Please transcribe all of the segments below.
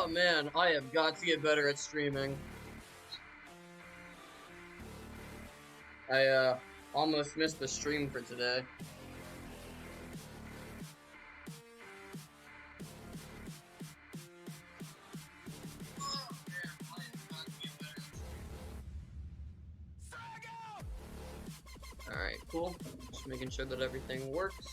man, I have got to get better at streaming. I almost missed the stream for today. Alright, cool. Just making sure that everything works.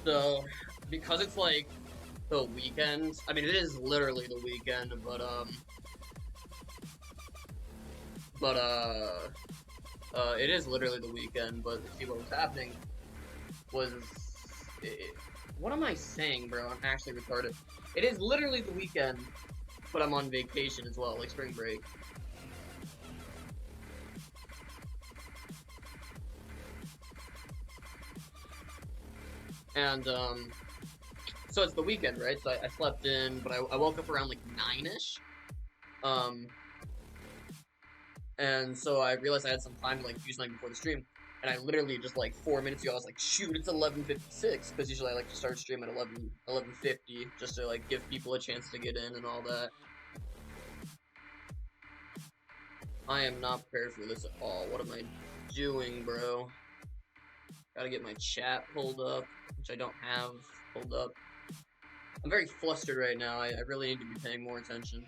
So, because it's like the weekend, I mean, it is literally the weekend, it is literally the weekend, but see what was happening was, what am I saying, bro? I'm actually retarded. It is literally the weekend, but I'm on vacation as well, like spring break. And, so it's the weekend, right? So I slept in, but I woke up around like 9-ish. And so I realized I had some time to like do something before the stream. And I literally just like 4 minutes ago, I was like, shoot, it's 11:56. Because usually I like to start stream at 11:50 just to like give people a chance to get in and all that. I am not prepared for this at all. What am I doing, bro? Gotta get my chat pulled up, which I don't have pulled up. I'm very flustered right now. I really need to be paying more attention.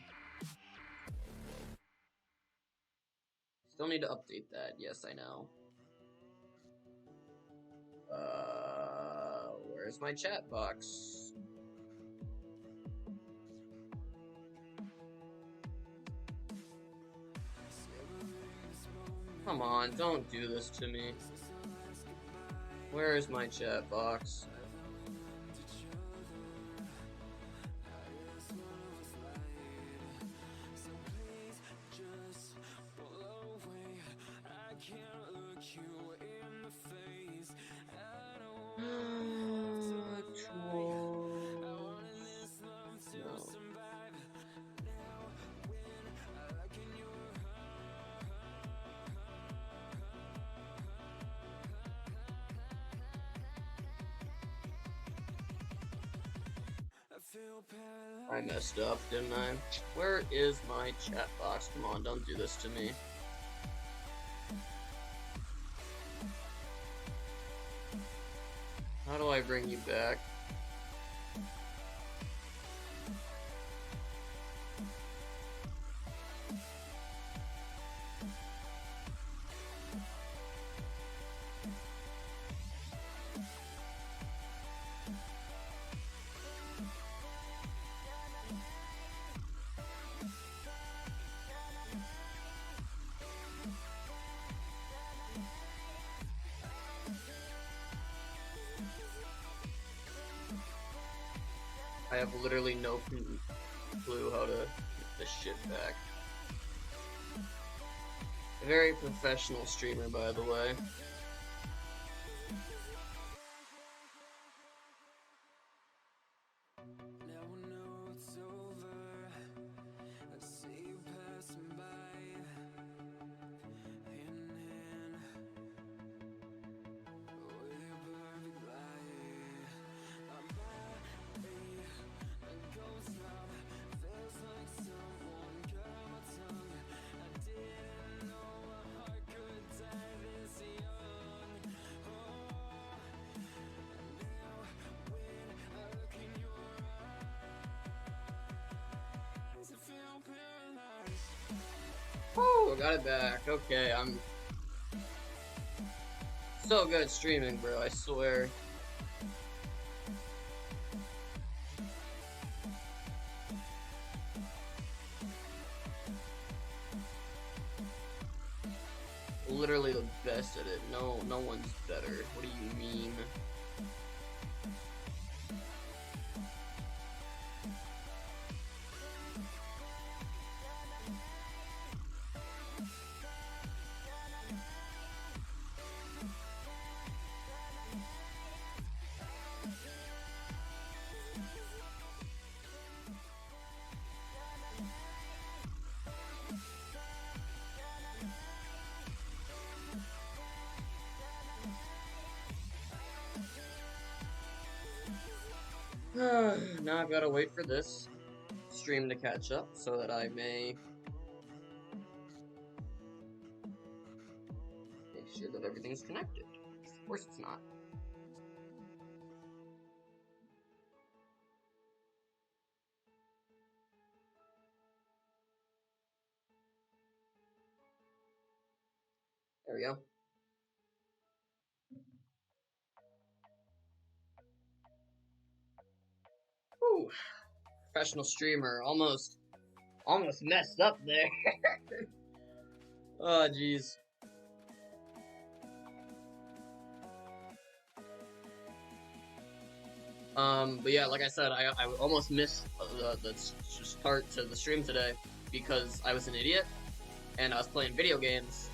Still need to update that. Yes, I know. Where's my chat box? Come on, don't do this to me. Where is my chat box? No. I messed up, didn't I? Where is my chat box? Come on, don't do this to me. How do I bring you back? I have literally no clue how to get this shit back. A very professional streamer, by the way. Oh, got it back. Okay, I'm so good at streaming, bro, I swear. Literally the best at it. No one's better. What do you mean? Now I've got to wait for this stream to catch up so that I may make sure that everything's connected. Of course it's not. There we go. Whew. Professional streamer. Almost messed up there. Oh, jeez. But yeah, like I said, I almost missed the start to the stream today because I was an idiot and I was playing video games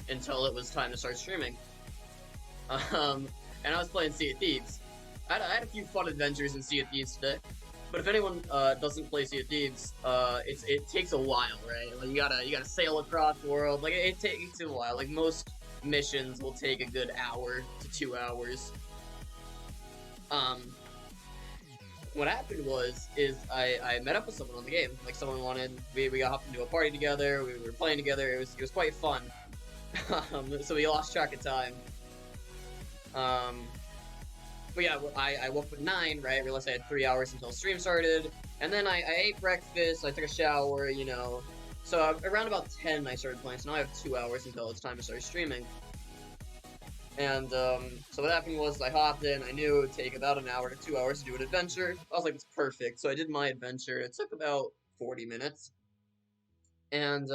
until it was time to start streaming. And I was playing Sea of Thieves. I had a few fun adventures in Sea of Thieves today. But if anyone doesn't play Sea of Thieves, it takes a while, right? Like you gotta sail across the world. Like it takes a while. Like most missions will take a good hour to 2 hours. What happened is I met up with someone on the game. Like someone wanted we got hopped into a party together. We were playing together. It was quite fun. So we lost track of time. But yeah, I woke up at 9, right? Realized I had 3 hours until stream started, and then I ate breakfast. I took a shower, you know. So around about 10, I started playing. So now I have 2 hours until it's time to start streaming. And so what happened was I hopped in. I knew it would take about an hour to 2 hours to do an adventure. I was like, it's perfect. So I did my adventure. It took about 40 minutes, and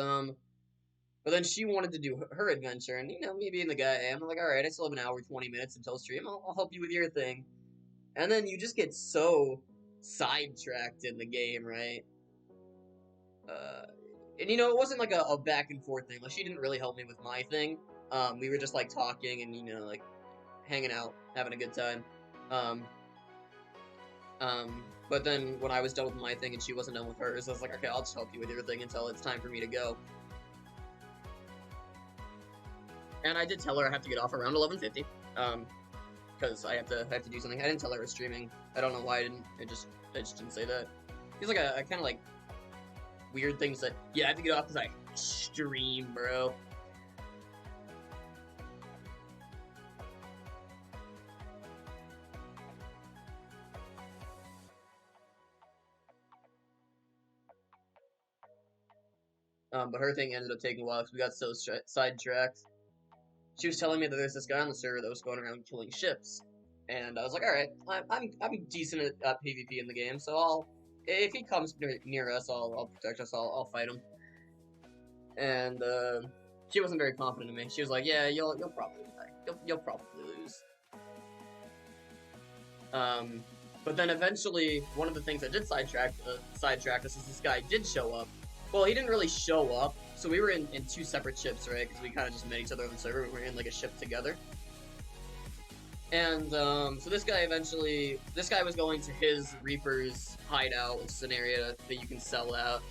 but then she wanted to do her adventure, and you know, me being the guy I am, I'm like, all right, I still have an hour, 20 minutes until stream. I'll help you with your thing. And then you just get so sidetracked in the game, right? Uh, and you know, it wasn't like a back and forth thing. Like she didn't really help me with my thing. We were just like talking and you know, like hanging out, having a good time. Um, but then when I was done with my thing and she wasn't done with hers, I was like, okay, I'll just help you with your thing until it's time for me to go. And I did tell her I have to get off around 11:50. Because I have to do something. I didn't tell her I was streaming. I don't know why I didn't. I just didn't say that. It's like a kind of like weird things that yeah I have to get off because I stream, bro. But her thing ended up taking a while because we got so sidetracked. She was telling me that there's this guy on the server that was going around killing ships, and I was like, all right, I'm decent at PvP in the game, so I'll if he comes near us, I'll protect us. I'll fight him. And she wasn't very confident in me. She was like, yeah, you'll probably die. You'll probably lose. But then eventually, one of the things that did sidetrack us is this guy did show up. Well, he didn't really show up, so we were in 2 separate ships, right? Because we kind of just met each other on the server. We were in like a ship together. And so this guy was going to his Reaper's hideout, which is an area that you can sell at.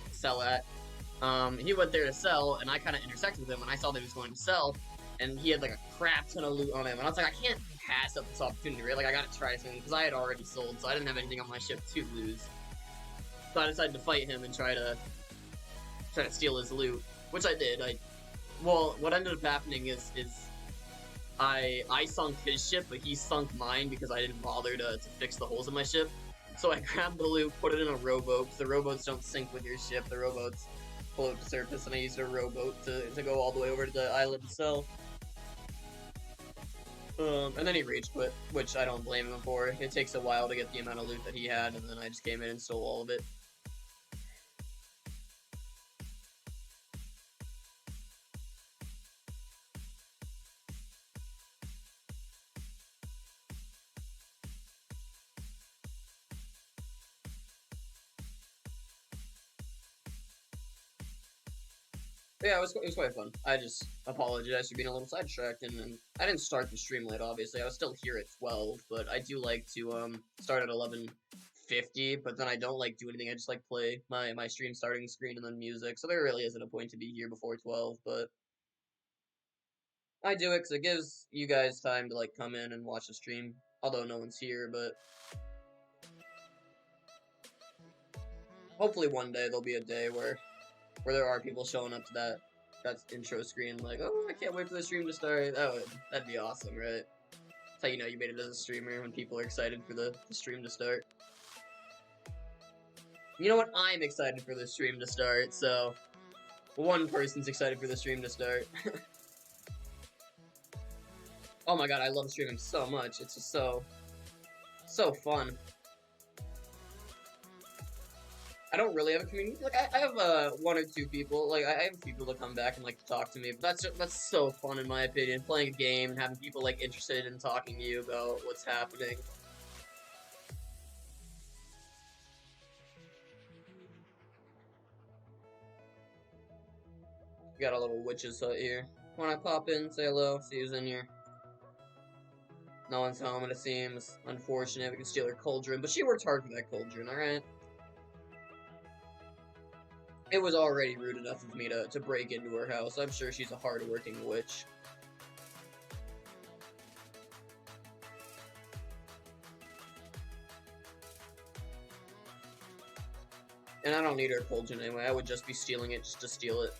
He went there to sell, and I kind of intersected with him, and I saw that he was going to sell, and he had like a crap ton of loot on him, and I was like, I can't pass up this opportunity, right? Like, I gotta try something, because I had already sold, so I didn't have anything on my ship to lose. So I decided to fight him and try to steal his loot, which I did. Well, what ended up happening is I sunk his ship, but he sunk mine because I didn't bother to fix the holes in my ship. So I grabbed the loot, put it in a rowboat, because the rowboats don't sink with your ship, the rowboats float to surface, and I used a rowboat to go all the way over to the island itself. And then he rage quit, which I don't blame him for. It takes a while to get the amount of loot that he had, and then I just came in and stole all of it. Yeah, it was quite fun. I just apologize for being a little sidetracked, and I didn't start the stream late, obviously. I was still here at 12, but I do like to start at 11:50, but then I don't like do anything. I just like play my stream starting screen and then music, so there really isn't a point to be here before 12, but I do it because it gives you guys time to like come in and watch the stream, although no one's here, but hopefully one day there'll be a day where there are people showing up to that intro screen like, oh, I can't wait for the stream to start. That'd be awesome, right? That's how you know you made it as a streamer, when people are excited for the stream to start. You know what? I'm excited for the stream to start, so one person's excited for the stream to start. Oh my god, I love streaming so much. It's just so fun. I don't really have a community. Like, I have one or two people. Like, I have people that come back and like to talk to me. But that's so fun in my opinion. Playing a game and having people like interested in talking to you about what's happening. We got a little witch's hut here. When I pop in, say hello, see who's in here. No one's home, it seems. Unfortunate, we can steal her cauldron, but she worked hard for that cauldron, alright? It was already rude enough of me to break into her house. I'm sure she's a hard-working witch. And I don't need her cauldron anyway, I would just be stealing it just to steal it.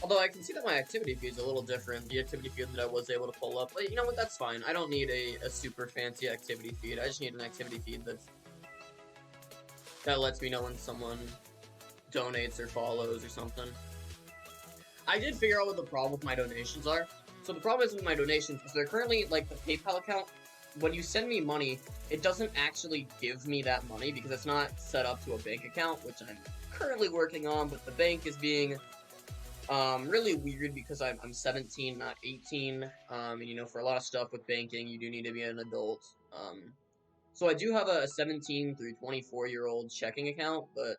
Although I can see that my activity feed's a little different. The activity feed that I was able to pull up. But you know what, that's fine. I don't need a super fancy activity feed. I just need an activity feed that lets me know when someone donates or follows or something. I did figure out what the problem with my donations are. So the problem is with my donations is they're currently, like, the PayPal account, when you send me money, it doesn't actually give me that money because it's not set up to a bank account, which I'm currently working on, but the bank is being really weird because I'm 17, not 18. And you know, for a lot of stuff with banking, you do need to be an adult. So I do have a 17 through 24-year-old checking account, but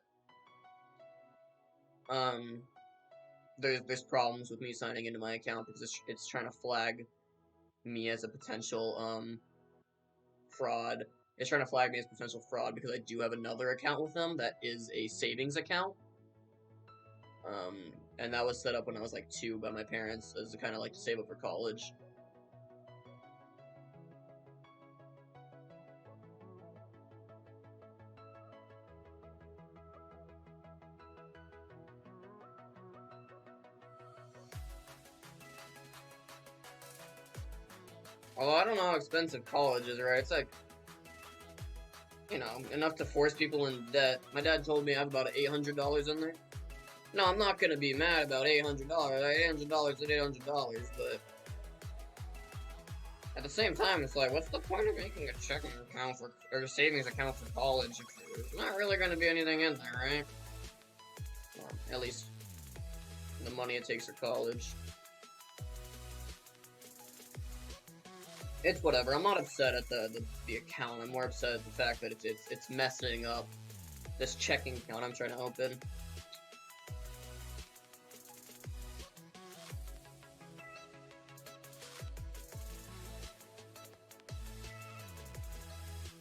there's problems with me signing into my account because it's trying to flag me as a potential fraud. It's trying to flag me as potential fraud because I do have another account with them that is a savings account. And that was set up when I was like 2 by my parents as a kind of like to save up for college. Although I don't know how expensive college is, right? It's like, you know, enough to force people in debt. My dad told me I have about $800 in there. No, I'm not gonna be mad about $800. $800 is $800, but at the same time, it's like, what's the point of making a checking account for or a savings account for college if there's not really gonna be anything in there, right? Or at least the money it takes for college. It's whatever. I'm not upset at the account. I'm more upset at the fact that it's messing up this checking account I'm trying to open.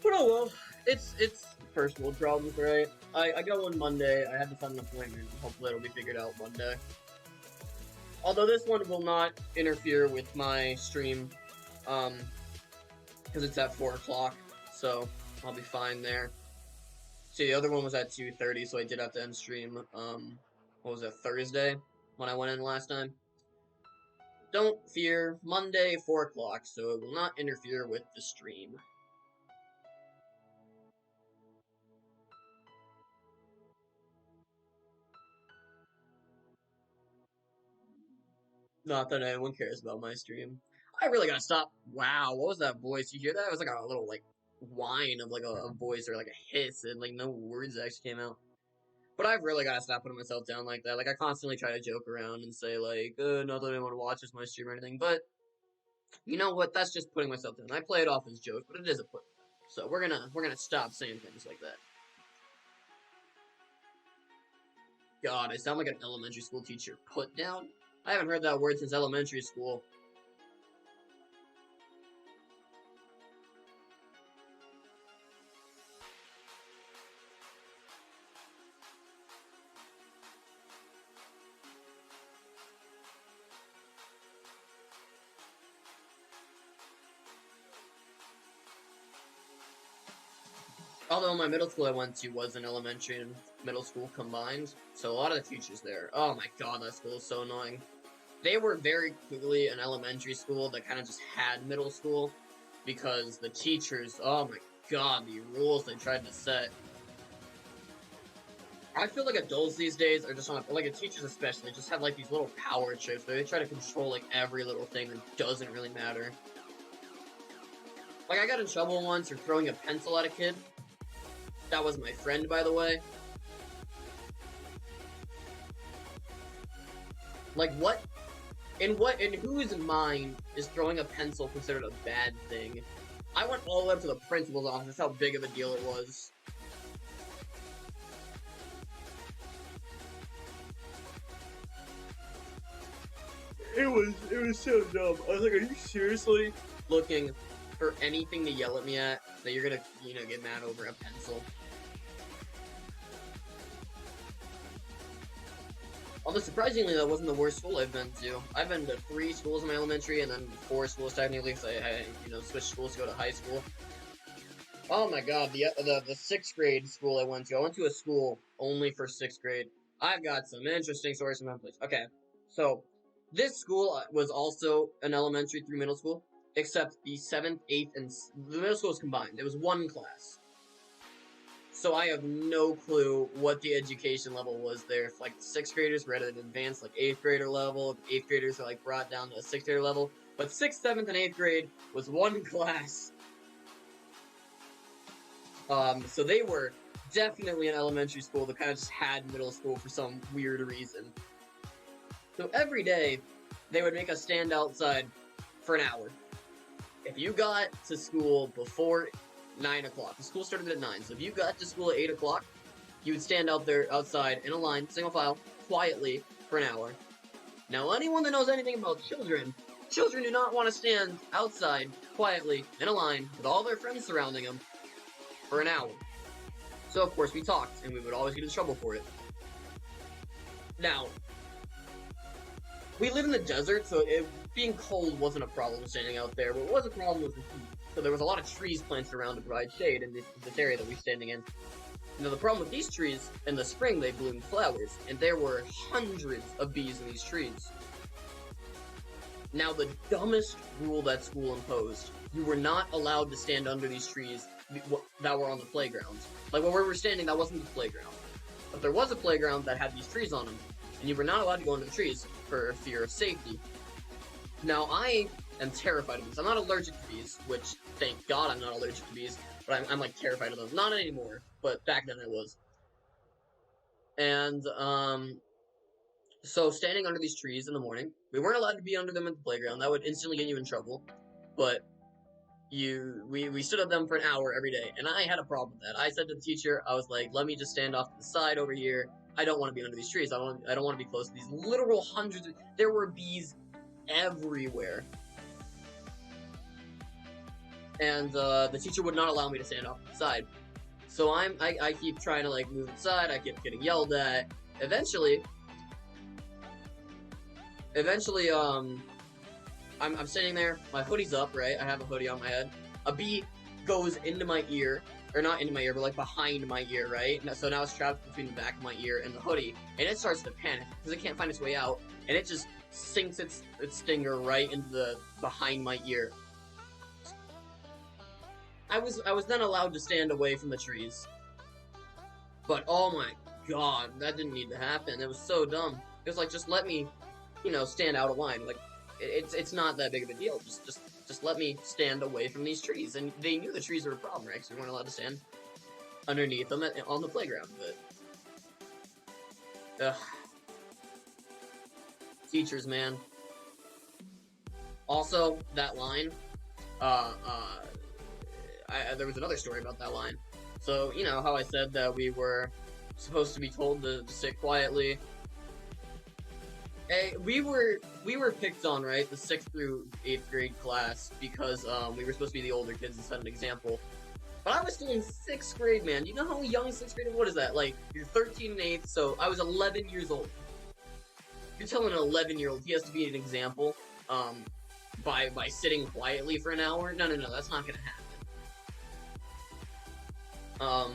But oh well, it's first world problems, right? I go on Monday. I have to set an appointment. Hopefully, it'll be figured out Monday. Although this one will not interfere with my stream, because it's at 4 o'clock, so I'll be fine there. See, the other one was at 2:30, so I did have to end stream. What was it, Thursday when I went in last time? Don't fear, Monday 4 o'clock, so it will not interfere with the stream. Not that anyone cares about my stream. I really gotta stop. Wow, what was that voice? You hear that? It was like a little like whine of like a voice or like a hiss, and like no words actually came out. But I've really gotta stop putting myself down like that. Like I constantly try to joke around and say like, not that anyone watches my stream or anything. But you know what? That's just putting myself down. I play it off as jokes, but it is a put. So we're gonna stop saying things like that. God, I sound like an elementary school teacher. Put down? I haven't heard that word since elementary school. Although my middle school I went to was an elementary and middle school combined, so a lot of the teachers there, oh my god, that school is so annoying. They were very clearly an elementary school that kind of just had middle school, because the teachers, oh my god, the rules they tried to set. I feel like adults these days are just on, like, teachers especially, just have, like, these little power trips where they try to control, like, every little thing that doesn't really matter. Like, I got in trouble once for throwing a pencil at a kid. That was my friend, by the way. Like, what? In whose mind is throwing a pencil considered a bad thing? I went all the way up to the principal's office, that's how big of a deal it was. It was so dumb. I was like, are you seriously looking for anything to yell at me at that you're gonna, you know, get mad over a pencil? Although surprisingly, that wasn't the worst school I've been to. I've been to 3 schools in my elementary and then 4 schools technically, because I you know, switched schools to go to high school. Oh my god, the 6th grade school I went to a school only for 6th grade. I've got some interesting stories from that place. Okay, so this school was also an elementary through middle school, except the 7th, 8th, and the middle school was combined. It was one class. So I have no clue what the education level was there. If, like, 6th graders were at an advanced, like, 8th grader level, 8th graders are, like, brought down to a 6th grader level. But 6th, 7th, and 8th grade was one class. So they were definitely an elementary school that kind of just had middle school for some weird reason. So every day, they would make us stand outside for an hour. If you got to school before 9 o'clock, the school started at 9, so if you got to school at 8 o'clock, you would stand out there outside in a line, single file, quietly, for an hour. Now, anyone that knows anything about children do not want to stand outside, quietly, in a line, with all their friends surrounding them, for an hour. So, of course, we talked, and we would always get in trouble for it. Now, we live in the desert, so being cold wasn't a problem standing out there. What was a problem was the heat. So there was a lot of trees planted around to provide shade in this area that we're standing in. Now, the problem with these trees, in the spring, they bloomed flowers, and there were hundreds of bees in these trees. Now, the dumbest rule that school imposed, you were not allowed to stand under these trees that were on the playground. Like, where we were standing, that wasn't the playground. But there was a playground that had these trees on them, and you were not allowed to go into the trees for fear of safety. Now, I am terrified of bees. I'm not allergic to bees, which, thank God I'm not allergic to bees, but I'm like, terrified of them. Not anymore, but back then I was. And, so standing under these trees in the morning, we weren't allowed to be under them at the playground. That would instantly get you in trouble. But we stood up them for an hour every day, and I had a problem with that. I said to the teacher, I was like, let me just stand off to the side over here. I don't want to be under these trees. I don't want to be close to these literal hundreds of, there were bees everywhere. And the teacher would not allow me to stand off to the side. So I keep trying to, like, move aside. I keep getting yelled at. Eventually, I'm sitting there, my hoodie's up, right? I have a hoodie on my head. A bee goes into my ear, or not into my ear, but like behind my ear, right? So now it's trapped between the back of my ear and the hoodie, and it starts to panic because it can't find its way out, and it just sinks its stinger right into the behind my ear. I was then allowed to stand away from the trees, but oh my god, that didn't need to happen. It was so dumb. It was like, just let me, you know, stand out of line. Like, it's not that big of a deal. Just let me stand away from these trees. And they knew the trees were a problem, right? Because we weren't allowed to stand underneath them on the playground. But teachers, man. Also, that line. There was another story about that line. So, you know how I said that we were supposed to be told to sit quietly. We were picked on, right, the 6th through 8th grade class, because we were supposed to be the older kids and set an example. But I was still in 6th grade, man. Do you know how young 6th grade? What is that? Like, you're 13 and 8th, so I was 11 years old. You're telling an 11-year-old he has to be an example, by sitting quietly for an hour? No, that's not gonna happen. Um,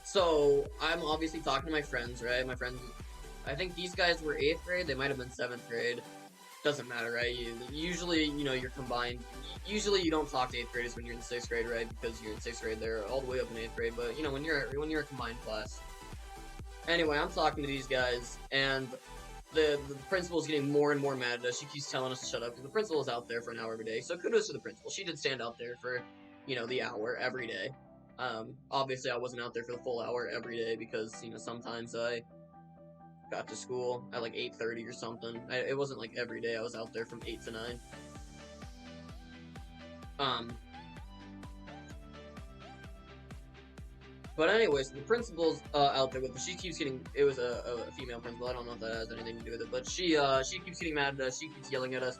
so I'm obviously talking to my friends, right? My friends, I think these guys were 8th grade. They might have been 7th grade. Doesn't matter, right? Usually, you're combined. Usually, you don't talk to 8th graders when you're in 6th grade, right? Because you're in 6th grade, they're all the way up in 8th grade. But when you're a combined class. Anyway, I'm talking to these guys, and the principal's getting more and more mad at us. She keeps telling us to shut up because the principal is out there for an hour every day. So kudos to the principal. She did stand out there for, the hour every day. Obviously I wasn't out there for the full hour every day because, sometimes I got to school at like 8:30 or something. It wasn't like every day I was out there from 8 to 9. Um, But anyways, the principal's out there with us. She keeps getting. It was a female principal. I don't know if that has anything to do with it, but she keeps getting mad at us. She keeps yelling at us.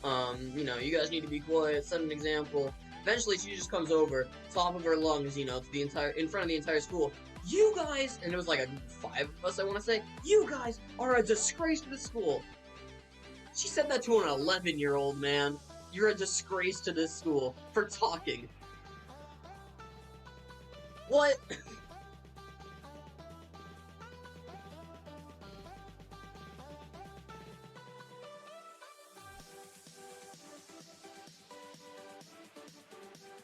You guys need to be quiet. Set an example. Eventually, she just comes over, top of her lungs, to the entire in front of the entire school. You guys, and it was like a 5 of us. I want to say, you guys are a disgrace to the school. She said that to an 11-year-old man. You're a disgrace to this school for talking. What?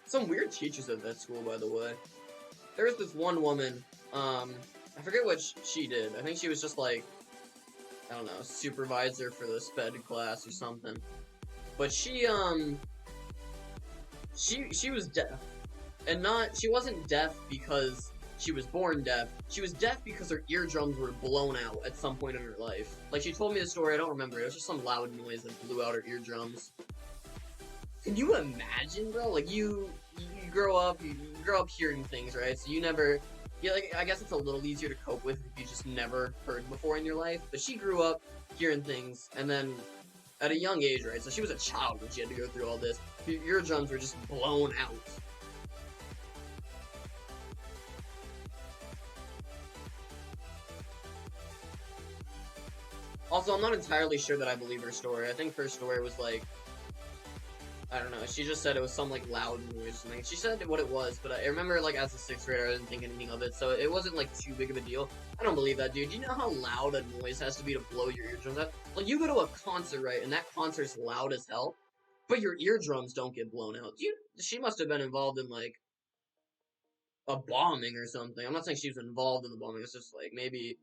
Some weird teachers at that school, by the way. There was this one woman, I forget what she did. I think she was just like, I don't know, supervisor for the sped class or something. But she was deaf. And she wasn't deaf because she was born deaf. She was deaf because her eardrums were blown out at some point in her life. Like, she told me the story, I don't remember. It was just some loud noise that blew out her eardrums. Can you imagine, bro? Like, you grow up hearing things, right? So you never, yeah, like, I guess it's a little easier to cope with if you just never heard before in your life. But she grew up hearing things, and then at a young age, right? So she was a child when she had to go through all this. Her eardrums were just blown out. Also, I'm not entirely sure that I believe her story. I think her story was like, I don't know. She just said it was some like loud noise or something. She said what it was, but I remember like as a 6th grader, I didn't think anything of it, so it wasn't like too big of a deal. I don't believe that, dude. Do you know how loud a noise has to be to blow your eardrums out? Like, you go to a concert, right, and that concert's loud as hell, but your eardrums don't get blown out. She must have been involved in like a bombing or something. I'm not saying she was involved in the bombing. It's just like maybe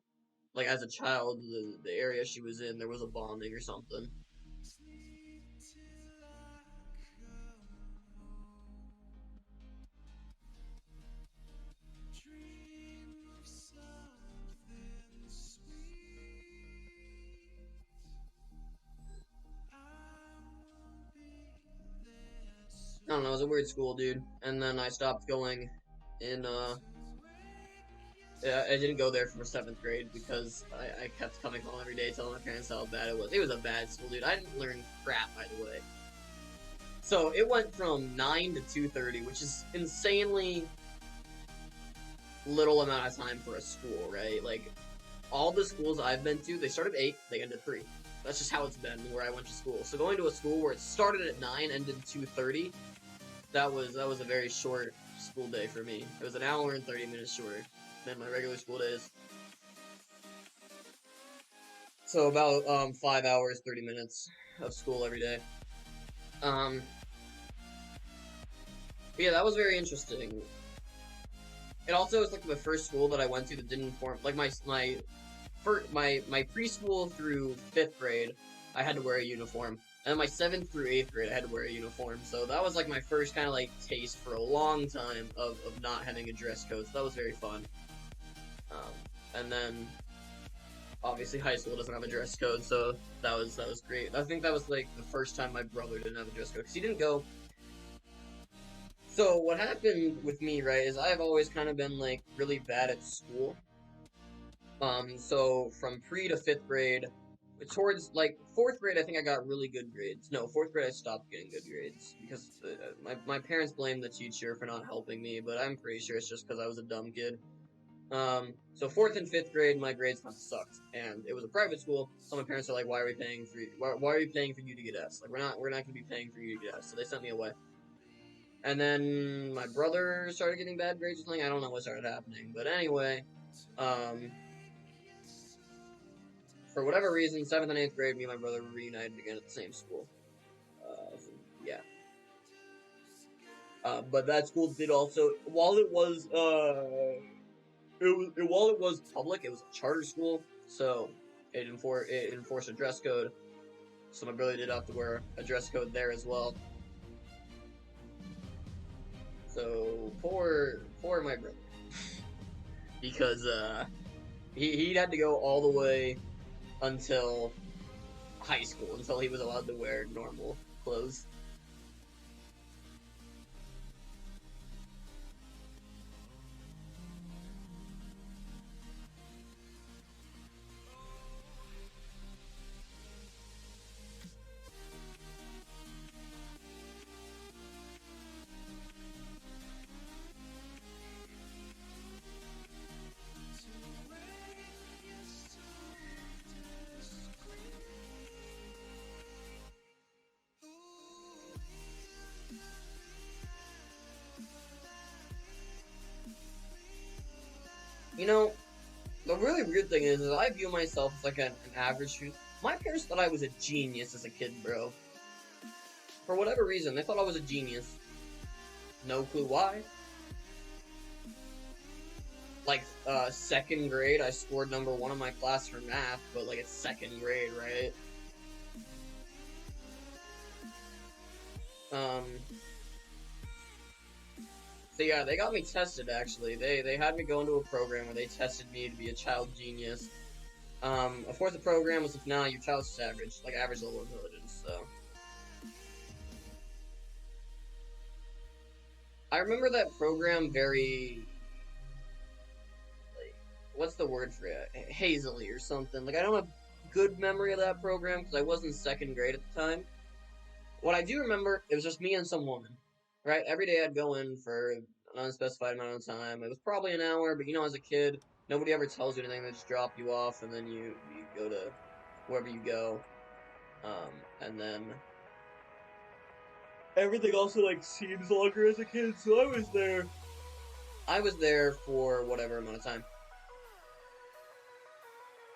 like as a child, the area she was in, there was a bombing or something. I don't know, it was a weird school, dude. And then I stopped going in, yeah, I didn't go there for 7th grade because I kept coming home every day telling my parents how bad it was. It was a bad school, dude. I didn't learn crap, by the way. So it went from 9 to 2:30, which is insanely little amount of time for a school, right? Like, all the schools I've been to, they start at 8, they end at 3. That's just how it's been where I went to school. So going to a school where it started at 9, ended at 2:30, that was a very short school day for me. It was an hour and 30 minutes shorter than my regular school days. So about 5 hours, 30 minutes of school every day. Um, yeah, that was very interesting. It also was like the first school that I went to that didn't form like my preschool through 5th grade. I had to wear a uniform, and then my 7th through 8th grade I had to wear a uniform. So that was like my first kind of like taste for a long time of not having a dress code. So that was very fun. And then obviously high school doesn't have a dress code, so that was great. I think that was like the first time my brother didn't have a dress code because he didn't go. So what happened with me, right, is I've always kind of been like really bad at school. So from pre to 5th grade, towards like 4th grade, I think I got really good grades. No, 4th grade I stopped getting good grades because my parents blamed the teacher for not helping me, but I'm pretty sure it's just because I was a dumb kid. So 4th and 5th grade, my grades kind of sucked, and it was a private school. So my parents are like, "Why are we paying for you? Why are we paying for you to get S? Like, we're not gonna be paying for you to get S." So they sent me away. And then my brother started getting bad grades or something. I don't know what started happening. But anyway, um, for whatever reason, 7th and 8th grade, me and my brother were reunited again at the same school. So, yeah. But that school did also, while it was, while it was public, it was a charter school, so it enforced a dress code. So my brother did have to wear a dress code there as well. So poor my brother, because he had to go all the way until high school until he was allowed to wear normal clothes. You know, the really weird thing is I view myself as like an average student. My parents thought I was a genius as a kid, bro. For whatever reason, they thought I was a genius. No clue why. Like, second grade, I scored #1 in my class for math, but like it's second grade, right? Um, so yeah, they got me tested actually. They had me go into a program where they tested me to be a child genius. Of course, the program was like, nah, your child's just average, like average level intelligence. So I remember that program very, like, what's the word for it? Hazily or something. Like I don't have good memory of that program because I was in second grade at the time. What I do remember, it was just me and some woman, right? Every day I'd go in for an unspecified amount of time. It was probably an hour, but you know, as a kid, nobody ever tells you anything. They just drop you off, and then you go to wherever you go. And then everything also like seems longer as a kid. So I was there. I was there for whatever amount of time.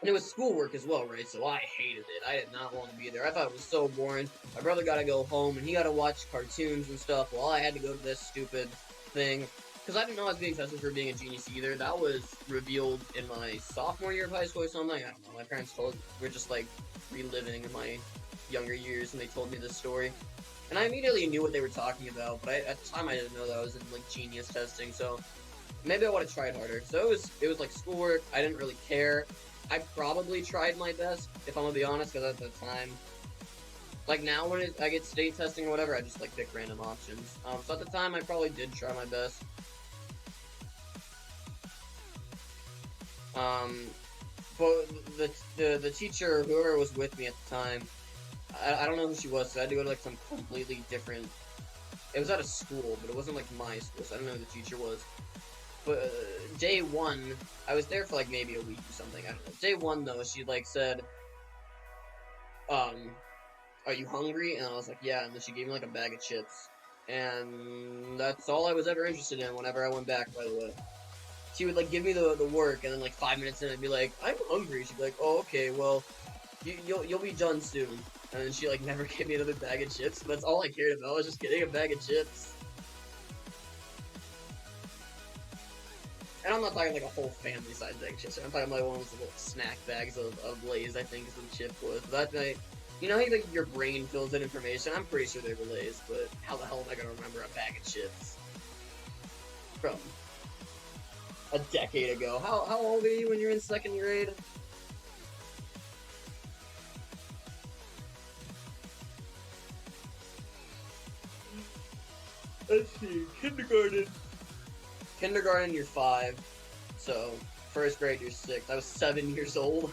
And it was schoolwork as well, right? So I hated it. I did not want to be there. I thought it was so boring. My brother got to go home and he got to watch cartoons and stuff while I had to go to this stupid thing. Because I didn't know I was being tested for being a genius either. That was revealed in my sophomore year of high school or something. I don't know. My parents were just like reliving my younger years and they told me this story. And I immediately knew what they were talking about, but at the time I didn't know that I was in like genius testing. So maybe I would have tried harder. So it was like schoolwork. I didn't really care. I probably tried my best, if I'm gonna be honest, because at the time, like now when I get state testing or whatever, I just like pick random options. So at the time, I probably did try my best. Um, but the teacher, whoever was with me at the time, I don't know who she was, so I had to go to like some completely different. It was at a school, but it wasn't like my school, so I don't know who the teacher was. But day one, I was there for like maybe a week or something. I don't know. Day one though, she like said, um, "Are you hungry?" And I was like, "Yeah." And then she gave me like a bag of chips, and that's all I was ever interested in. Whenever I went back, by the way, she would like give me the work, and then like 5 minutes in, I'd be like, "I'm hungry." She'd be like, "Oh, okay, well, you'll be done soon." And then she like never gave me another bag of chips. That's all I cared about was just getting a bag of chips. And I'm not talking like a whole family size bag of chips. I'm talking like one of those little snack bags of Lay's, I think is what the chip was. But that night, you know how like your brain fills in information? I'm pretty sure they were Lay's, but how the hell am I gonna remember a bag of chips from a decade ago? How old are you when you're in second grade? Let's see, kindergarten. Kindergarten, you're 5. So first grade, you're 6. I was 7 years old.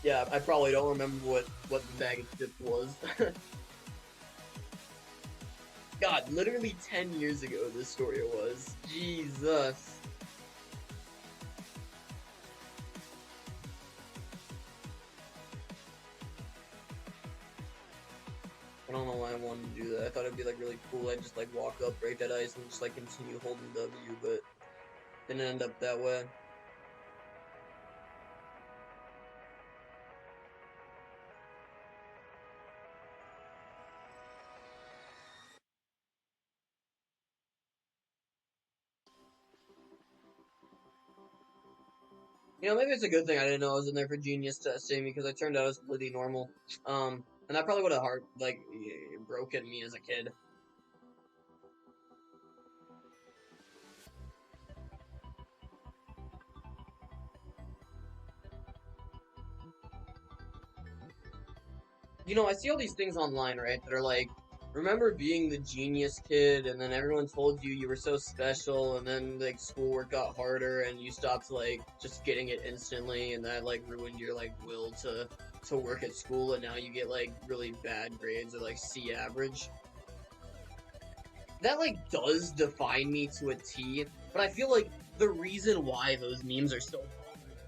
Yeah, I probably don't remember what the bag of chips was. God, literally 10 years ago this story was. Jesus. I don't know why I wanted to do that. I thought it'd be like really cool. I'd just like walk up, break that ice, and just like continue holding W, but didn't end up that way. You know, maybe it's a good thing I didn't know I was in there for genius testing because I turned out as completely normal. And that probably would have broken me as a kid. You know, I see all these things online, right, that are like, remember being the genius kid, and then everyone told you you were so special, and then like schoolwork got harder, and you stopped like just getting it instantly, and that like ruined your like will to work at school, and now you get like really bad grades or like C average. That like does define me to a T, but I feel like the reason why those memes are so popular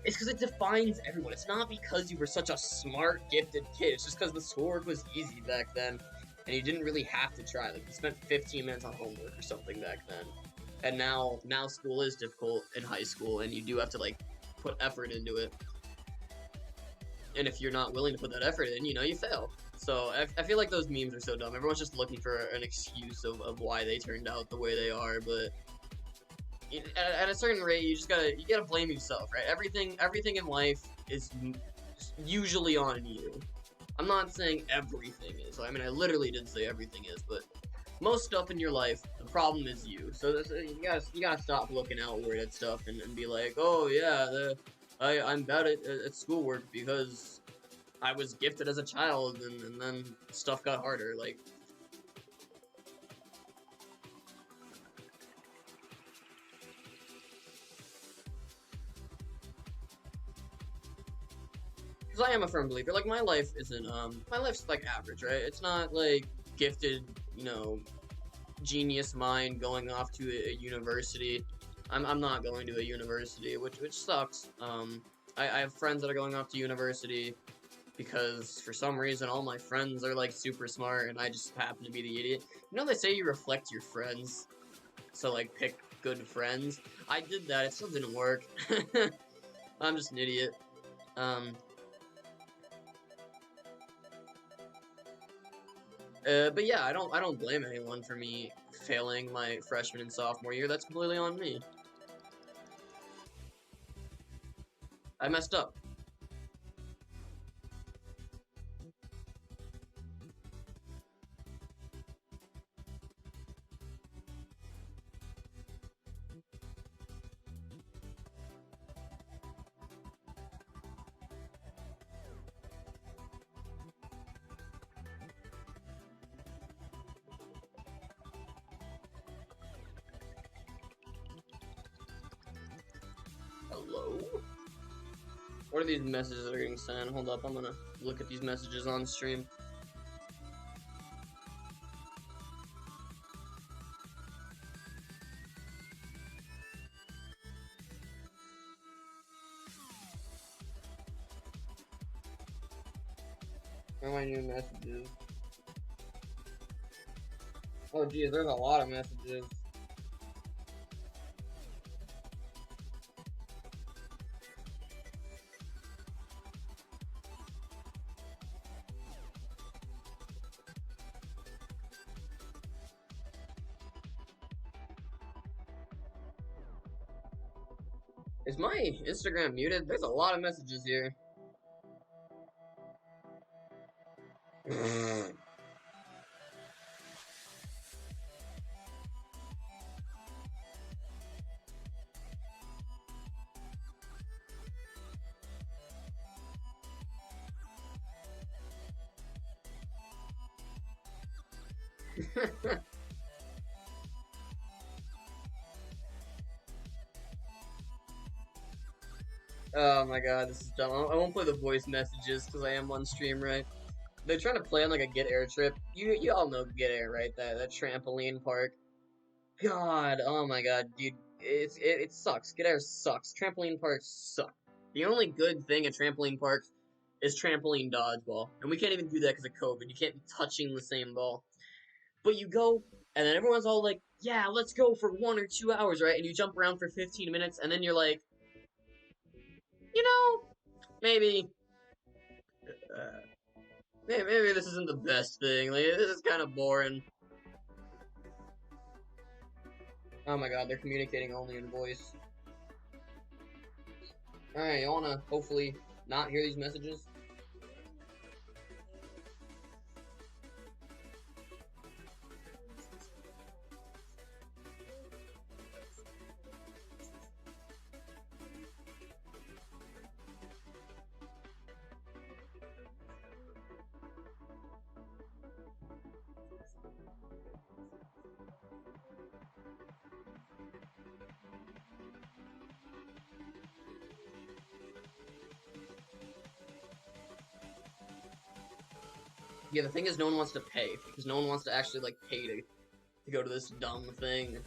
is because it defines everyone. It's not because you were such a smart, gifted kid. It's just because the schoolwork was easy back then, and you didn't really have to try. Like you spent 15 minutes on homework or something back then, and now school is difficult in high school, and you do have to like put effort into it. And if you're not willing to put that effort in, you know, you fail. So I feel like those memes are so dumb. Everyone's just looking for an excuse of why they turned out the way they are. But at a certain rate, you gotta blame yourself, right? Everything in life is usually on you. I'm not saying everything is. I mean, I literally didn't say everything is, but most stuff in your life, the problem is you. So you gotta stop looking outward at stuff and be like, oh yeah, I'm bad at schoolwork because I was gifted as a child, and then stuff got harder. Like, because I am a firm believer. Like, my life's like average, right? It's not like gifted, you know, genius mind going off to a university. I'm not going to a university, which sucks. I have friends that are going off to university because for some reason all my friends are like super smart and I just happen to be the idiot. You know they say you reflect your friends, so like pick good friends. I did that, it still didn't work. I'm just an idiot. Um, but yeah, I don't blame anyone for me failing my freshman and sophomore year. That's completely on me. I messed up. Hello? What are these messages that are getting sent? Hold up, I'm gonna look at these messages on stream. Where are my new messages? Oh geez, there's a lot of messages. Is my Instagram muted? There's a lot of messages here. Oh my god, this is dumb. I won't play the voice messages because I am on stream, right? They're trying to play on like a Get Air trip. You all know Get Air, right? That trampoline park. God, oh my god, dude, it sucks. Get Air sucks. Trampoline parks suck. The only good thing at trampoline parks is trampoline dodgeball. And we can't even do that because of COVID. You can't be touching the same ball. But you go, and then everyone's all like, yeah, let's go for 1 or 2 hours, right? And you jump around for 15 minutes, and then you're like, you know, maybe, uh, maybe this isn't the best thing. Like, this is kind of boring. Oh my god, they're communicating only in voice. Alright, you wanna hopefully not hear these messages? Yeah, the thing is, no one wants to pay because no one wants to actually like pay to go to this dumb thing.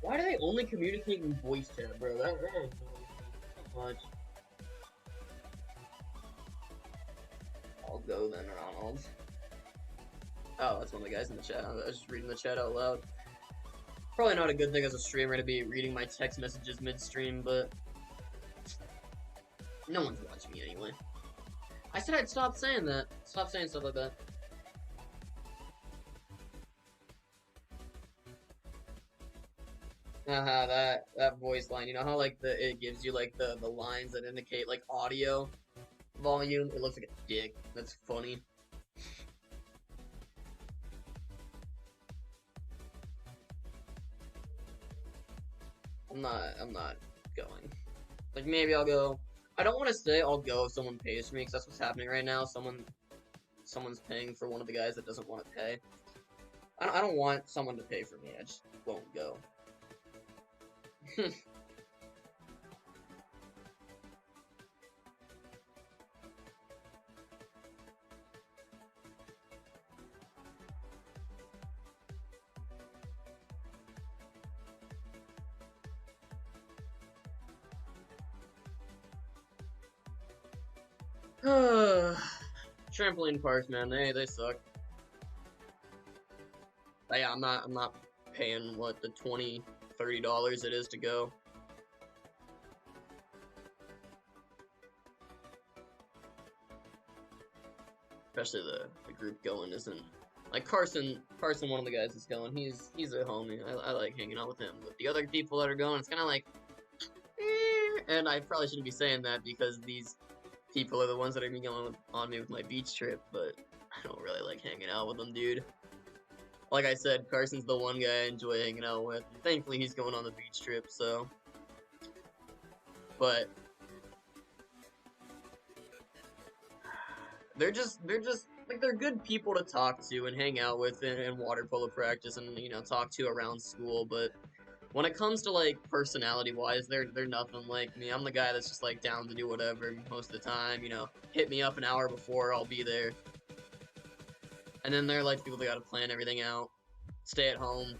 Why do they only communicate in voice chat, bro? That is much. I'll go then, Ronald. Oh, that's one of the guys in the chat. I was just reading the chat out loud. Probably not a good thing as a streamer to be reading my text messages mid-stream, but no one's watching me anyway. I said I'd stop saying that. Stop saying stuff like that. Haha, that voice line. You know how like it gives you like the lines that indicate like audio volume? It looks like a dick. That's funny. I'm not going. Like maybe I'll go. I don't want to say I'll go if someone pays for me, because that's what's happening right now. Someone's paying for one of the guys that doesn't want to pay. I don't want someone to pay for me. I just won't go. Trampoline parks, man, they suck. But yeah, I'm not paying what the $20-$30 it is to go. Especially the group going isn't like Carson, one of the guys that's going, he's a homie. I like hanging out with him. But the other people that are going, it's kinda like and I probably shouldn't be saying that because these people are the ones that are gonna be going on me with my beach trip, but I don't really like hanging out with them, dude. Like I said, Carson's the one guy I enjoy hanging out with. And thankfully, he's going on the beach trip, so. But they're just like they're good people to talk to and hang out with in water polo practice and talk to around school. But when it comes to like personality wise, they're nothing like me. I'm the guy that's just like down to do whatever most of the time. Hit me up an hour before, I'll be there. And then they're like people that gotta plan everything out, stay at home,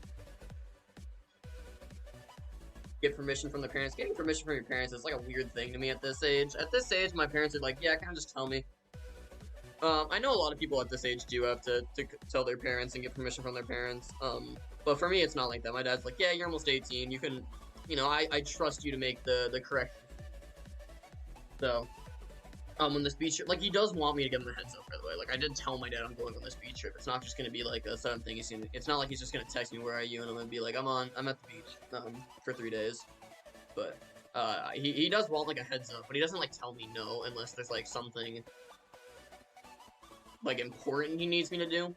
get permission from their parents. Getting permission from your parents is like a weird thing to me at this age. At this age, my parents are like, yeah, kind of just tell me. I know a lot of people at this age do have to tell their parents and get permission from their parents. But for me, it's not like that. My dad's like, yeah, you're almost 18. You can, I trust you to make the correct. So, on this beach trip, like, he does want me to give him a heads up, by the way. Like, I did tell my dad I'm going on this beach trip. It's not just gonna be like a sudden thing. It's not like he's just gonna text me, where are you? And I'm gonna be like, I'm at the beach, for 3 days. But, he does want, like, a heads up, but he doesn't, like, tell me no unless there's, like, something, like, important he needs me to do.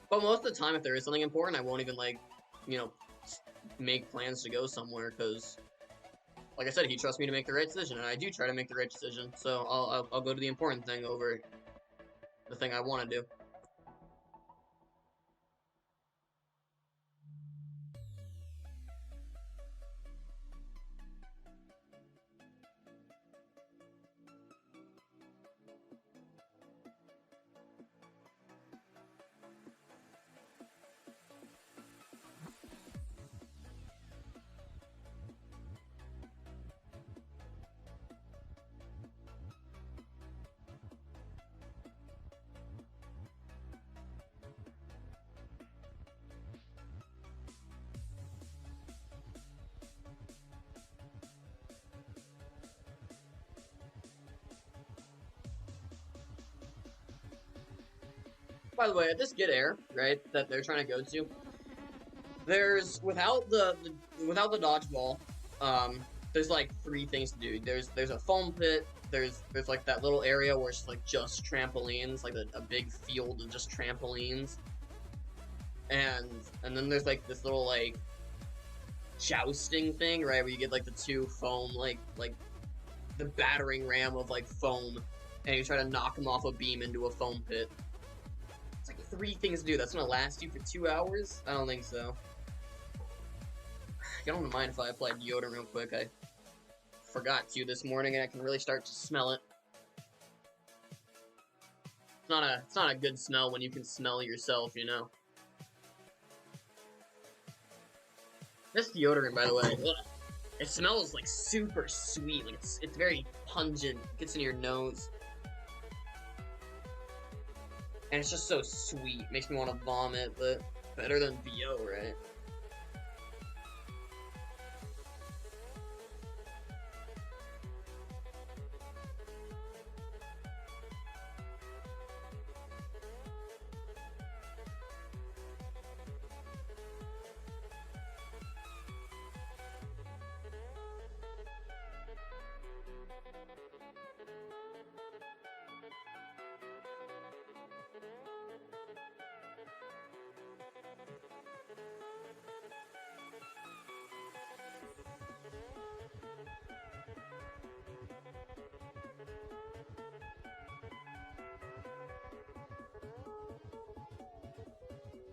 But most of the time, if there is something important, I won't even, like, make plans to go somewhere, because like I said, he trusts me to make the right decision, and I do try to make the right decision. So I'll go to the important thing over the thing I want to do. By the way, at this Get Air, right, that they're trying to go to, there's without the dodgeball, there's like three things to do. There's a foam pit. There's like that little area where it's like just trampolines, like a big field of just trampolines, and then there's like this little like jousting thing, right, where you get like the two foam like the battering ram of like foam, and you try to knock them off a beam into a foam pit. It's like three things to do. That's gonna last you for 2 hours? I don't think so. I don't mind if I apply deodorant real quick. I forgot to this morning, and I can really start to smell it. It's not a good smell when you can smell yourself, you know. This deodorant, by the way, ugh, it smells like super sweet. Like it's very pungent. It gets in your nose, and it's just so sweet. Makes me want to vomit, but better than BO, right?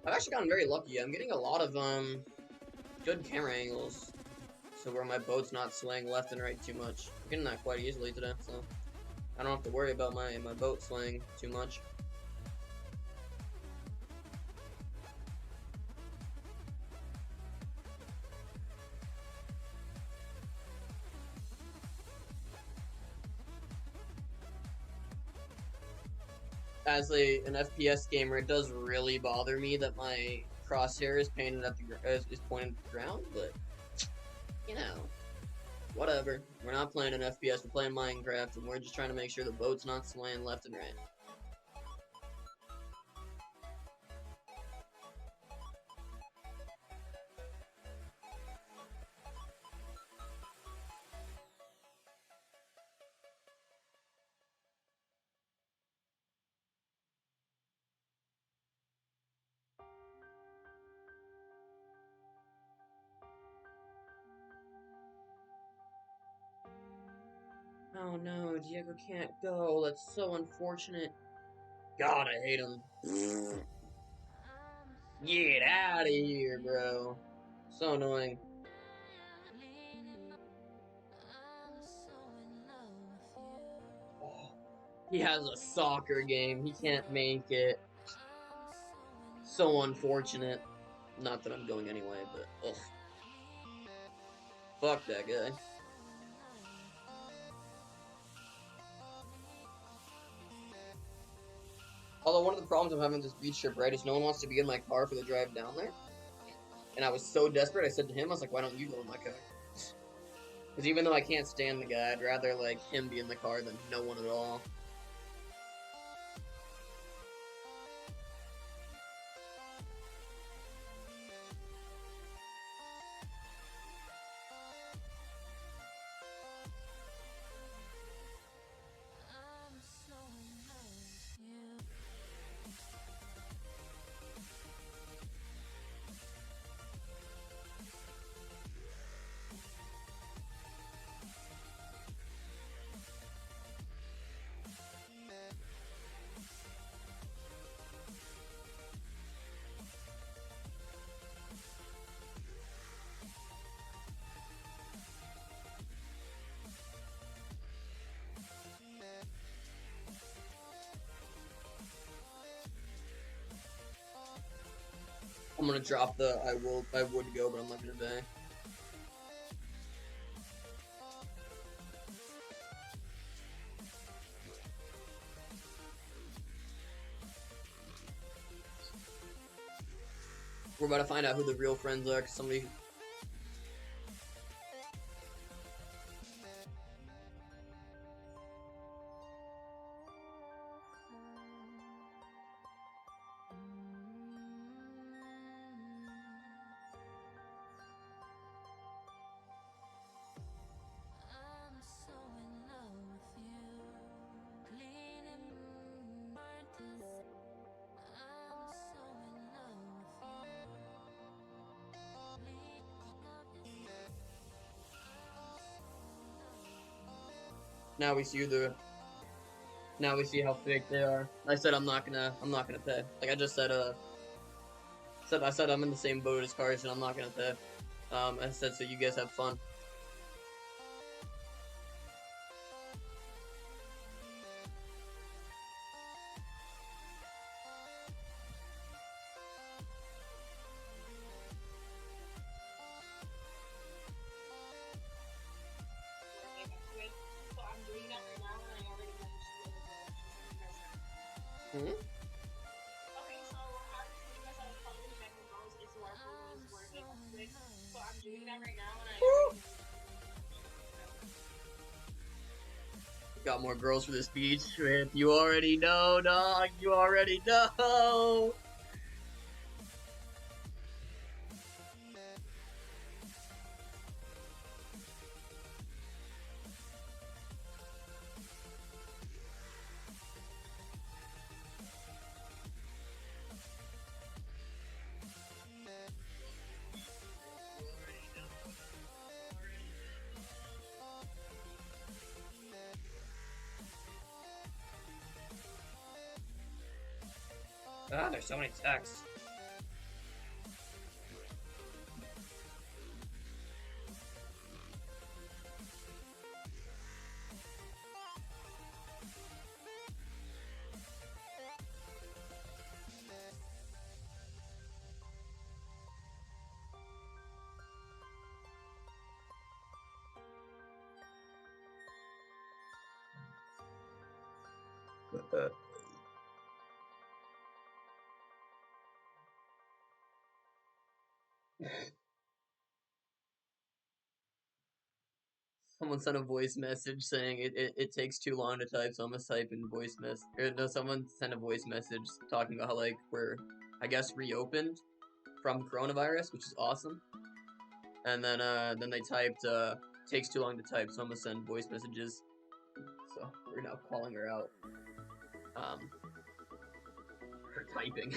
I've actually gotten very lucky. I'm getting a lot of good camera angles, so where my boat's not swaying left and right too much. I'm getting that quite easily today, so I don't have to worry about my boat swaying too much. As an FPS gamer, it does really bother me that my crosshair is painted at the is pointed at the ground, but you know, whatever. We're not playing an FPS, we're playing Minecraft, and we're just trying to make sure the boat's not swaying left and right. Oh no, Diego can't go. That's so unfortunate. God, I hate him. Get out of here, bro. So annoying. Oh, he has a soccer game. He can't make it. So unfortunate. Not that I'm going anyway, but ugh. Fuck that guy. Although one of the problems I'm having with this beach trip, right, is no one wants to be in my car for the drive down there. And I was so desperate, I said to him, I was like, why don't you go in my car? Because even though I can't stand the guy, I'd rather, like, him be in the car than no one at all. I'm gonna drop the I would go, but I'm not gonna die. We're about to find out who the real friends are, 'cause somebody... Now we see the. Now we see how fake they are. I said I'm not gonna pay. Like I just said, I said I'm in the same boat as Carson. I'm not gonna pay. I said so you guys have fun. Hmm? Got more girls for this beach, man. You already know, dog. You already know. Ah, there's so many texts. Someone sent a voice message saying it takes too long to type, so I'm gonna type in voice mess. Or no, someone sent a voice message talking about how like we're, I guess, reopened from coronavirus, which is awesome. And then they typed takes too long to type, so I'm gonna send voice messages. So we're now calling her out um for typing.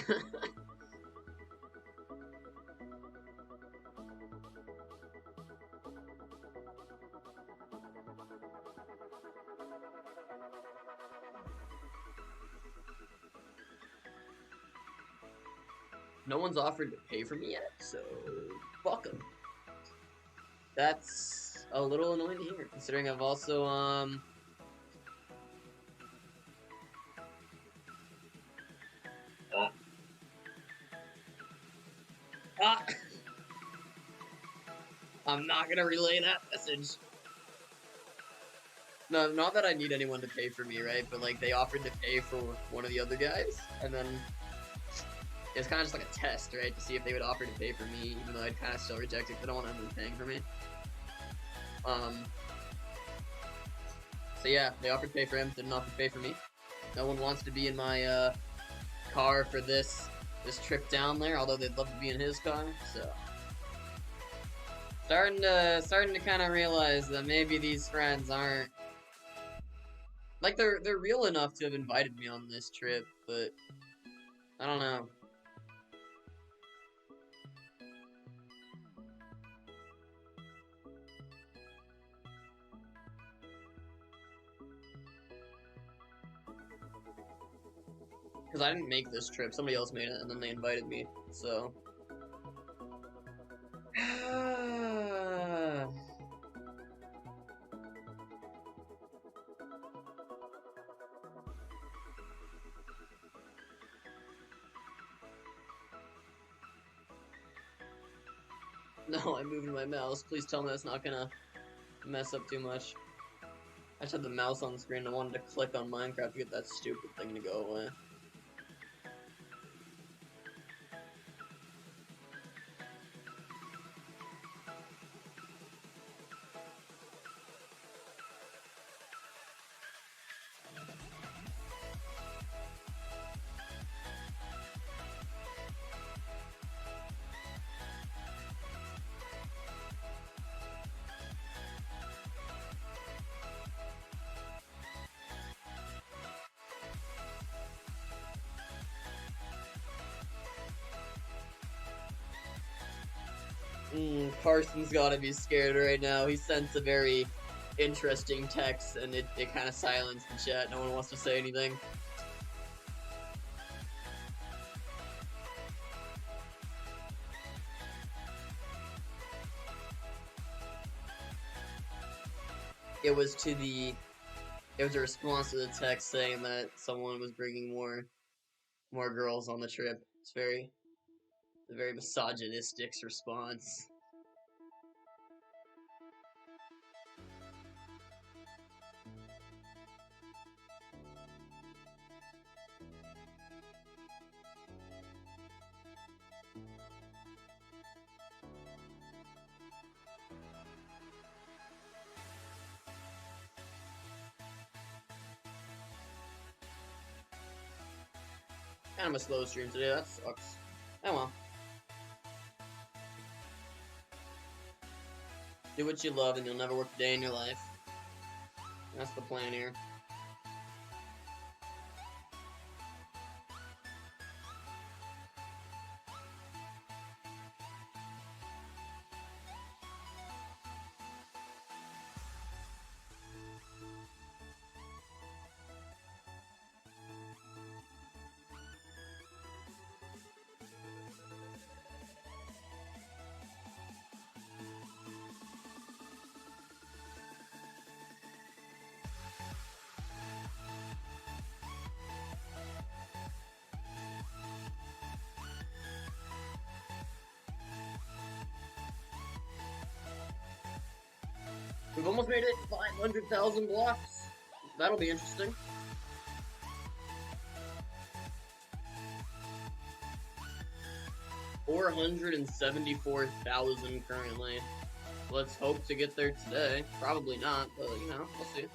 No one's offered to pay for me yet, so fuck 'em. That's a little annoying to hear, considering I've also ah, ah, I'm not gonna relay that message. No, not that I need anyone to pay for me, right? But like they offered to pay for one of the other guys, and then it's kind of just like a test, right, to see if they would offer to pay for me, even though I'd kind of still reject it because I don't want anyone paying for me. Um. So yeah, they offered to pay for him, didn't offer to pay for me. No one wants to be in my car for this trip down there, although they'd love to be in his car. So starting to kind of realize that maybe these friends aren't like they're real enough to have invited me on this trip, but I don't know. Because I didn't make this trip, somebody else made it, and then they invited me. So no, I'm moving my mouse. Please tell me that's not gonna mess up too much. I just had the mouse on the screen and I wanted to click on Minecraft to get that stupid thing to go away. Carson's gotta be scared right now. He sent a very interesting text, and it kind of silenced the chat. No one wants to say anything. It was a response to the text saying that someone was bringing more girls on the trip. It's a very misogynistic response. Kind of a slow stream today, that sucks. Oh well. Do what you love and you'll never work a day in your life. That's the plan here. We've almost made it 500,000 blocks. That'll be interesting. $474,000 currently. Let's hope to get there today. Probably not, but you know, we'll see.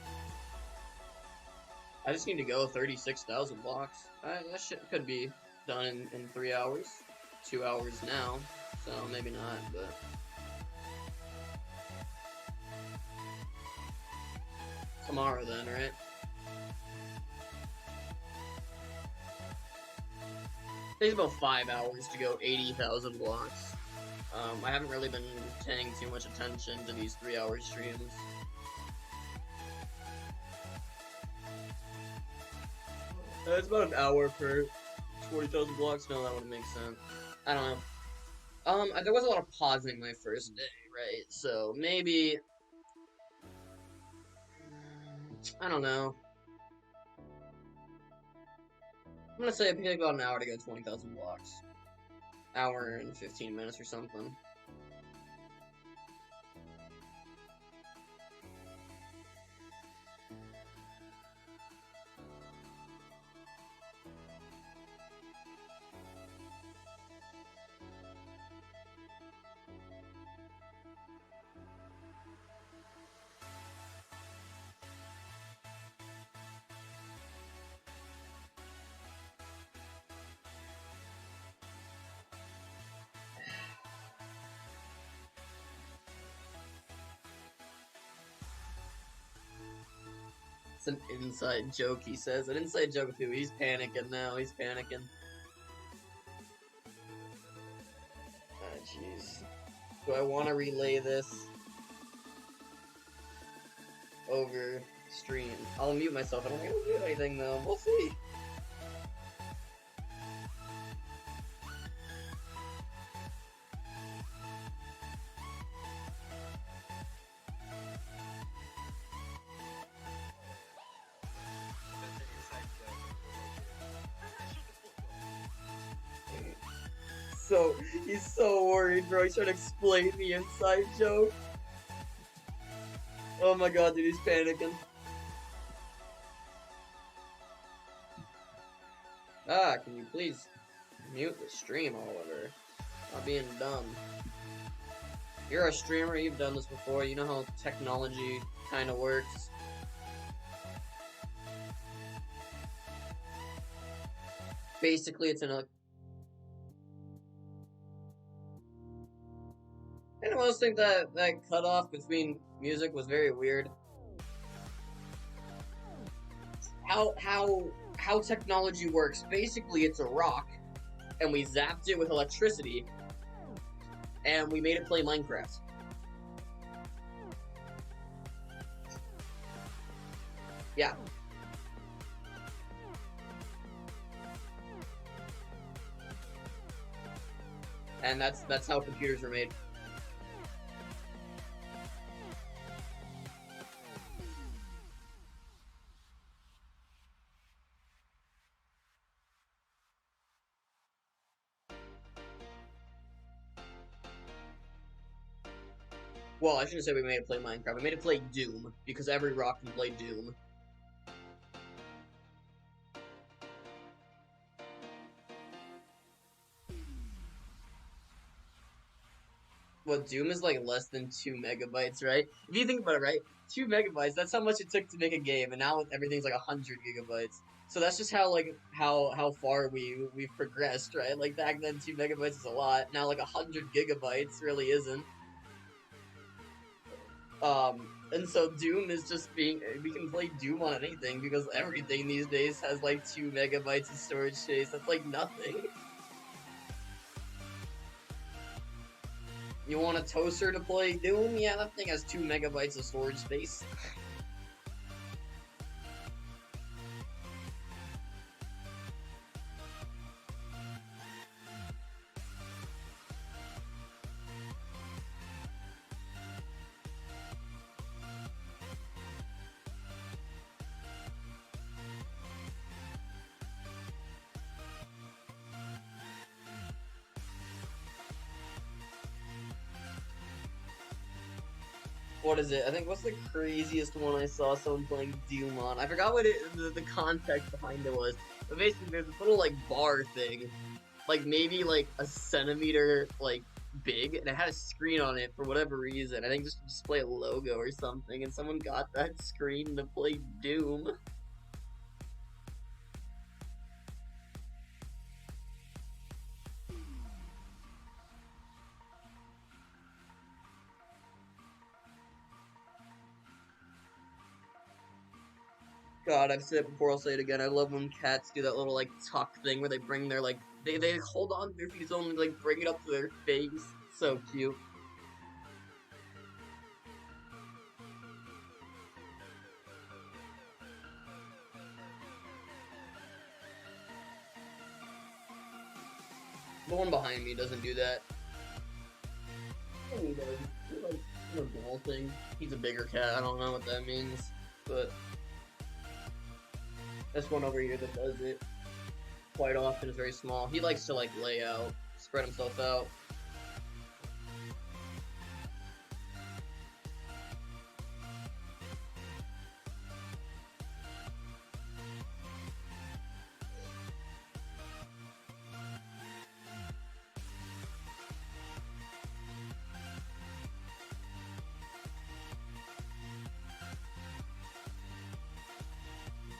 I just need to go 36,000 blocks. That shit could be done in 3 hours. 2 hours now, so maybe not, but... tomorrow then, right? It takes about 5 hours to go 80,000 blocks. I haven't really been paying too much attention to these 3-hour streams. It's about an hour per 40,000 blocks. No, that wouldn't make sense. I don't know. There was a lot of pausing my first day, right? So maybe... I don't know. I'm gonna say it takes about an hour to go 20,000 blocks. Hour and 15 minutes or something. It's an inside joke, he says. An inside joke too. He's panicking now. He's panicking. Ah, jeez. Do I want to relay this over stream? I'll mute myself. I don't think I'll do anything though. We'll see. So he's so worried, bro. He's trying to explain the inside joke. Oh my god, dude, he's panicking. Ah, can you please mute the stream, Oliver? Not being dumb. You're a streamer, you've done this before, you know how technology kind of works. Basically, it's I almost think that cutoff between music was very weird. How technology works. Basically, it's a rock, and we zapped it with electricity, and we made it play Minecraft. Yeah. And that's how computers were made. Well, I shouldn't say we made it play Minecraft. We made it play Doom because every rock can play Doom. Well, Doom is like less than 2 MB, right? If you think about it, right, 2 MB, that's how much it took to make a game, and now everything's like 100 GB. So that's just how like how far we've progressed, right? Like back then, 2 MB is a lot. Now like 100 GB really isn't. And so Doom is just being we can play Doom on anything because everything these days has like 2 MB of storage space. That's like nothing. You want a toaster to play Doom? Yeah, that thing has 2 MB of storage space. What is it? I think what's the craziest one I saw someone playing Doom on? I forgot what the context behind it was. But basically, there's this little like bar thing, like maybe like a centimeter like big, and it had a screen on it for whatever reason. I think just to display a logo or something, and someone got that screen to play Doom. God, I've said it before, I'll say it again. I love when cats do that little like tuck thing where they bring their like they hold on to their feet so only like bring it up to their face. So cute. The one behind me doesn't do that. Oh, he does. It's like a ball thing. He's a bigger cat. I don't know what that means, but this one over here that does it quite often is very small. He likes to like lay out, spread himself out.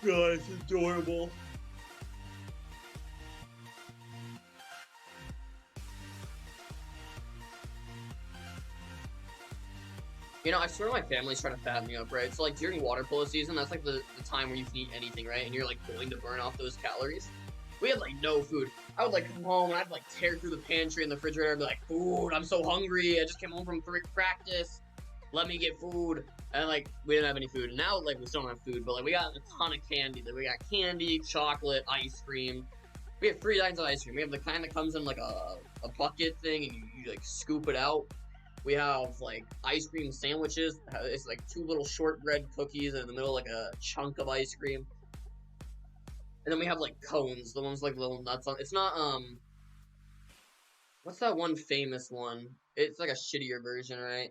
God, it's adorable. You know, I swear my family's trying to fatten me up, right? So, like, during water polo season, that's like the time where you can eat anything, right? And you're like going to burn off those calories. We had like no food. I would like come home and I'd like tear through the pantry and the refrigerator and be like, food, I'm so hungry. I just came home from practice. Let me get food. And like, we didn't have any food. And now, like, we still don't have food, but like, we got a ton of candy. Like, we got candy, chocolate, ice cream. We have 3 kinds of ice cream. We have the kind that comes in like a bucket thing and you like scoop it out. We have like ice cream sandwiches. It's like 2 little shortbread cookies and in the middle like a chunk of ice cream. And then we have like cones, the ones like little nuts on. It's not what's that one famous one? It's like a shittier version, right?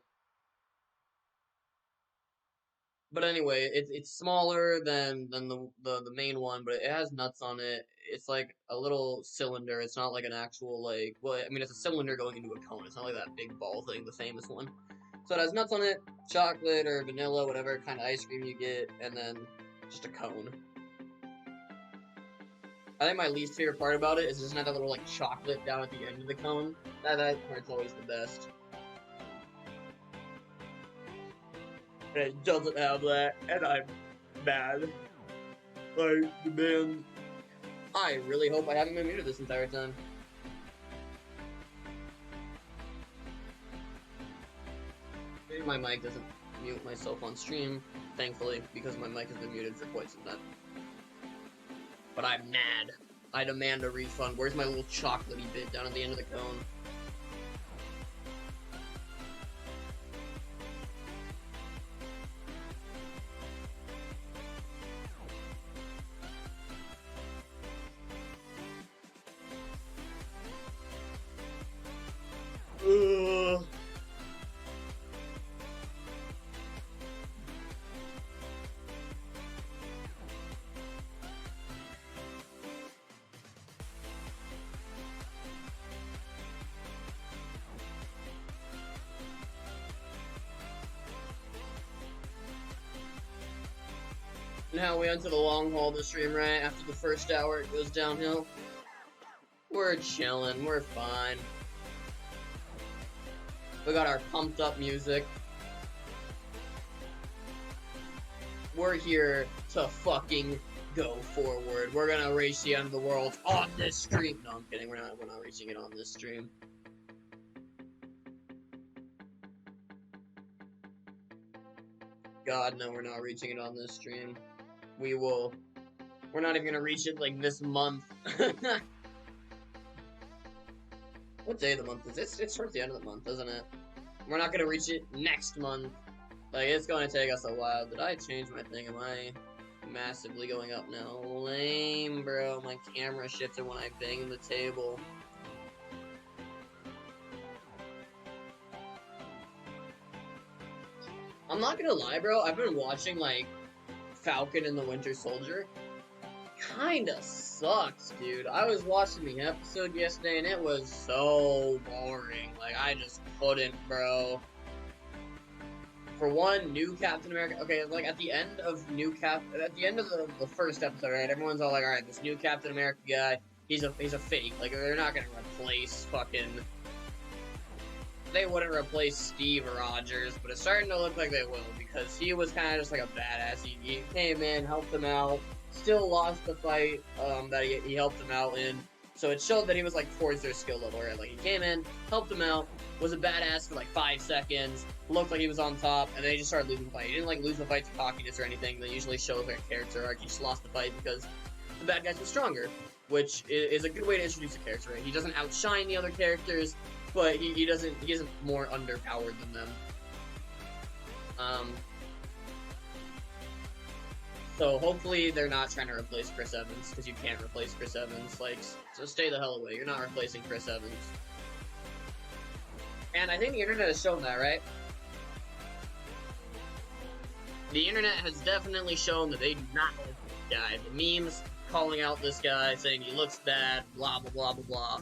But anyway, it's smaller than the main one, but it has nuts on it. It's like a little cylinder. It's not like an actual like well, I mean it's a cylinder going into a cone. It's not like that big ball thing, the famous one. So it has nuts on it, chocolate or vanilla, whatever kind of ice cream you get, and then just a cone. I think my least favorite part about it is just not that little like chocolate down at the end of the cone. That part's always the best. And it doesn't have that, and I'm mad. Like, man, I really hope I haven't been muted this entire time. Maybe my mic doesn't mute myself on stream, thankfully, because my mic has been muted for quite some time. But I'm mad. I demand a refund. Where's my little chocolatey bit down at the end of the cone? Ugh. Now we enter the long haul of the stream, right? After the first hour, it goes downhill. We're chilling. We're fine. We got our pumped up music. We're here to fucking go forward. We're gonna reach the end of the world on this stream. No, I'm kidding. We're not reaching it on this stream. God, no, we're not reaching it on this stream. We will. We're not even gonna reach it like this month. What day of the month is it? It's towards the end of the month, isn't it? We're not gonna reach it next month. Like, it's gonna take us a while. Did I change my thing? Am I massively going up now? Lame, bro. My camera shifted when I banged the table. I'm not gonna lie, bro. I've been watching, like, Falcon and the Winter Soldier. Kinda sucks, dude. I was watching the episode yesterday and it was so boring. Like, I just couldn't, bro. For one, new Captain America. Okay, like at the end of the first episode, right? Everyone's all like, "All right, this new Captain America guy, he's a fake. Like, they're not gonna replace fucking. They wouldn't replace Steve Rogers, but it's starting to look like they will because he was kind of just like a badass. He came in, helped them out, still lost the fight that he helped them out in. So it showed that he was like towards their skill level, right? Like he came in, helped them out, was a badass for like 5 seconds, looked like he was on top, and then he just started losing the fight. He didn't like lose the fight to cockiness or anything. That usually shows like a character arc. He just lost the fight because the bad guys were stronger, which is a good way to introduce a character. Right? He doesn't outshine the other characters, but he isn't more underpowered than them. So hopefully they're not trying to replace Chris Evans, because you can't replace Chris Evans. Like, so stay the hell away. You're not replacing Chris Evans. And I think the internet has shown that, right? The internet has definitely shown that they do not like this guy. The memes calling out this guy, saying he looks bad, blah, blah, blah, blah, blah.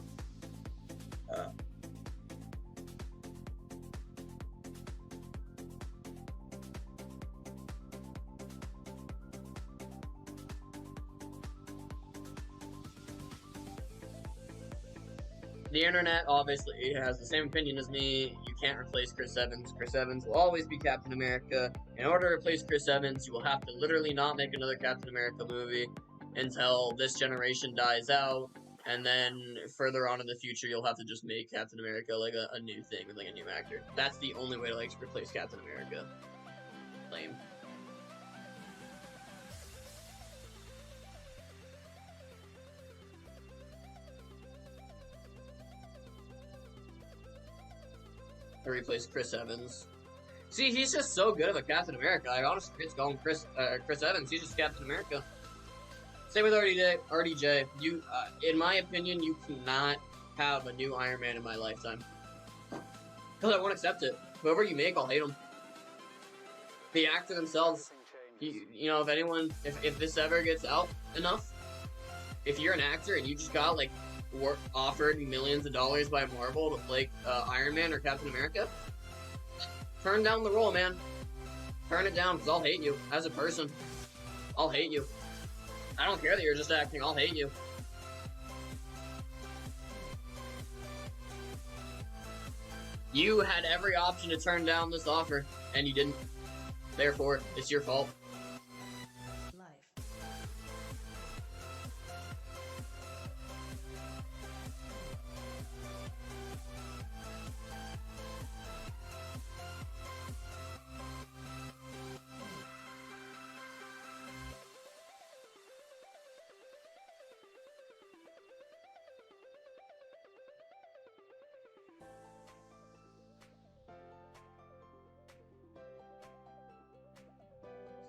The internet obviously has the same opinion as me. You can't replace Chris Evans. Chris Evans will always be Captain America. In order to replace Chris Evans, you will have to literally not make another Captain America movie until this generation dies out. And then further on in the future, you'll have to just make Captain America like a new thing with like a new actor. That's the only way to like replace Captain America. Lame. To replace Chris Evans. See, he's just so good of a Captain America. I honestly it's going Chris Evans. He's just Captain America. Same with RDJ. You, in my opinion, you cannot have a new Iron Man in my lifetime. Because I won't accept it. Whoever you make, I'll hate him. The actor themselves, you know, if this ever gets out enough, if you're an actor and you just got like offered millions of dollars by Marvel to play Iron Man or Captain America, turn down the role, man. Turn it down, because I'll hate you as a person. I'll hate you. I don't care that you're just acting, I'll hate you. You had every option to turn down this offer, and you didn't. Therefore, it's your fault.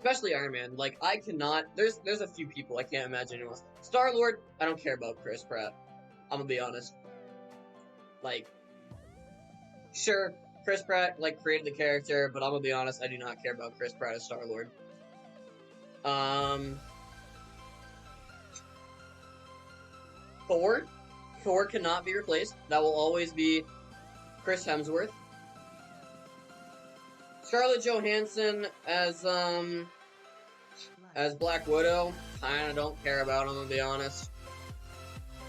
Especially Iron Man. Like, I cannot. There's a few people I can't imagine anyone else. Star-Lord, I don't care about Chris Pratt. I'm gonna be honest. Like, sure, Chris Pratt, like, created the character, but I'm gonna be honest, I do not care about Chris Pratt as Star-Lord. Thor. Thor cannot be replaced. That will always be Chris Hemsworth. Scarlett Johansson as Black Widow, kinda don't care about him, to be honest.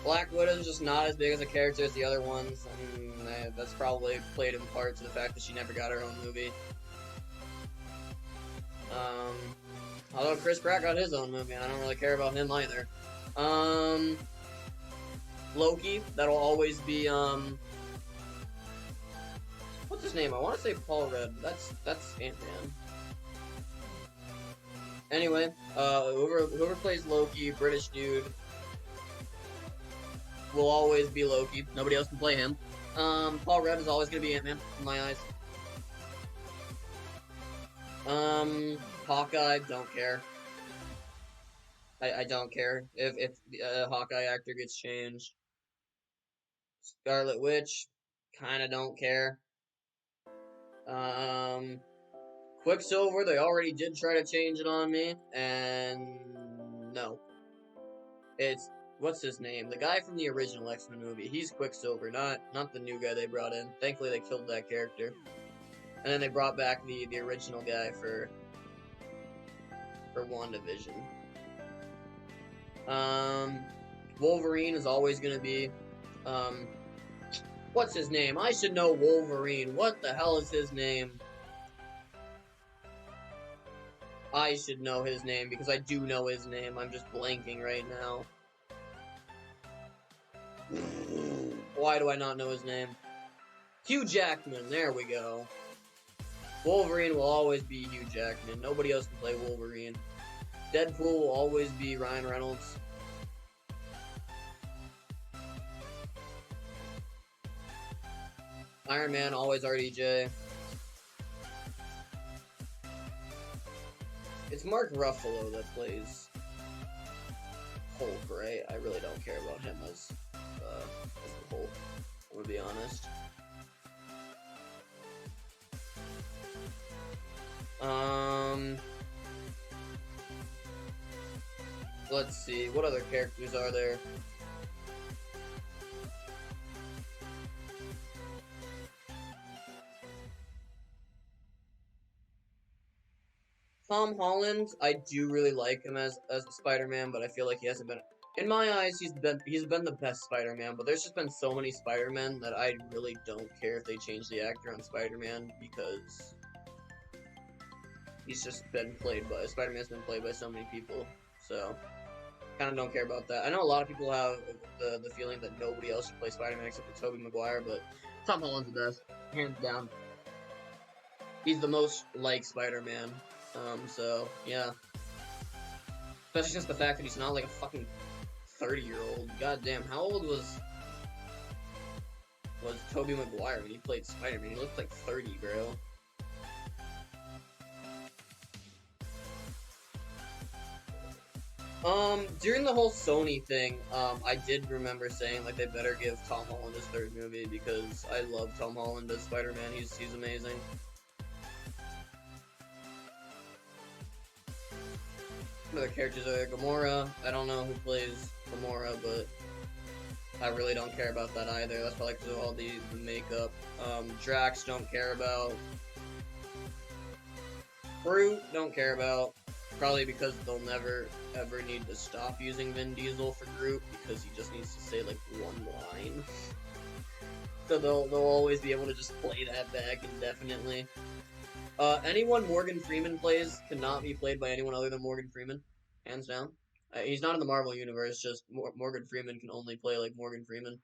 Black Widow's just not as big as a character as the other ones, and that's probably played in part to the fact that she never got her own movie. Although Chris Pratt got his own movie, and I don't really care about him either. Loki, that'll always be, what's his name? I want to say Paul Rudd. That's Ant-Man. Anyway, whoever plays Loki, British dude, will always be Loki. Nobody else can play him. Paul Rudd is always gonna be Ant-Man, in my eyes. Hawkeye, don't care. I don't care if the Hawkeye actor gets changed. Scarlet Witch, kinda don't care. Quicksilver, they already did try to change it on me, and no. It's, what's his name? The guy from the original X-Men movie. He's Quicksilver, not the new guy they brought in. Thankfully, they killed that character. And then they brought back the original guy for WandaVision. Wolverine is always gonna be, what's his name? I should know Wolverine. What the hell is his name? I should know his name, because I do know his name. I'm just blanking right now. Why do I not know his name? Hugh Jackman, there we go. Wolverine will always be Hugh Jackman. Nobody else can play Wolverine. Deadpool will always be Ryan Reynolds. Iron Man, always RDJ. It's Mark Ruffalo that plays Hulk, right? I really don't care about him as the Hulk, I'm gonna be honest. Let's see, what other characters are there? Tom Holland, I do really like him as Spider-Man, but I feel like he hasn't been. In my eyes, he's been the best Spider-Man, but there's just been so many Spider-Men that I really don't care if they change the actor on Spider-Man, because he's just been played by Spider-Man's been played by so many people, so kind of don't care about that. I know a lot of people have the feeling that nobody else should play Spider-Man except for Tobey Maguire, but Tom Holland's the best, hands down. He's the most like Spider-Man. So, yeah. Especially since the fact that he's not like a fucking 30-year-old. Goddamn, how old was Tobey Maguire when he played Spider-Man? He looked like 30, bro. During the whole Sony thing, I did remember saying, like, they better give Tom Holland his third movie, because I love Tom Holland as Spider-Man. He's amazing. Other characters are there. Gamora, I don't know who plays Gamora, but I really don't care about that either. That's probably because of all the makeup. Drax, don't care about. Groot, don't care about. Probably because they'll never ever need to stop using Vin Diesel for Groot, because he just needs to say like one line. So they'll always be able to just play that back indefinitely. Anyone Morgan Freeman plays cannot be played by anyone other than Morgan Freeman, hands down. He's not in the Marvel universe, just Morgan Freeman can only play like Morgan Freeman.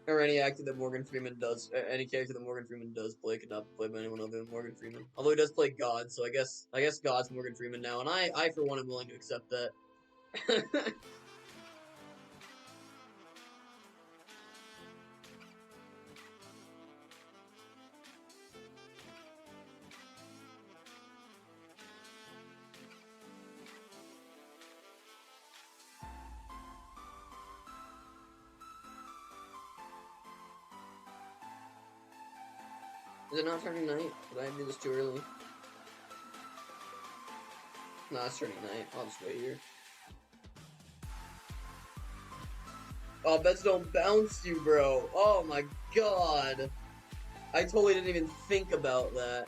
Or any actor that Morgan Freeman does, any character that Morgan Freeman does play cannot be played by anyone other than Morgan Freeman. Although he does play God, so I guess God's Morgan Freeman now, and I for one am willing to accept that. Is it not turning night? Did I do this too early? No, it's turning night. I'll just wait here. Oh, beds don't bounce you, bro. Oh my god. I totally didn't even think about that.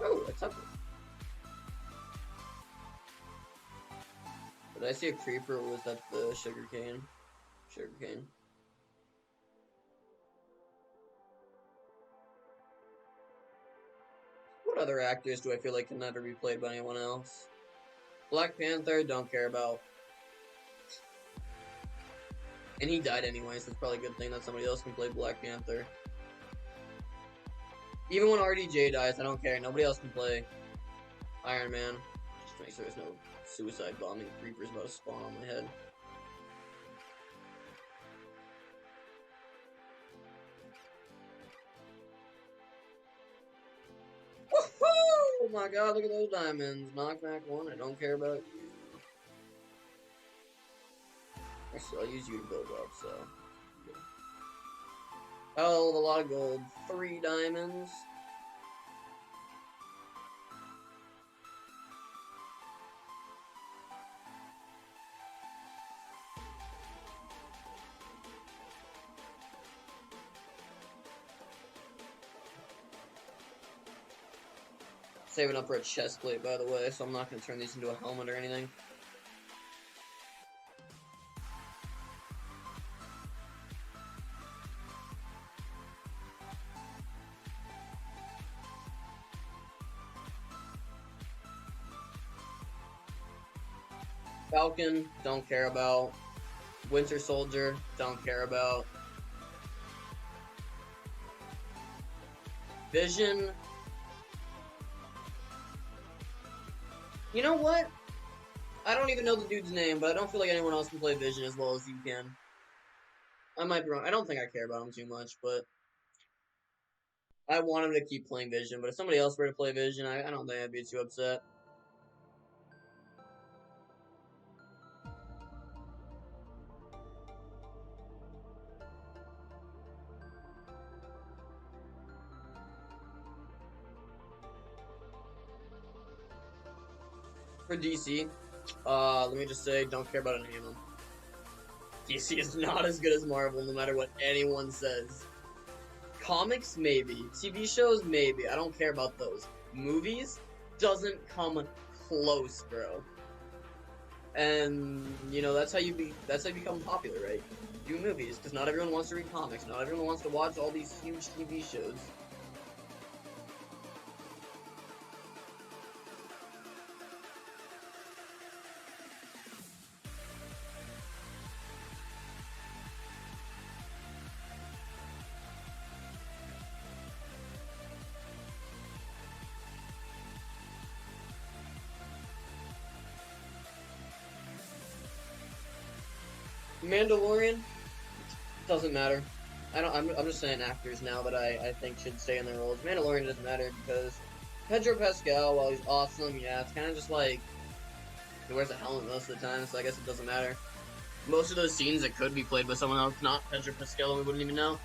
Oh, I took it. Did I see a creeper, or was that the sugarcane? Sugarcane. What other actors do I feel like can never be played by anyone else? Black Panther, don't care about. And he died anyway, so it's probably a good thing that somebody else can play Black Panther. Even when RDJ dies, I don't care. Nobody else can play Iron Man. Just make sure there's no suicide bombing creepers about to spawn on my head. Woohoo! Oh my god, look at those diamonds. Knockback 1, I don't care about you. Actually, I'll use you to build up, so. Oh, a lot of gold. 3 diamonds. Saving up for a chest plate, by the way, so I'm not going to turn these into a helmet or anything. Falcon, don't care about. Winter Soldier, don't care about. Vision. You know what? I don't even know the dude's name, but I don't feel like anyone else can play Vision as well as you can. I might be wrong. I don't think I care about him too much, but I want him to keep playing Vision. But if somebody else were to play Vision, I don't think I'd be too upset. For DC, let me just say, don't care about any of them. DC is not as good as Marvel, no matter what anyone says. Comics, maybe. TV shows, maybe. I don't care about those. Movies doesn't come close, bro. And you know that's how you become popular, right? Do movies, because not everyone wants to read comics. Not everyone wants to watch all these huge TV shows. Mandalorian doesn't matter. I'm just saying actors now that I think should stay in their roles. Mandalorian doesn't matter because Pedro Pascal, while he's awesome, yeah, it's kind of just like he wears a helmet most of the time, so I guess it doesn't matter. Most of those scenes that could be played by someone else, not Pedro Pascal, and we wouldn't even know.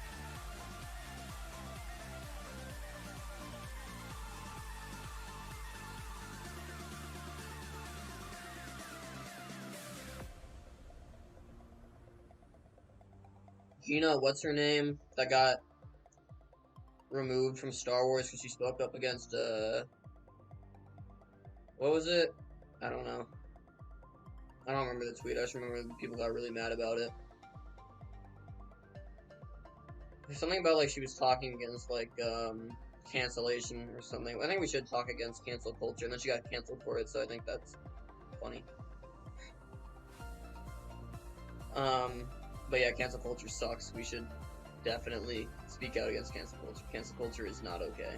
Gina, what's her name? That got removed from Star Wars because she spoke up against what was it? I don't know. I don't remember the tweet. I just remember people got really mad about it. There's something about like she was talking against like cancellation or something. I think we should talk against cancel culture, and then she got canceled for it. So I think that's funny. But yeah, cancel culture sucks. We should definitely speak out against cancel culture. Cancel culture is not okay.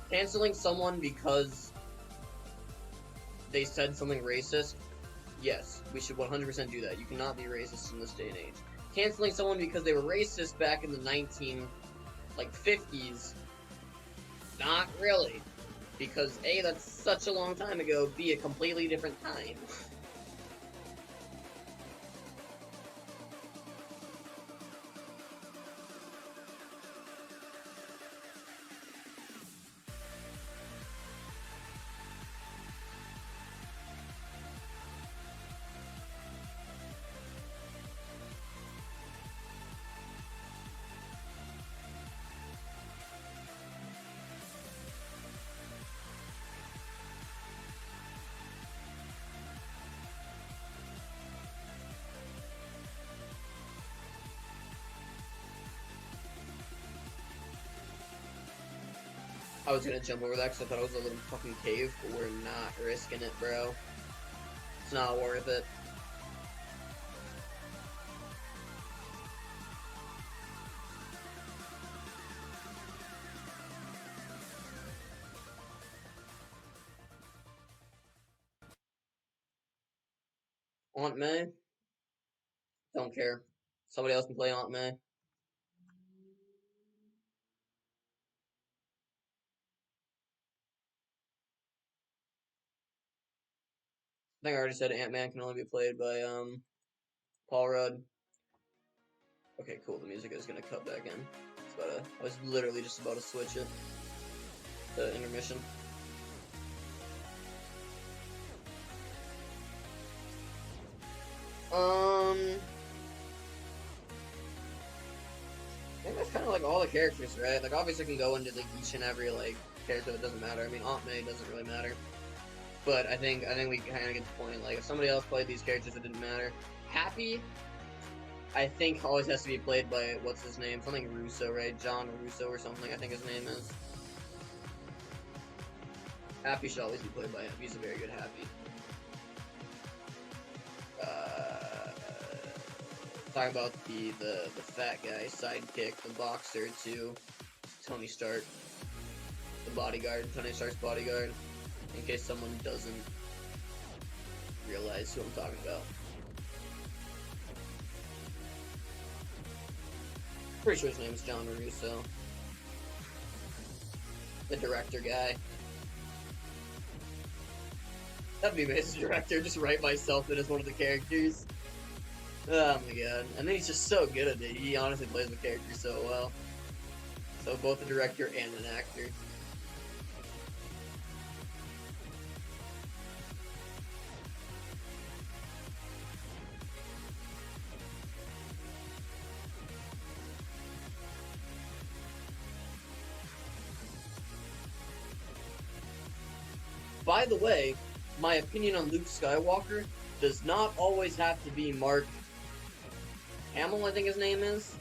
Canceling someone because they said something racist Yes, we should 100% do that. You cannot be racist in this day and age. Canceling someone because they were racist back in the 50s, not really. Because A, that's such a long time ago, B, a completely different time. I was gonna jump over that because I thought it was a little fucking cave, but we're not risking it, bro. It's not worth it. Aunt May? Don't care. Somebody else can play Aunt May. I think I already said Ant-Man can only be played by, Paul Rudd. Okay, cool. The music is gonna cut back in. I was literally just about to switch it. The intermission. I think that's kind of like all the characters, right? Like, obviously, I can go into like each and every like character that doesn't matter. I mean, Aunt May doesn't really matter, but I think we kind of get the point. Like, if somebody else played these characters, it didn't matter. Happy, I think, always has to be played by what's his name? Something Russo, right? John Russo or something. I think his name is. Happy should always be played by him. He's a very good Happy. Talking about the fat guy sidekick, the boxer to Tony Stark, the bodyguard, Tony Stark's bodyguard, in case someone doesn't realize who I'm talking about. Pretty sure his name is John Russo, the director guy. That'd be amazing, director. Just write myself in as one of the characters. Oh my god. And then he's just so good at it. He honestly plays the character so well. So both a director and an actor. By the way, my opinion on Luke Skywalker does not always have to be Mark Hamill, I think his name is.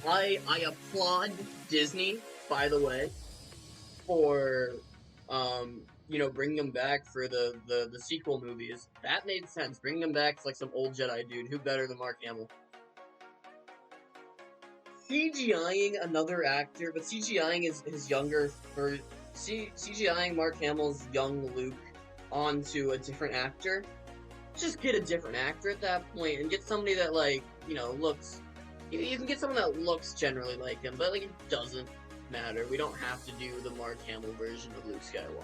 I applaud Disney, by the way, for bringing him back for the sequel movies. That made sense. Bringing him back to like some old Jedi dude. Who better than Mark Hamill? CGIing another actor, but CGIing his younger for CGIing Mark Hamill's young Luke onto a different actor. Just get a different actor at that point and get somebody that looks. You can get someone that looks generally like him, but like it doesn't matter. We don't have to do the Mark Hamill version of Luke Skywalker.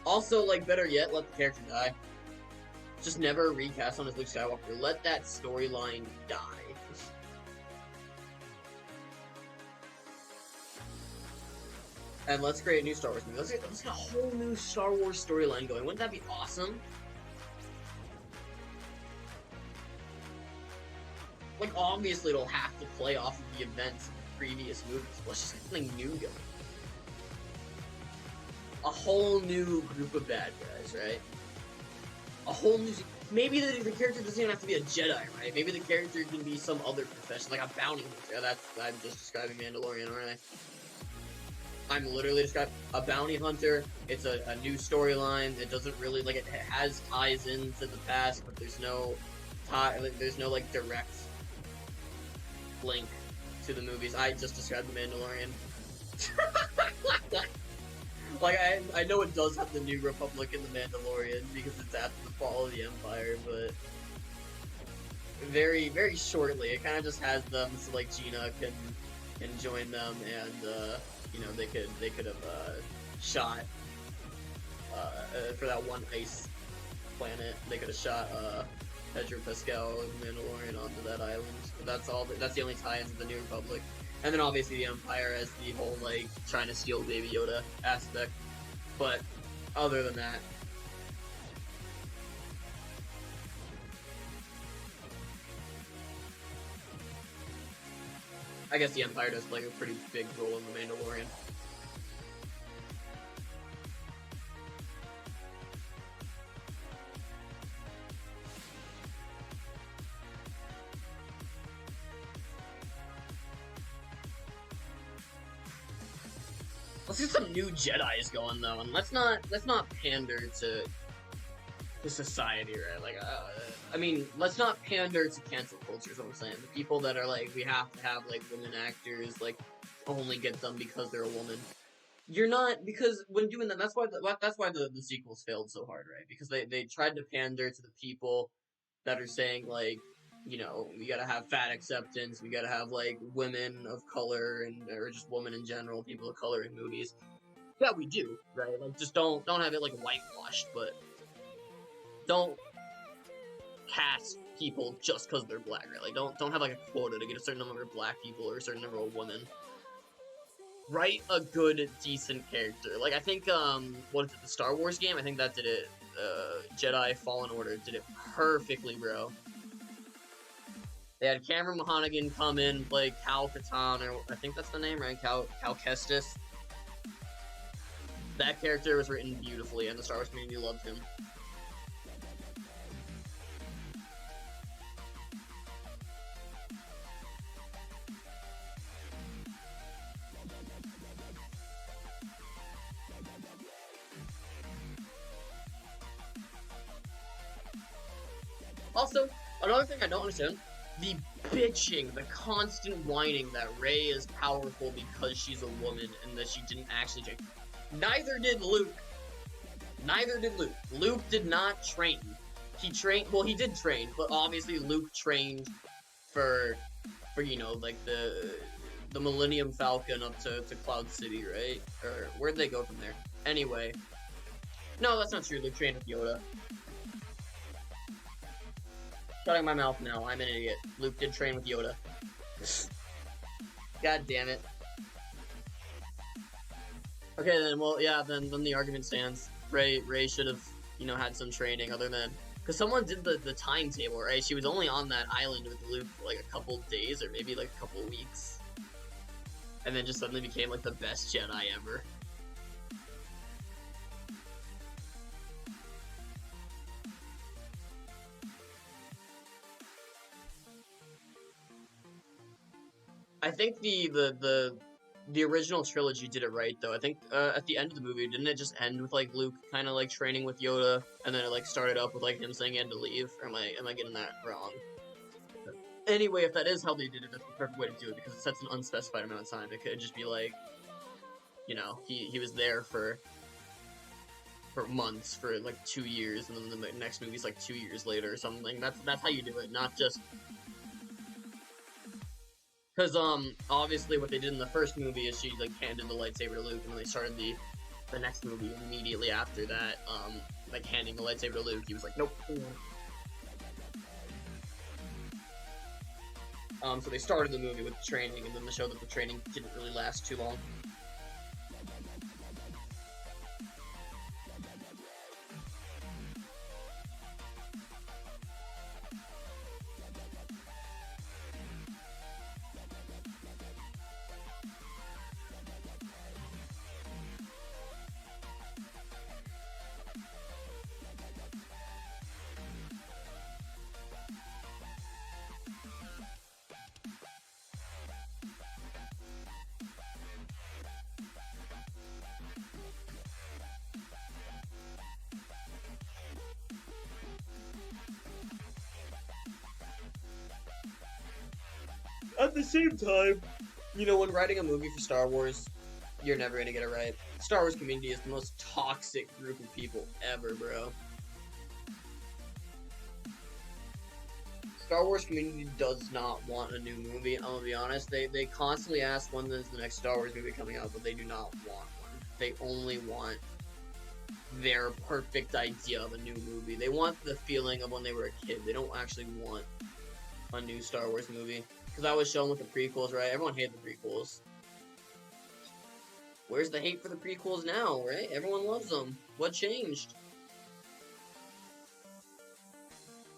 Also, like, better yet, let the character die. Just never recast on as Luke Skywalker. Let that storyline die. And let's create a new Star Wars movie. Let's get a whole new Star Wars storyline going. Wouldn't that be awesome? Like, obviously it'll have to play off of the events of the previous movies. Let's just get something new going. A whole new group of bad guys, right? A whole new... Maybe the character doesn't even have to be a Jedi, right? Maybe the character can be some other profession, like a bounty hunter. I'm just describing Mandalorian, aren't I? I'm literally describing a bounty hunter. It's a new storyline. It doesn't really, like, it has ties into the past, but there's no like, direct link to the movies. I just described the Mandalorian. Like, I know it does have the New Republic in the Mandalorian because it's after the fall of the Empire, but very, very shortly. It kind of just has them so like Gina can join them, and you know, they could have shot for that one ice planet. They could have shot Pedro Pascal and Mandalorian onto that island. But that's all. That's the only tie-ins of the New Republic. And then obviously the Empire as the whole like trying to steal Baby Yoda aspect. But other than that, I guess the Empire does play a pretty big role in the Mandalorian. Let's get some new Jedi's going though, and let's not pander to society, right? Like, I mean, let's not pander to cancel culture. Is what I'm saying. The people that are like, we have to have like women actors, like, only get them because they're a woman. You're not, because when doing that, that's why the sequels failed so hard, right? Because they tried to pander to the people that are saying like, you know, we gotta have fat acceptance, we gotta have like women of color and or just women in general, people of color in movies. Yeah, we do, right? Like, just don't have it like whitewashed, but don't cast people just because they're black, right? Like, don't have like a quota to get a certain number of black people or a certain number of women. Write a good, decent character. Like, I think what is it, the Star Wars game? I think that did it. Jedi Fallen Order did it perfectly, bro. They had Cameron Monaghan come in, play Cal Katarn, or I think that's the name, right? Cal Kestis. That character was written beautifully, and the Star Wars community loved him. Also, another thing I don't understand, the bitching, the constant whining that Rey is powerful because she's a woman and that she didn't actually train. Neither did Luke. Neither did Luke. Luke did not train. He trained, well, he did train, but obviously Luke trained for you know, like the Millennium Falcon up to Cloud City, right? Or where'd they go from there? Anyway. No, that's not true. Luke trained with Yoda. Shutting my mouth now. I'm an idiot. Luke did train with Yoda. God damn it. Okay, then, well, yeah, then the argument stands. Rey should have, you know, had some training other than... Because someone did the timetable, right? She was only on that island with Luke for, like, a couple days, or maybe, like, a couple weeks. And then just suddenly became, like, the best Jedi ever. I think the original trilogy did it right though. I think at the end of the movie, didn't it just end with like Luke kind of like training with Yoda, and then it like started up with like him saying he had to leave? Or am I getting that wrong? Anyway, if that is how they did it, that's the perfect way to do it because it sets an unspecified amount of time. It could just be like, you know, he was there for months, for like 2 years, and then the next movie's like 2 years later or something. That's how you do it, not just. Because, obviously what they did in the first movie is she, like, handed the lightsaber to Luke, and when they started the next movie immediately after that, like, handing the lightsaber to Luke, he was like, nope. So they started the movie with training, and then they showed that the training didn't really last too long. At the same time, you know, when writing a movie for Star Wars, you're never gonna get it right. Star Wars community is the most toxic group of people ever, bro. Star Wars community does not want a new movie. I'm gonna be honest. They constantly ask when is the next Star Wars movie coming out, but they do not want one. They only want their perfect idea of a new movie. They want the feeling of when they were a kid. They don't actually want a new Star Wars movie. Because I was shown with the prequels, right? Everyone hated the prequels. Where's the hate for the prequels now, right? Everyone loves them. What changed?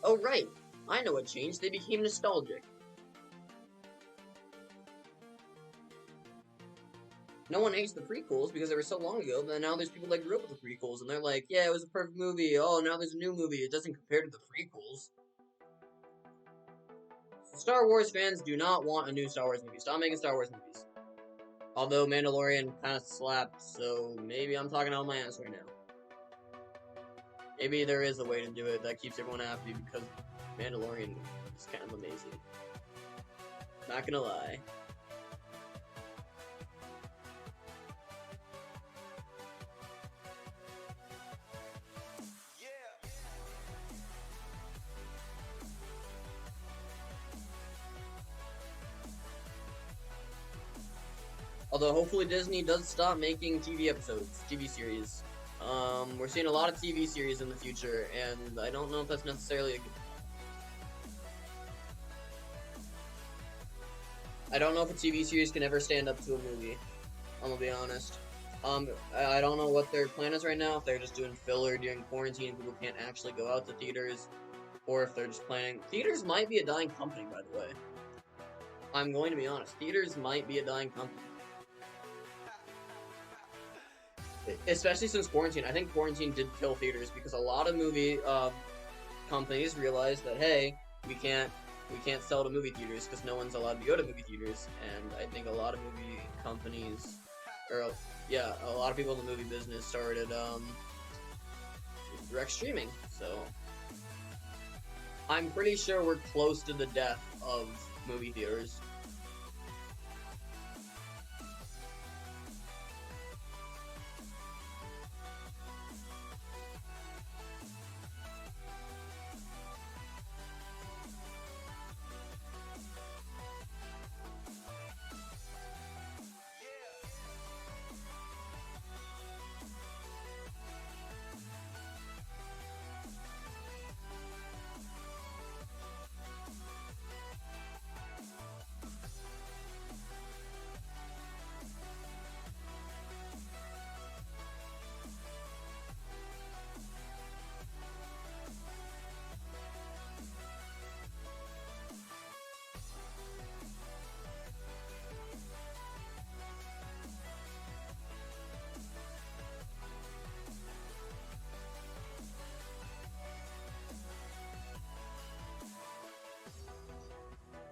Oh, right. I know what changed. They became nostalgic. No one hates the prequels because they were so long ago, but now there's people that grew up with the prequels, and they're like, yeah, it was a perfect movie. Oh, now there's a new movie. It doesn't compare to the prequels. Star Wars fans do not want a new Star Wars movie. Stop making Star Wars movies. Although Mandalorian kind of slapped, so maybe I'm talking out my ass right now. Maybe there is a way to do it that keeps everyone happy because Mandalorian is kind of amazing. Not gonna lie. Although hopefully Disney does stop making TV episodes, TV series. We're seeing a lot of TV series in the future, and I don't know if that's necessarily a good... I don't know if a TV series can ever stand up to a movie. I'm gonna be honest. I don't know what their plan is right now, if they're just doing filler during quarantine and people can't actually go out to theaters, or if they're just planning... Theaters might be a dying company, by the way. I'm going to be honest. Theaters might be a dying company. Especially since quarantine. I think quarantine did kill theaters because a lot of movie companies realized that, hey, we can't sell to movie theaters because no one's allowed to go to movie theaters, and I think a lot of movie companies, or yeah, a lot of people in the movie business started direct streaming. So I'm pretty sure we're close to the death of movie theaters.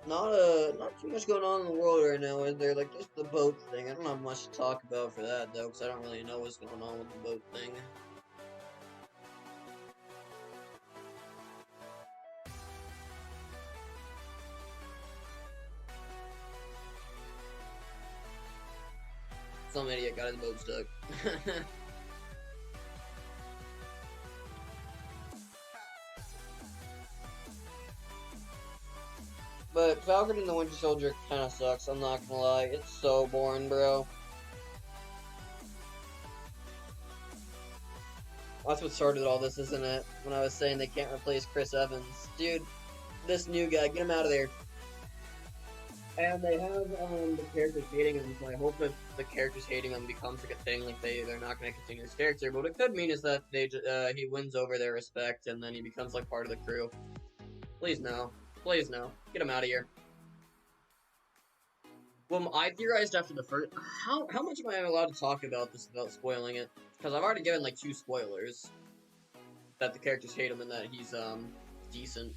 Not too much going on in the world right now, is there? Like, just the boat thing. I don't have much to talk about for that, though, because I don't really know what's going on with the boat thing. Some idiot got his boat stuck. But Falcon and the Winter Soldier kind of sucks, I'm not gonna lie. It's so boring, bro. That's what started all this, isn't it? When I was saying they can't replace Chris Evans. Dude, this new guy, get him out of there. And they have the characters hating him, so I hope that the characters hating him becomes like a thing. Like they're not going to continue his character. But what it could mean is that he wins over their respect, and then he becomes like part of the crew. Please no, please no, get him out of here. Well, I theorized after the first. How much am I allowed to talk about this without spoiling it? Because I've already given like 2 spoilers. That the characters hate him and that he's decent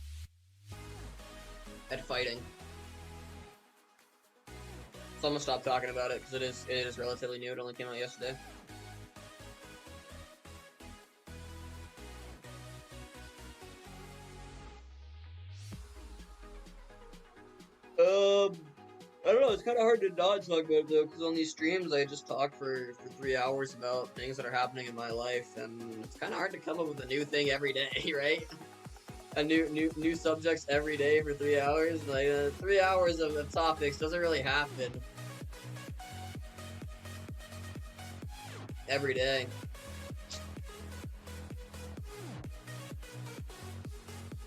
at fighting. So I'm gonna stop talking about it because it is relatively new. It only came out yesterday. I don't know, it's kind of hard to not talk about it though, because on these streams I just talk for 3 hours about things that are happening in my life, and it's kind of hard to come up with a new thing every day, right? A new subjects every day for 3 hours. Like 3 hours of topics doesn't really happen every day.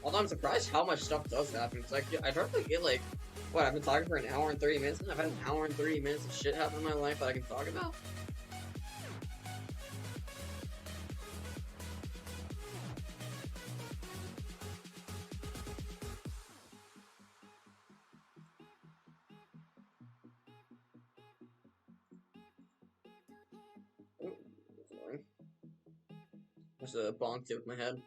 Although I'm surprised how much stuff does happen. Cause I normally get like, what, I've been talking for an hour and 30 minutes, and I've had an hour and 30 minutes of shit happen in my life that I can talk about. Ooh, sorry. Just bonked it with my head.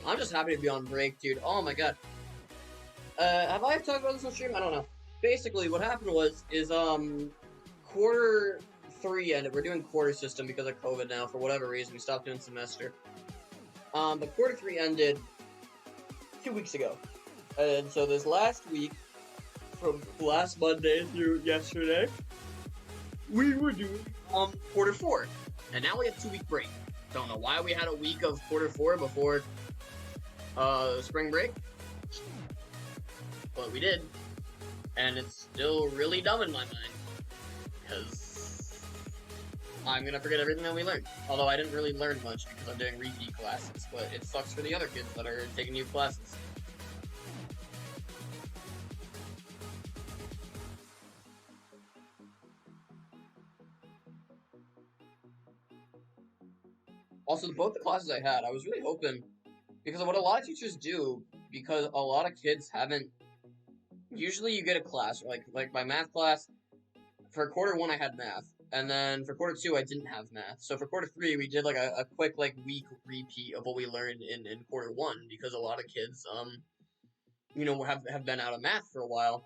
I'm just happy to be on break, dude. Oh my god. Have I talked about this on stream? I don't know. Basically, what happened is quarter three ended. We're doing quarter system because of COVID now. For whatever reason, we stopped doing semester. But quarter three ended 2 weeks ago, and so this last week, from last Monday through yesterday, we were doing quarter four, and now we have 2 week break. Don't know why we had a week of quarter four before spring break, but we did, and it's still really dumb in my mind because I'm gonna forget everything that we learned. Although I didn't really learn much because I'm doing repeat classes, but it sucks for the other kids that are taking new classes. Also, both the classes I had, I was really hoping, because of what a lot of teachers do, because a lot of kids haven't. Usually, you get a class, like my math class. For quarter one, I had math, and then for quarter two, I didn't have math. So for quarter three, we did like a quick like week repeat of what we learned in quarter one, because a lot of kids have been out of math for a while.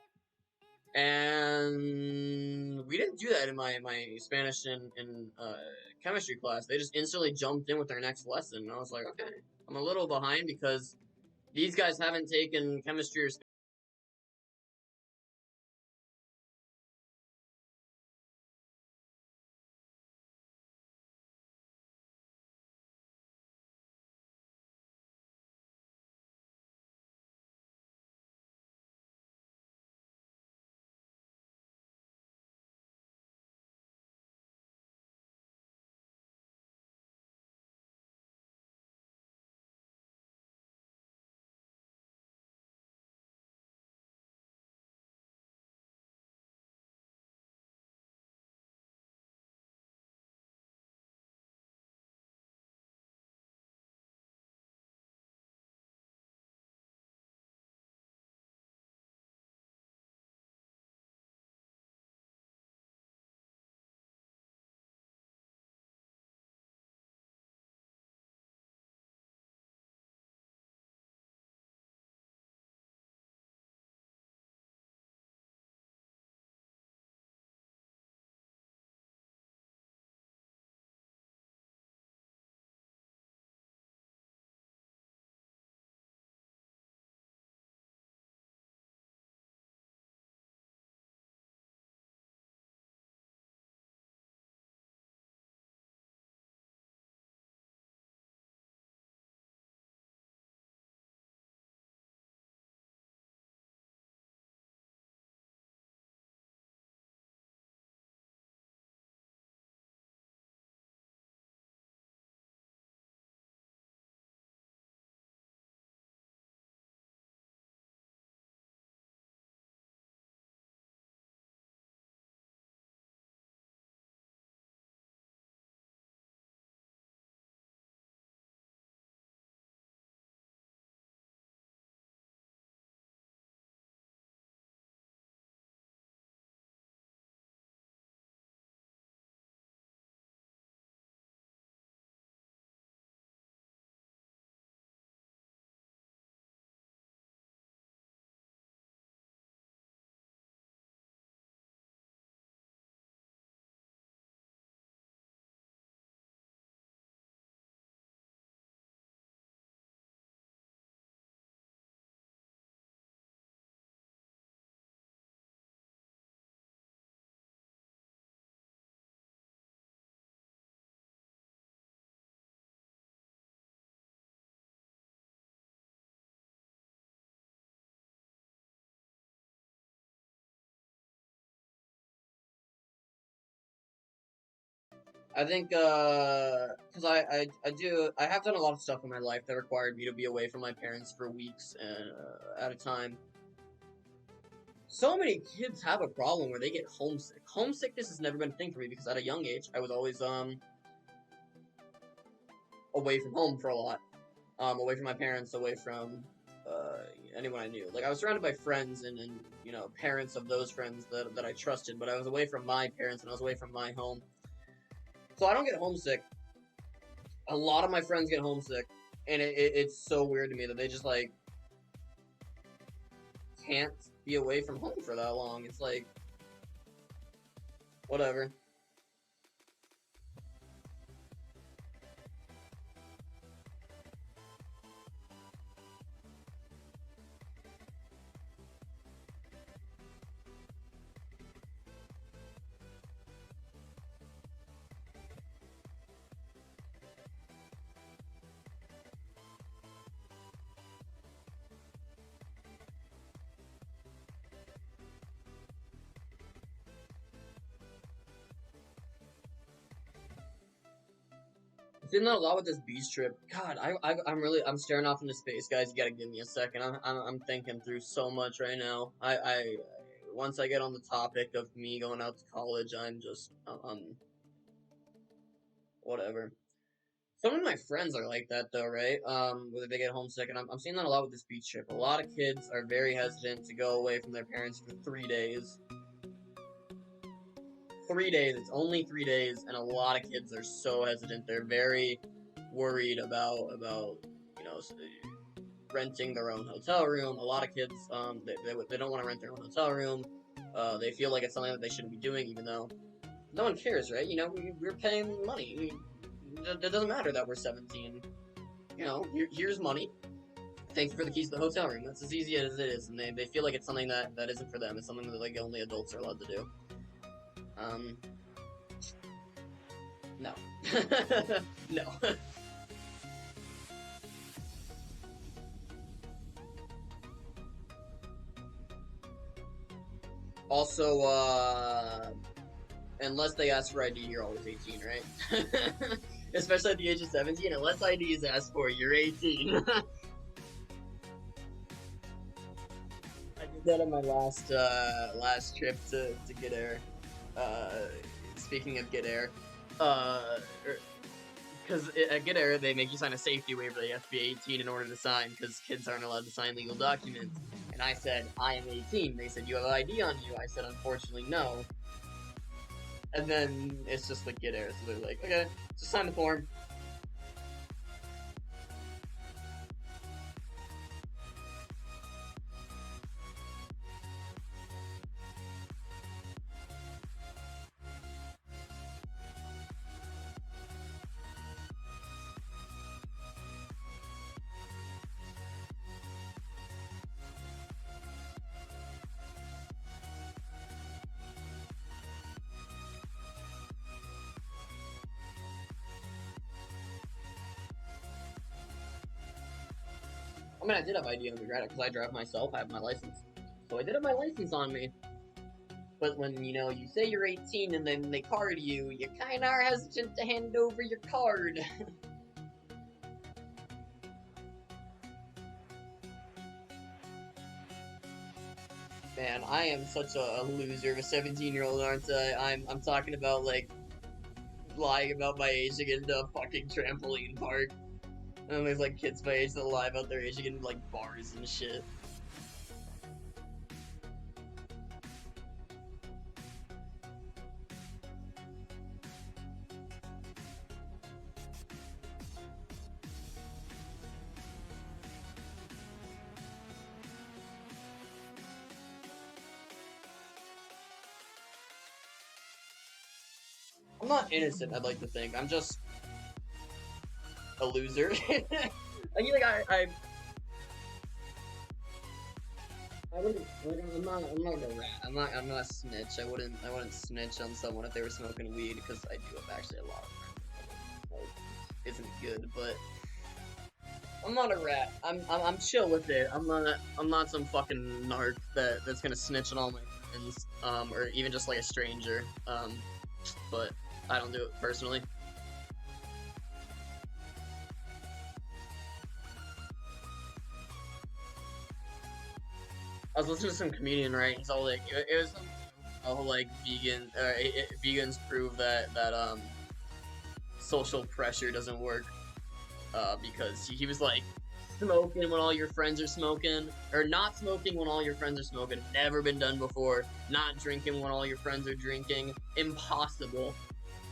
And we didn't do that in my Spanish and chemistry class. They just instantly jumped in with their next lesson. And I was like, okay, I'm a little behind because these guys haven't taken chemistry or I think, cause I have done a lot of stuff in my life that required me to be away from my parents for weeks at a time. So many kids have a problem where they get homesick. Homesickness has never been a thing for me because at a young age, I was always, away from home for a lot. Away from my parents, away from, anyone I knew. Like, I was surrounded by friends and you know, parents of those friends that I trusted, but I was away from my parents and I was away from my home. So I don't get homesick. A lot of my friends get homesick, and it's so weird to me that they just, like, can't be away from home for that long. It's like, whatever. I'm feeling that a lot with this beach trip. God, I'm staring off into space, guys. You gotta give me a second. I'm thinking through so much right now. Once I get on the topic of me going out to college, I'm just, whatever. Some of my friends are like that though, right? Whether they get homesick, and I'm seeing that a lot with this beach trip. A lot of kids are very hesitant to go away from their parents for 3 days. 3 days. It's only 3 days, and a lot of kids are so hesitant. They're very worried about you know renting their own hotel room. A lot of kids they don't want to rent their own hotel room. They feel like it's something that they shouldn't be doing, even though no one cares, right? You know, we're paying money. It doesn't matter that we're 17. You know, here's money. Thank you for the keys to the hotel room. That's as easy as it is, and they feel like it's something that isn't for them. It's something that like only adults are allowed to do. Um, no. No. Also, unless they ask for ID, you're always 18, right? Especially at the age of 17, unless ID is asked for, you're 18. I did that on my last trip to Get Air. Uh, Speaking of Get Air, uh, because at Get Air they make you sign a safety waiver that you have to be 18 in order to sign, because kids aren't allowed to sign legal documents. And I said I am 18. They said you have ID on you. I said unfortunately no. And then it's just like Get Air, so they're like, okay, just sign the form. I mean, I did have ID undergrad because I drive myself. I have my license, so I did have my license on me. But when you know you say you're 18 and then they card you, you kind of are hesitant to hand over your card. Man, I am such a loser of a 17-year-old, aren't I? I'm talking about like lying about my age to get into a fucking trampoline park. And there's like kids my age that lie about their age to get into like bars and shit. I'm not innocent, I'd like to think. I'm just a loser. I feel like I'm not a rat. I'm not a snitch. I wouldn't snitch on someone if they were smoking weed because I do have actually a lot of friends that smoke. Isn't good, but I'm not a rat. I'm chill with it. I'm not some fucking narc that's gonna snitch on all my friends, or even just like a stranger. But I don't do it personally. I was listening to some comedian, right? He's all like, it was some all like vegans prove that social pressure doesn't work because he was like smoking when all your friends are smoking, or not smoking when all your friends are smoking. Never been done before. Not drinking when all your friends are drinking. Impossible.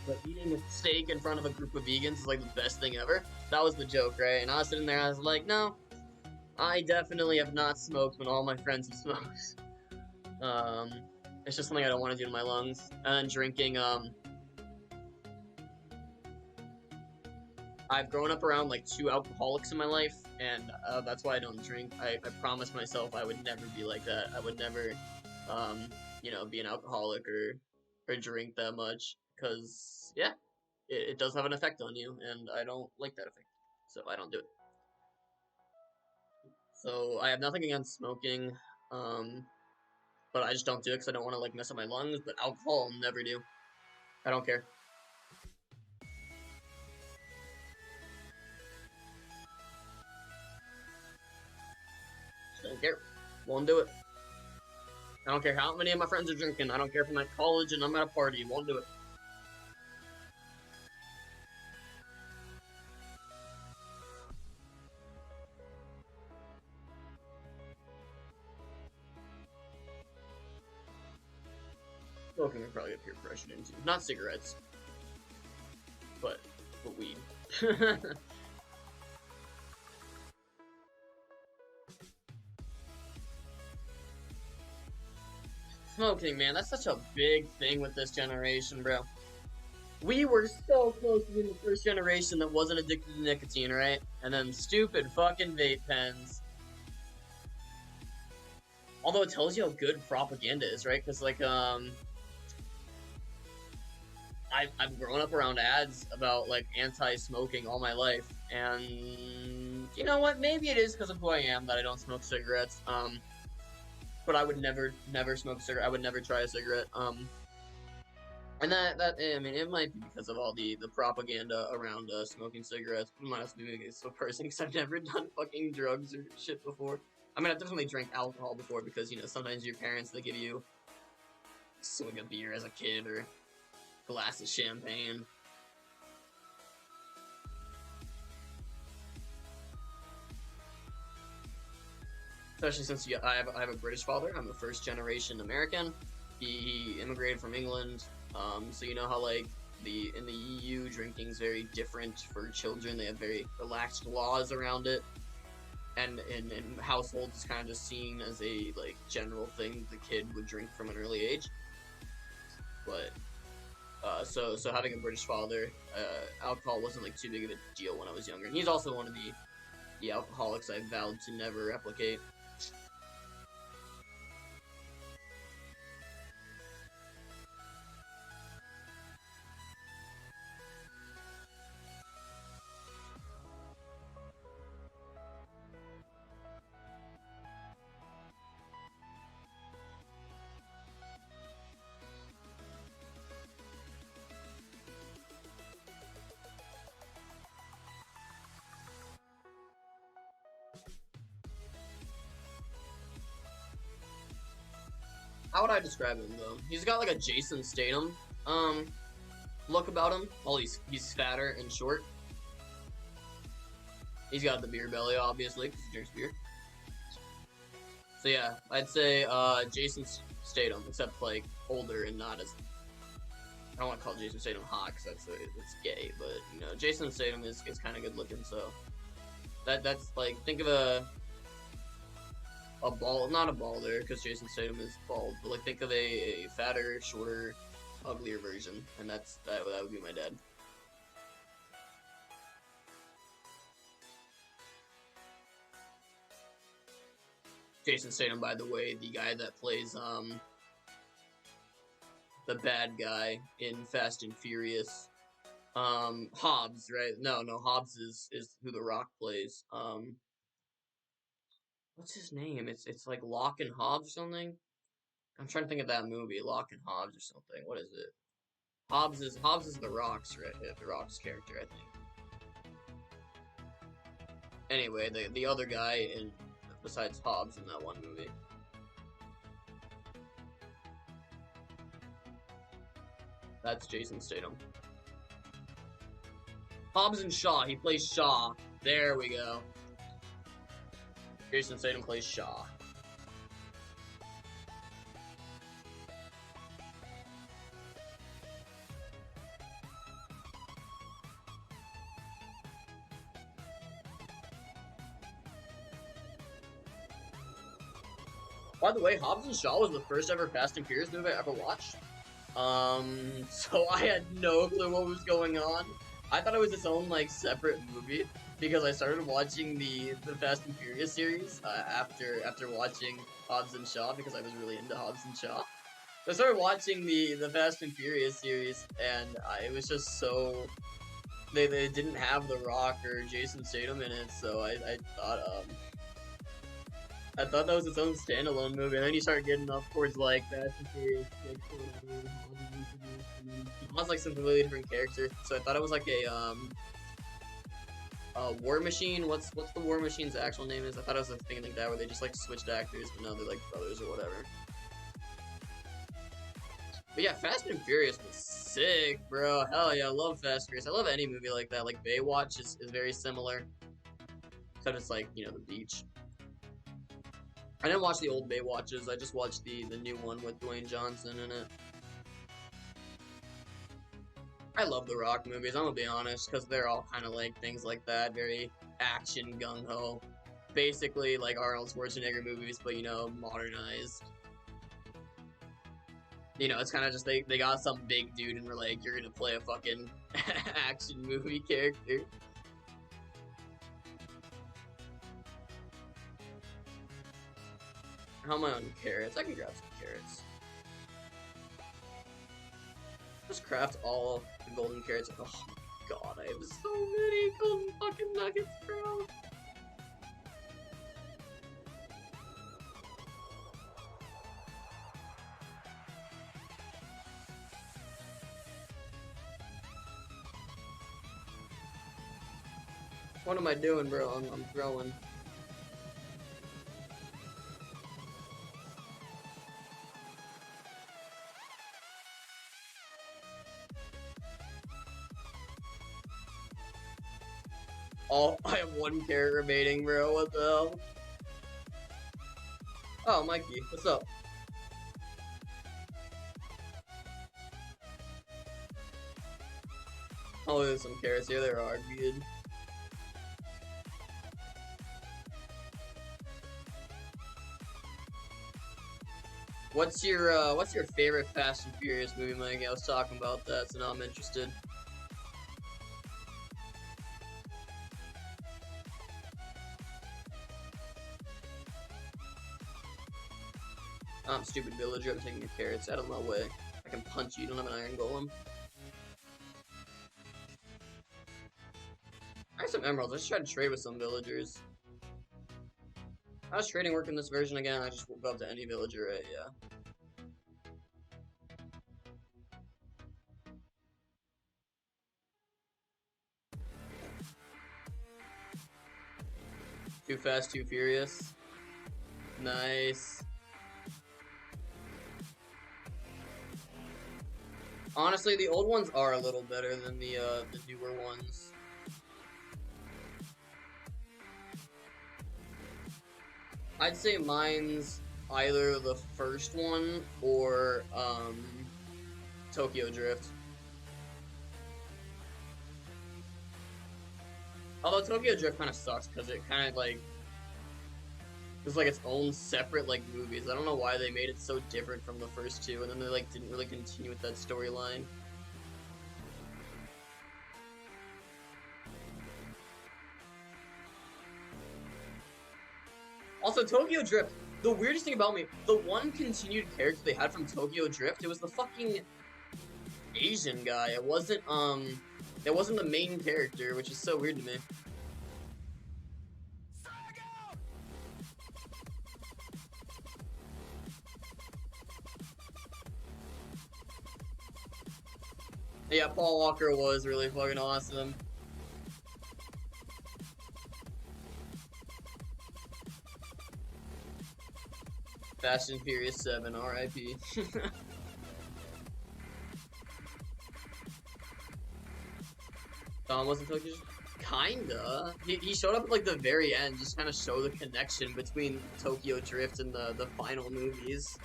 But eating a steak in front of a group of vegans is like the best thing ever. That was the joke, right? And I was sitting there, I was like, no, I definitely have not smoked when all my friends have smoked. Um, it's just something I don't want to do to my lungs. And then drinking, I've grown up around like two alcoholics in my life, and that's why I don't drink. I promised myself I would never be like that. I would never, be an alcoholic or drink that much, because yeah, it does have an effect on you, and I don't like that effect, so I don't do it. So I have nothing against smoking, um, but I just don't do it because I don't want to like mess up my lungs. But alcohol, I'll never do. I don't care. Just don't care. Won't do it. I don't care how many of my friends are drinking. I don't care if I'm at college and I'm at a party. Won't do it. Smoking would probably get peer pressured into. Not cigarettes, but weed. Smoking, man, that's such a big thing with this generation, bro. We were so close to being the first generation that wasn't addicted to nicotine, right? And then stupid fucking vape pens. Although it tells you how good propaganda is, right? Because I've grown up around ads about like anti-smoking all my life, and you know what? Maybe it is because of who I am that I don't smoke cigarettes. But I would never smoke a cigarette. I would never try a cigarette. And I mean, it might be because of all the propaganda around smoking cigarettes. It might also be because it's so person because I've never done fucking drugs or shit before. I mean, I've definitely drank alcohol before because sometimes your parents they give you a swig of beer as a kid or a glass of champagne. Especially since I have a British father. I'm a first generation American. He immigrated from England. So you know how like the in the EU drinking is very different for children. They have very relaxed laws around it, and in households it's kind of just seen as a like general thing the kid would drink from an early age. But so having a British father, alcohol wasn't like too big of a deal when I was younger. And he's also one of the alcoholics I vowed to never replicate. How would I describe him though? He's got like a Jason Statham um look about him. Well, he's fatter and short. He's got the beer belly, obviously, because he drinks beer. So yeah, I'd say Jason Statham, except like older and not as. I don't want to call Jason Statham hot because it's gay, but Jason Statham is kind of good looking. So that's like think of a ball, not a baller because Jason Statham is bald, but like think of a fatter, shorter, uglier version, and that would be my dad. Jason Statham, by the way, the guy that plays the bad guy in Fast and Furious. Hobbs, right? No, Hobbs is who The Rock plays. What's his name? It's like Lock and Hobbs or something. I'm trying to think of that movie, Lock and Hobbs or something. What is it? Hobbs is the Rock's the Rock's character, I think. Anyway, the other guy in besides Hobbs in that one movie. That's Jason Statham. Hobbs and Shaw. He plays Shaw. There we go. Jason Statham plays Shaw. By the way, Hobbs and Shaw was the first ever Fast and Furious movie I ever watched. So I had no clue what was going on. I thought it was its own, like, separate movie, because I started watching the Fast and Furious series, after watching Hobbs and Shaw, because I was really into Hobbs and Shaw. So I started watching the Fast and Furious series, and it was just so... They didn't have The Rock or Jason Statham in it, so I thought that was its own standalone movie, and then you start getting up towards, like, Fast and Furious 6 or whatever, it was like some completely different character, so I thought it was like a War Machine. What's the War Machine's actual name is? I thought it was a thing like that where they just like switched actors, but now they're like brothers or whatever. But yeah, Fast and Furious was sick, bro. Hell yeah, I love Fast and Furious. I love any movie like that. Like Baywatch is very similar, except it's like, you know, the beach. I didn't watch the old Baywatches. I just watched the new one with Dwayne Johnson in it. I love the Rock movies, I'm gonna be honest, because they're all kind of like things like that, very action gung-ho. Basically like Arnold Schwarzenegger movies, but, you know, modernized. You know, it's kind of just they got some big dude and we're like, you're gonna play a fucking action movie character. How am I on carrots? I can grab some carrots. Just craft all the golden carrots. Oh my god, I have so many golden fucking nuggets, bro. What am I doing, bro? I'm throwing. Oh, I have one carrot remaining, bro. What the hell? Oh, Mikey, what's up? Oh, there's some carrots here. There are good. What's your favorite Fast and Furious movie, Mikey? I was talking about that, so now I'm interested. Stupid villager, I'm taking your carrots out of my way. I can punch you, you don't have an iron golem. I have some emeralds, I just tried to trade with some villagers. How does trading work in this version again? I just go up to any villager, right? Yeah. Too Fast, Too Furious. Nice. Honestly, the old ones are a little better than the newer ones. I'd say mine's either the first one or Tokyo Drift. Although Tokyo Drift kind of sucks because it kind of like it's like its own separate like movies. I don't know why they made it so different from the first two, and then they like didn't really continue with that storyline. Also, Tokyo Drift, the weirdest thing about me, the one continued character they had from Tokyo Drift, it was the fucking Asian guy. It wasn't the main character, which is so weird to me. Yeah, Paul Walker was really fucking awesome. Fast and Furious 7, R.I.P. Tom wasn't Tokyo. Kinda. He showed up at like the very end, just kind of show the connection between Tokyo Drift and the final movies.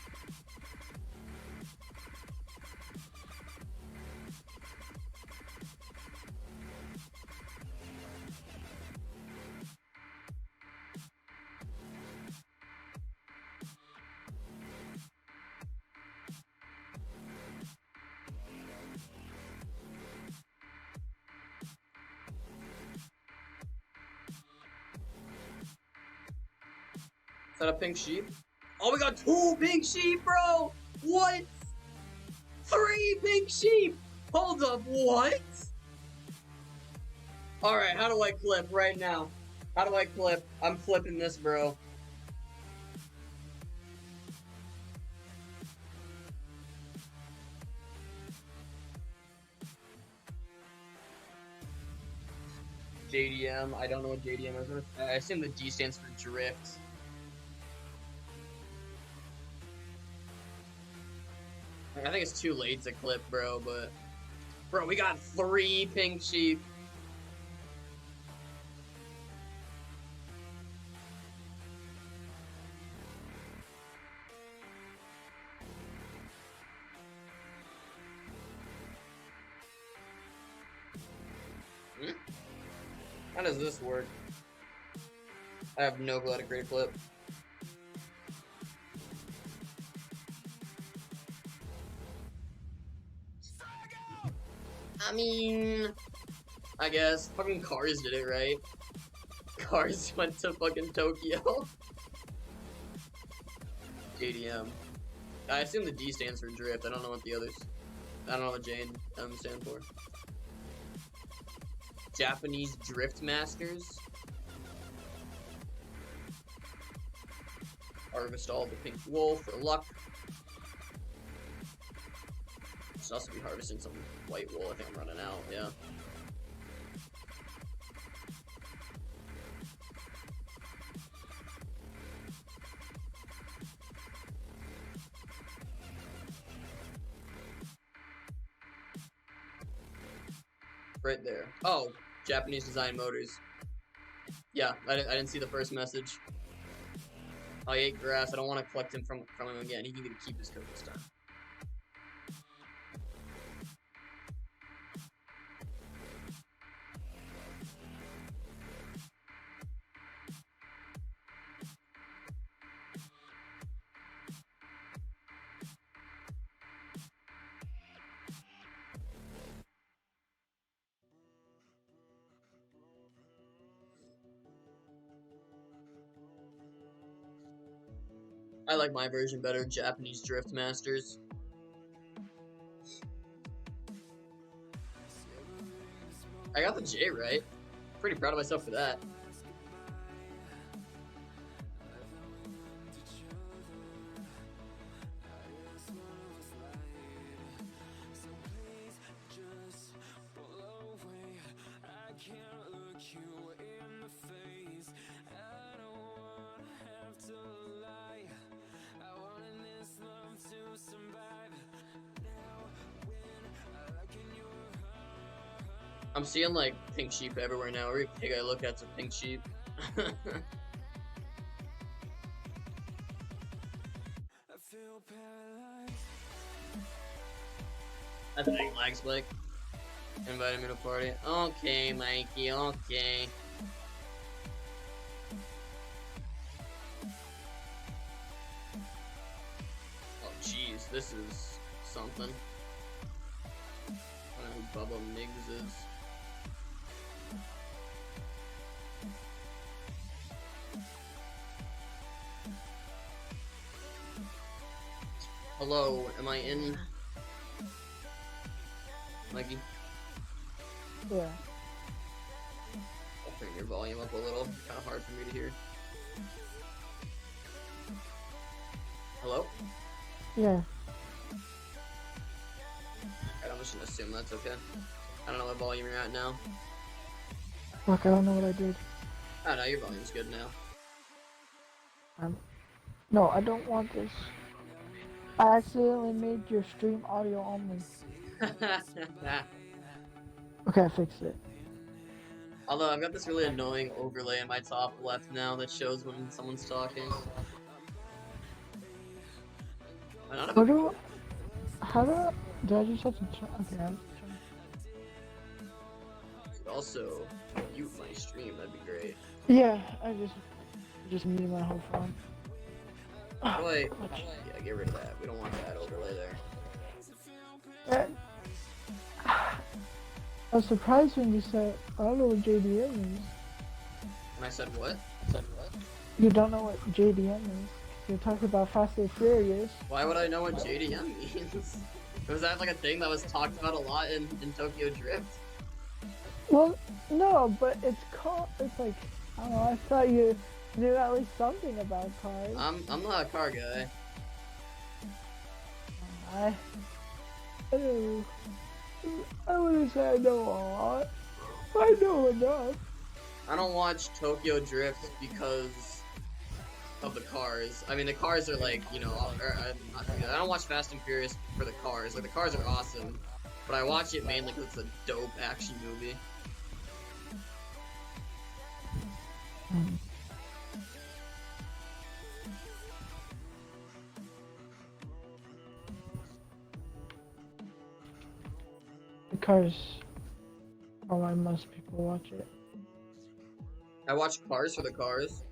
Is that a pink sheep? Oh, we got 2 pink sheep, bro! What? 3 pink sheep! Hold up, what? Alright, how do I clip right now? How do I clip? I'm flipping this, bro. JDM, I don't know what JDM is. I assume the D stands for drift. I think it's too late to clip, bro, but... Bro, we got 3 pink sheep. How does this work? I have no clue how to create a clip. I mean, I guess fucking Cars did it, right? Cars went to fucking Tokyo. JDM. I assume the D stands for drift. I don't know what the others. I don't know what J and M stand for. Japanese Drift Masters. Harvest all the pink wool for luck. Should also be harvesting some white wool. I think I'm running out, yeah. Right there. Oh, Japanese design motors. Yeah, I didn't see the first message. I ate grass. I don't want to collect him from him again. He can get to keep his coat this time. I like my version better, Japanese Drift Masters. I got the J right. Pretty proud of myself for that. I'm seeing like pink sheep everywhere now. Every pig I look at's a pink sheep. I think lags Blake. Invited me to party. Okay, Mikey, okay. Oh jeez, this is something. I don't know who Bubba Miggs is. Hello, am I in? Mikey? Yeah. I'll turn your volume up a little. Kind of hard for me to hear. Hello? Yeah. Alright, I'm just gonna assume that's okay. I don't know what volume you're at now. Fuck, I don't know what I did. Oh no, your volume's good now. No, I don't want this. I accidentally made your stream audio only. Okay, I fixed it. Although I've got this really annoying overlay in my top left now that shows when someone's talking. What do? How do? Did I just have to turn? Okay. Could also mute my stream. That'd be great. Yeah, I just muted my whole phone. Wait, yeah, get rid of that. We don't want that overlay there. I was surprised when you said, I don't know what JDM is. When I said what? You don't know what JDM is. You're talking about Fast and Furious. Why would I know what JDM means? Was that like a thing that was talked about a lot in Tokyo Drift? Well, no, but it's like, I don't know, I thought you knew at least something about cars. I'm not a car guy. I wouldn't say I know a lot. I know enough. I don't watch Tokyo Drift because of the cars. I mean, the cars are like, you know, I don't watch Fast and Furious for the cars. Like, the cars are awesome, but I watch it mainly because it's a dope action movie. The cars are why most people watch it. I watch Cars for the cars.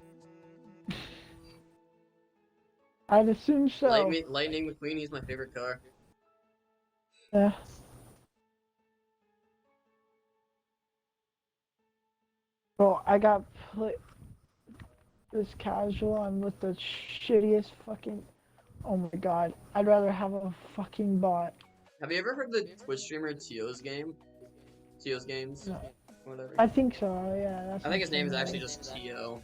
I'd assume so. Lightning McQueen, he's my favorite car. Yeah. Bro, I got this casual. I'm with the shittiest fucking. Oh my god. I'd rather have a fucking bot. Have you ever heard the Twitch streamer Tio's game? Tio's Games? No. Whatever. I think so, yeah. That's I think his name is actually just Tio.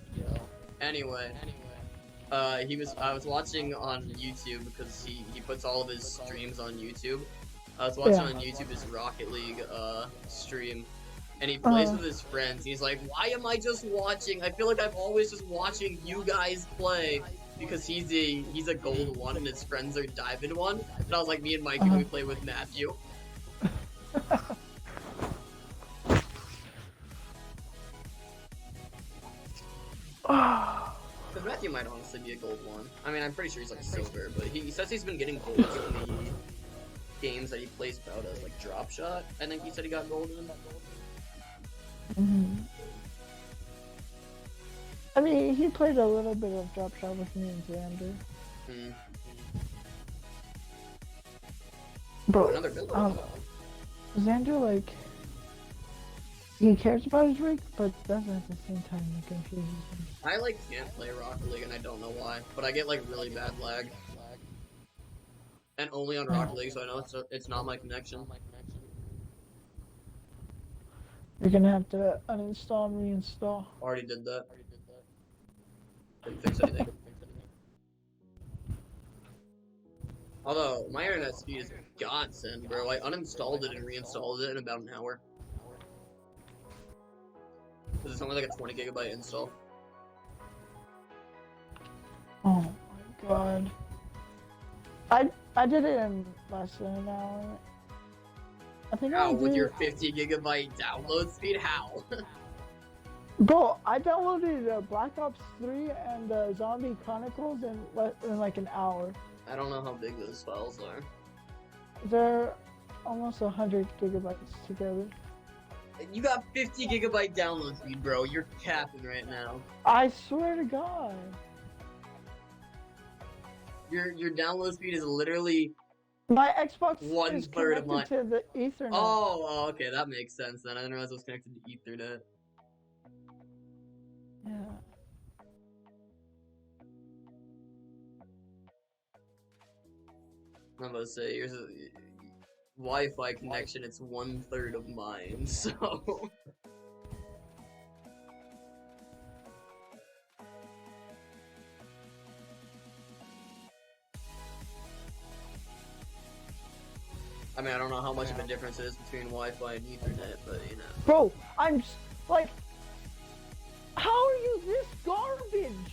Anyway. I was watching on YouTube because he puts all of his streams on YouTube. I was watching on YouTube his Rocket League stream, and he plays with his friends. He's like, "Why am I just watching? I feel like I'm always just watching you guys play." Because he's a gold 1 and his friends are diamond 1. And I was like, me and Mikey, we play with Matthew. Because Matthew might honestly be a gold 1. I mean, I'm pretty sure he's like silver, but he says he's been getting golds in the games that he plays about as like drop shot. I think he said he got gold in. I mean, he played a little bit of drop shot with me and Xander. Bro, another good Xander, like, he cares about his rig, but doesn't at the same time it confuses me. I like can't play Rocket League and I don't know why, but I get like really bad lag. And only on Rocket League, so I know it's not my connection. You're gonna have to uninstall and reinstall. Already did that. Didn't fix anything. Although, my internet speed is a godsend, bro. I uninstalled it and reinstalled it in about an hour. This is only like a 20 gigabyte install. Oh my god. I did it in less than an hour. I think How? With your 50 gigabyte download speed? How? Bro, I downloaded Black Ops 3 and Zombie Chronicles in like an hour. I don't know how big those files are. They're almost 100 gigabytes together. You got 50 gigabyte download speed, bro. You're capping right now. I swear to God. Your download speed is literally my Xbox 1/3 is connected to the Ethernet. Oh, okay, that makes sense then. I didn't realize it was connected to Ethernet. Yeah. I'm about to say, here's a Wi-Fi connection, it's 1/3 of mine, so... I mean, I don't know how much of a difference it is between Wi-Fi and Ethernet, but you know. Bro, like, how are you this garbage?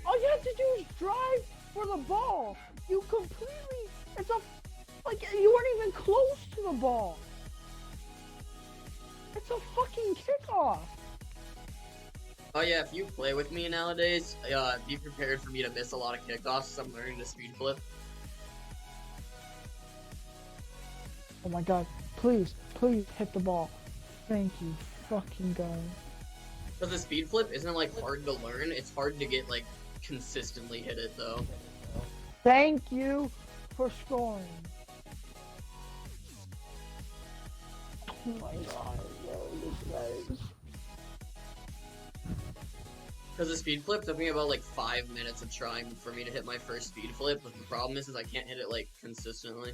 All you have to do is drive for the ball. You completely, you weren't even close to the ball. It's a fucking kickoff. Oh yeah, if you play with me nowadays, be prepared for me to miss a lot of kickoffs. I'm learning to speed flip. Oh my god, please hit the ball. Thank you, fucking god. Because the speed flip isn't like hard to learn, it's hard to get like consistently hit it though. Thank you for scoring. Oh my god, bro, this guy. Because the speed flip took me about like 5 minutes of trying for me to hit my first speed flip, but the problem is I can't hit it like consistently.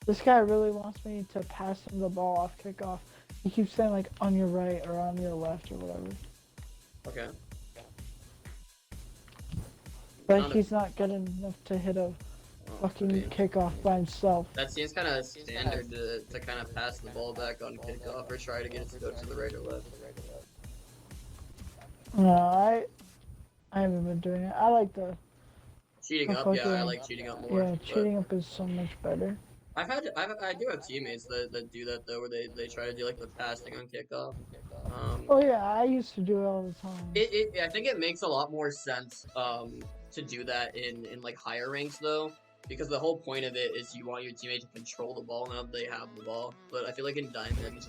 This guy really wants me to pass him the ball off kickoff. He keeps saying like on your right or on your left or whatever. Okay. But he's not good enough to hit a fucking kickoff by himself. That seems kind of standard to kind of pass the ball back on kickoff or try to get it to go to the right or left. No, I haven't been doing it. I like the cheating up. Yeah, I like cheating up more. Yeah, cheating up is so much better. I do have teammates that do that though, where they try to do like the passing on kickoff. Oh yeah, I used to do it all the time. I think it makes a lot more sense to do that in like higher ranks though, because the whole point of it is you want your teammate to control the ball now they have the ball. But I feel like in Diamond,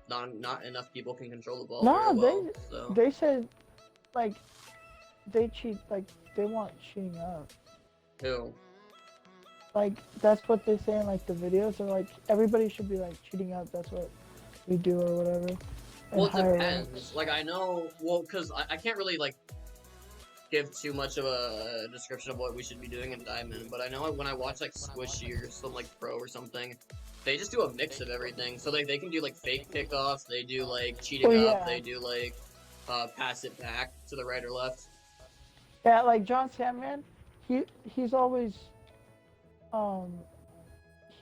not enough people can control the ball. No, so. They said like they cheat, like they want cheating up. Who? Like that's what they say in like the videos. They're like everybody should be like cheating up. That's what we do or whatever. Well, it depends. Ranks. Like I know, well, because I can't really like give too much of a description of what we should be doing in Diamond, but I know when I watch like Squishy or some like Pro or something, they just do a mix of everything. So they can do like fake kickoffs, they do like cheating up, they do like pass it back to the right or left. Yeah, like John Sandman, he's always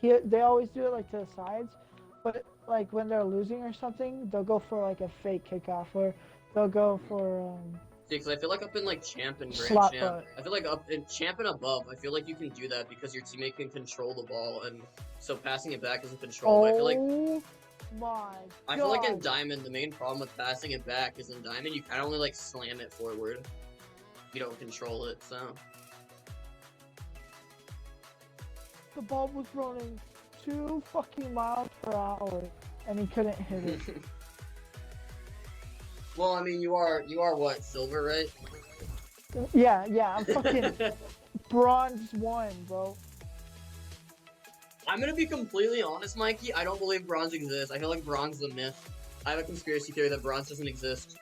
they always do it like to the sides, but like when they're losing or something, they'll go for like a fake kickoff, or they'll go for See, because I feel like up in like Champ and Grand Champ, I feel like up in Champ and above, I feel like you can do that because your teammate can control the ball, and so passing it back isn't controlled. Oh I feel like my I feel like in Diamond, the main problem with passing it back is in Diamond you kind of only like slam it forward. You don't control it, so. The ball was running 2 fucking miles per hour, and he couldn't hit it. Well, I mean, you are what, silver, right? Yeah, I'm fucking bronze 1, bro. I'm gonna be completely honest, Mikey. I don't believe bronze exists. I feel like bronze is a myth. I have a conspiracy theory that bronze doesn't exist.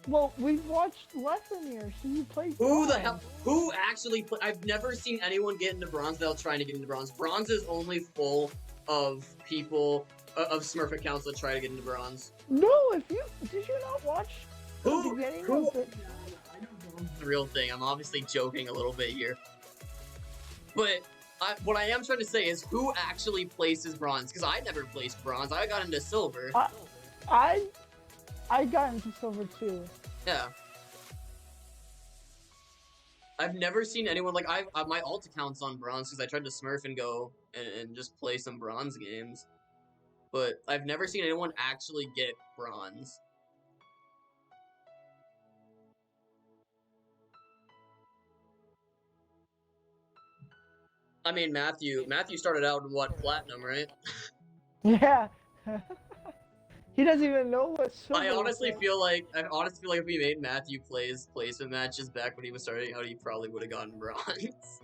Well, we've watched Lethemir. He played Who the hell? Who actually play? I've never seen anyone get into bronze without trying to get into bronze. Bronze is only full of people, of Smurf accounts that try to get into bronze. No, did you not watch the beginning of it? I know bronze is the real thing. I'm obviously joking a little bit here. But what I am trying to say is who actually places bronze? Because I never placed bronze. I got into silver. I got into silver too. Yeah. I've never seen anyone like my alt account's on bronze because I tried to Smurf and go and just play some bronze games, but I've never seen anyone actually get bronze. I mean, Matthew started out in what, platinum, right? Yeah. He doesn't even know what silver I honestly feel like if we made Matthew plays placement matches back when he was starting out, he probably would have gotten bronze.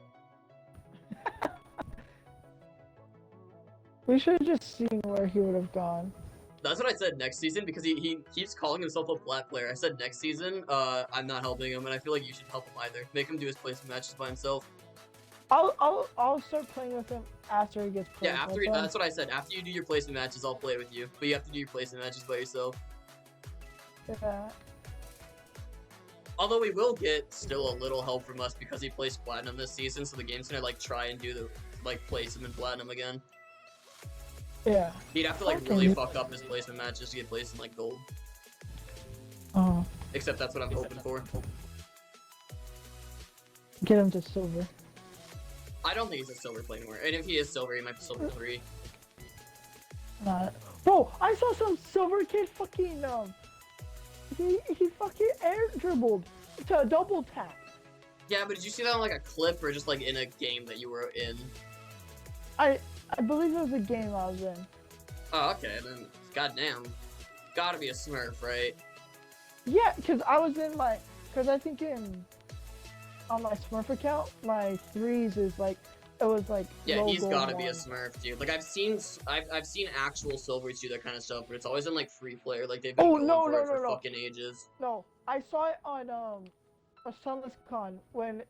We should have just seen where he would have gone. That's what I said next season, because he keeps calling himself a plat player. I said next season, I'm not helping him, and I feel like you should help him either. Make him do his placement matches by himself. I'll start playing with him after he gets played. Yeah, that's what I said. After you do your placement matches, I'll play with you. But you have to do your placement matches by yourself. Yeah. Although we will get still a little help from us because he plays platinum this season, so the game's gonna like try and do the like place him in platinum again. Yeah. He'd have to like Okay. really fuck up his placement match just to get placed in like gold. Oh, Except that's what I'm hoping for. get him to silver. I don't think he's a silver play anymore. And if he is silver, he might be silver 3. Not. Bro, I saw some silver kid fucking he fucking air dribbled to a double tap. Yeah, but did you see that on like a clip or just like in a game that you were in? I believe it was a game I was in. Oh, okay, then goddamn. Gotta be a Smurf, right? Yeah, cause I was in cause I think on my Smurf account, my threes is like, it was like. Yeah, low he's gold gotta be a one. Smurf, dude. Like I've seen actual silvers do that kind of stuff, but it's always in like free player. Like they've been going for it for fucking ages. No, I saw it on a Sunless Con when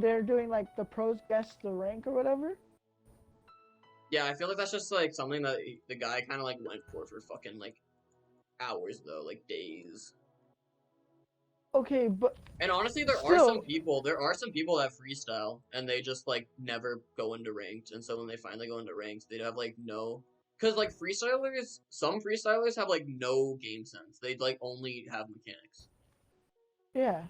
they're doing like the pros guess the rank or whatever. Yeah, I feel like that's just like something that the guy kind of like went for fucking like hours though, like days. Okay, but And honestly, there are some people that freestyle and they just like never go into ranked, and so when they finally go into ranked, they have like no, because like some freestylers have like no game sense. They like only have mechanics. yeah.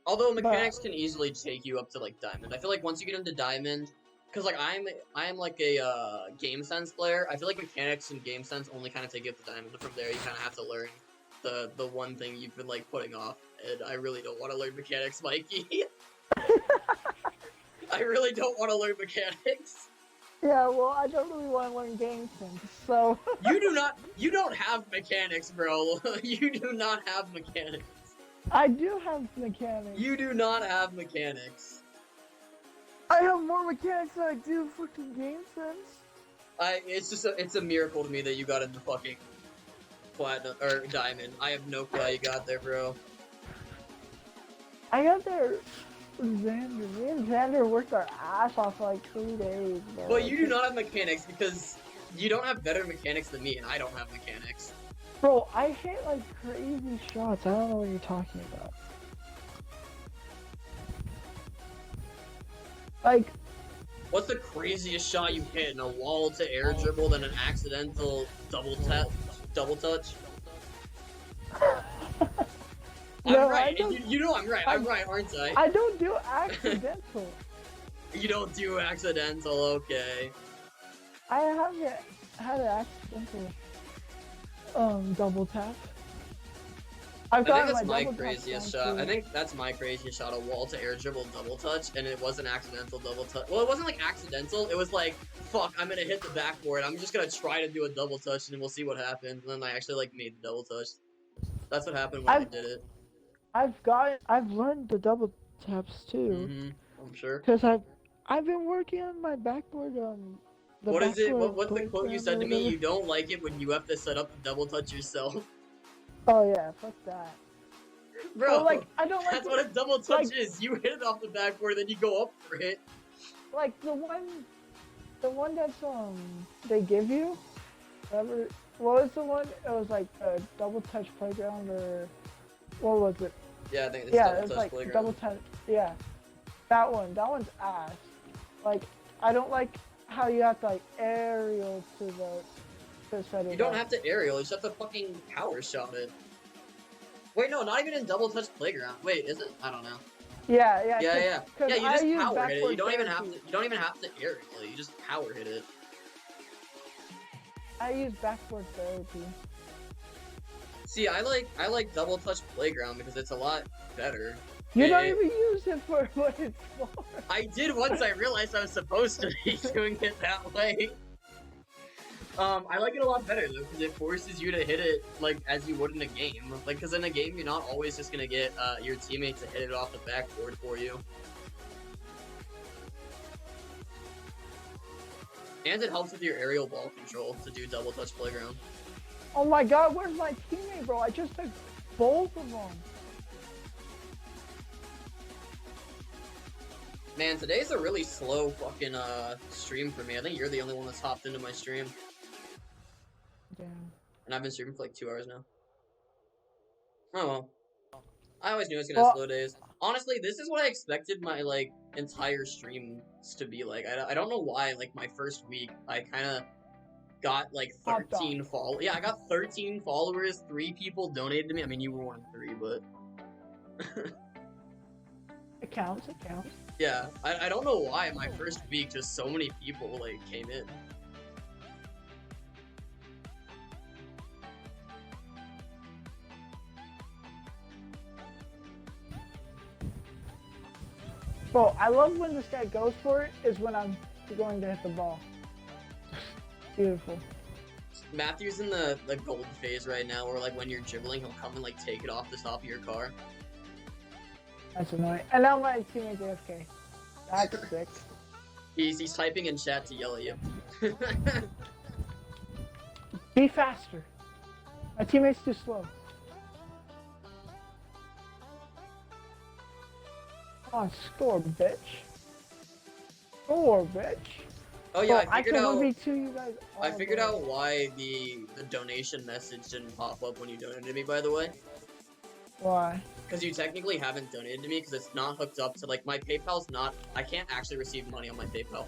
Although mechanics can easily take you up to like diamond. I feel like once you get into diamond, because like I'm like a game sense player. I feel like mechanics and game sense only kind of take you up to diamond. But from there, you kind of have to learn the one thing you've been like putting off. And I really don't want to learn mechanics, Mikey. I really don't want to learn mechanics. Yeah, well, I don't really want to learn game sense, so. You don't have mechanics, bro. You do not have mechanics. I do have mechanics. You do not have mechanics. I have more mechanics than I do fucking game sense. It's a miracle to me that you got into fucking platinum or diamond. I have no clue how you got there, bro. I got there with Xander. Me and Xander worked our ass off for like 3 days, bro. But you do not have mechanics because you don't have better mechanics than me, and I don't have mechanics. Bro, I hit like crazy shots. I don't know what you're talking about. Like, what's the craziest shot you hit in a wall to air dribble than an accidental double touch? no, I'm right. You know I'm right. I'm right, aren't I? I don't do accidental. You don't do accidental, okay. I haven't had an accidental double tap. I think that's my craziest shot. I think that's my craziest shot, a wall to air dribble double touch, and it was an accidental double touch. Well, it wasn't like accidental, it was like, fuck, I'm gonna hit the backboard, I'm just gonna try to do a double touch, and we'll see what happens, and then I actually like made the double touch. That's what happened when I did it. I've learned the double taps too. I'm sure. Cause I've been working on my backboard What is it? What's the quote you said to me? You don't like it when you have to set up the double touch yourself. Oh yeah, fuck that. Bro, well, like I don't like that's what a double touch is. You hit it off the backboard, then you go up for it. Like the one that's they give you. Whatever. What was the one? It was like a double touch playground or what was it? Yeah, I think it's double touch like playground. Double touch. Yeah, that one's ass. Like I don't like how you have to like aerial to set it. You don't have to aerial. You just have to fucking power shot it. Wait, no, not even in double touch playground. Wait, is it? I don't know. Yeah. Yeah. You just power hit it. You don't even have therapy. to. You don't even have to aerial it. You just power hit it. I use backboard therapy. See, I like double touch playground because it's a lot better. You don't even use it for what it's for. I did once I realized I was supposed to be doing it that way. I like it a lot better though because it forces you to hit it like as you would in a game. Like, because in a game you're not always just gonna get your teammate to hit it off the backboard for you. And it helps with your aerial ball control to do double touch playground. Oh my god, where's my teammate, bro? I just took both of them. Man, today's a really slow fucking stream for me. I think you're the only one that's hopped into my stream. Damn. And I've been streaming for like 2 hours now. Oh well. I always knew it was gonna have Well, slow days. Honestly, this is what I expected my like entire streams to be like. I don't know why. Like my first week, I kind of got like Hopped on. 13 follow. Yeah, I got 13 followers. 3 people donated to me. I mean, you were one of 3, but It counts. It counts. yeah, I don't know why my first week just so many people like came in. Bro, I love when this guy goes for it. Is when I'm going to hit the ball. Beautiful. Matthew's in the gold phase right now, where like when you're dribbling, he'll come and like take it off the top of your car. That's annoying. And now my teammate's AFK. That's sick. He's typing in chat to yell at you. Be faster. My teammate's too slow. Come on, score, bitch. Score, bitch. Oh yeah, Bro, I can 1v2 you guys. I figured out why the donation message didn't pop up when you donated to me, by the way. Why? Because you technically haven't donated to me because it's not hooked up to, like, my PayPal's not, I can't actually receive money on my PayPal.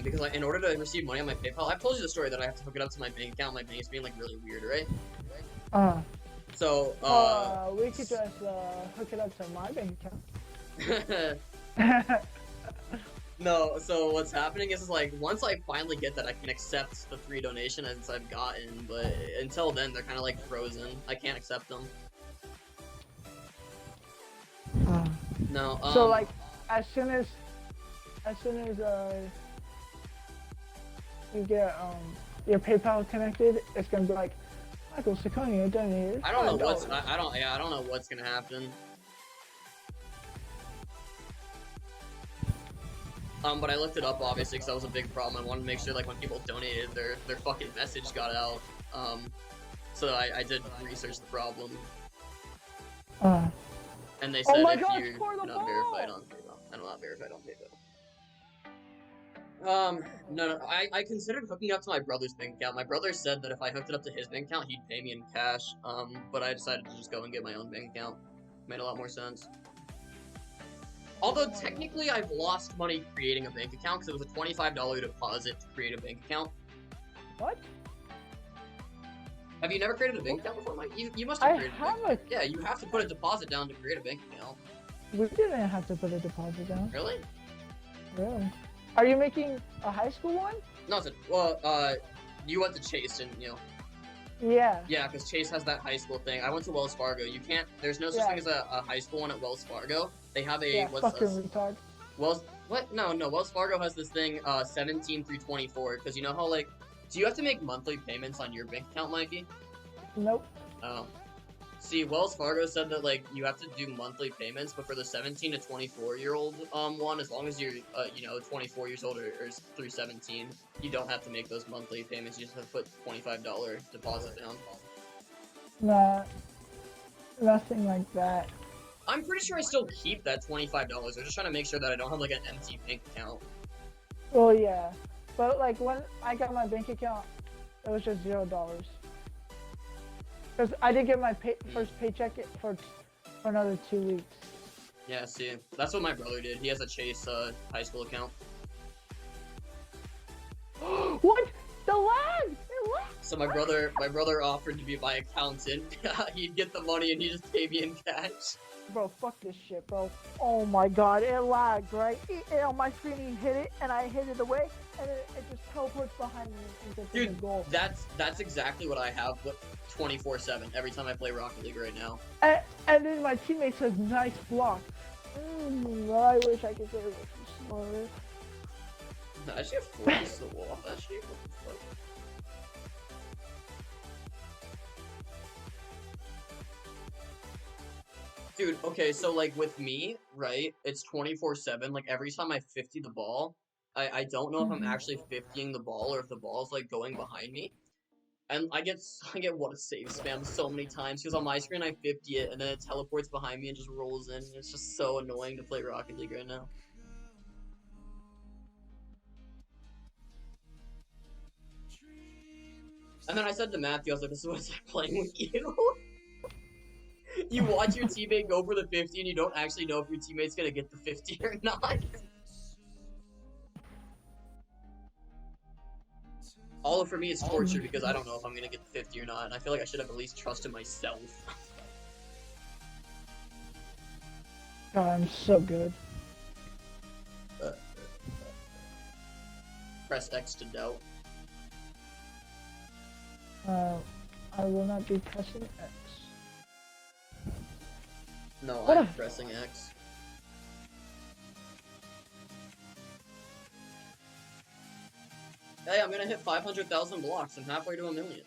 Because in order to receive money on my PayPal, I've told you the story that I have to hook it up to my bank account. My bank is being, like, really weird, right? So, we could just, hook it up to my bank account. No, so what's happening is like, once I finally get that, I can accept the 3 donations I've gotten, but until then, they're kind of like frozen. I can't accept them. No, So like, as soon as you get your PayPal connected, it's gonna be like, Michael Ciccone donated. I don't know what's I don't know what's gonna happen. But I looked it up obviously because that was a big problem. I wanted to make sure like when people donated, their fucking message got out. So I did research the problem. And they said if you're not verified on PayPal, I'm not verified on PayPal. No, I considered hooking up to my brother's bank account. My brother said that if I hooked it up to his bank account, he'd pay me in cash. But I decided to just go and get my own bank account. Made a lot more sense. Although technically I've lost money creating a bank account because it was a $25 deposit to create a bank account. What? Have you never created a bank account before, Mike? You must have created a bank account. Yeah, you have to put a deposit down to create a bank account. We didn't have to put a deposit down. Really? Really? Are you making a high school one? No, it's well, you went to Chase, didn't you? Yeah. Yeah, because Chase has that high school thing. I went to Wells Fargo. You can't. There's no such thing as a high school one at Wells Fargo. They have a retard. What? No. Wells Fargo has this thing, 17 through 24. Because you know how like, do you have to make monthly payments on your bank account, Mikey? Nope. Oh. See, Wells Fargo said that like you have to do monthly payments, but for the 17 to 24-year-old one, as long as you're 24 years old or through 17, you don't have to make those monthly payments. You just have to put $25 deposit down. Nah, nothing like that. I'm pretty sure I still keep that $25. I'm just trying to make sure that I don't have like an empty bank account. Well, yeah, but like when I got my bank account, it was just $0. Because I didn't get my first paycheck for another 2 weeks. Yeah, see, that's what my brother did. He has a Chase high school account. What? The lag! It lagged! So my brother offered to be my accountant. He'd get the money and he'd just pay me in cash. Bro, fuck this shit, bro. Oh my god, it lagged, right? On my screen, he hit it, and I hit it away, and it just teleports behind me and gets the goal. That's exactly what I have, but 24/7 every time I play Rocket League right now. And then my teammate says, nice block. I wish I could say it was smarter. I should have forced the wall. That shit. What the fuck? Dude, okay, so like with me, right? It's 24/7. Like every time I 50 the ball, I don't know if I'm actually 50ing the ball or if the ball's like going behind me. And I get what a save spam so many times because on my screen I 50 it and then it teleports behind me and just rolls in. It's just so annoying to play Rocket League right now. And then I said to Matthew, I was like, this is what it's like playing with you. You watch your teammate go for the 50 and you don't actually know if your teammate's gonna get the 50 or not. Although for me it's torture because I don't know if I'm gonna get the 50 or not, and I feel like I should have at least trusted myself. God, I'm so good. Press X to doubt. I will not be pressing X. No, What I'm a- pressing X. Hey, I'm gonna hit 500,000 blocks. I'm halfway to 1,000,000.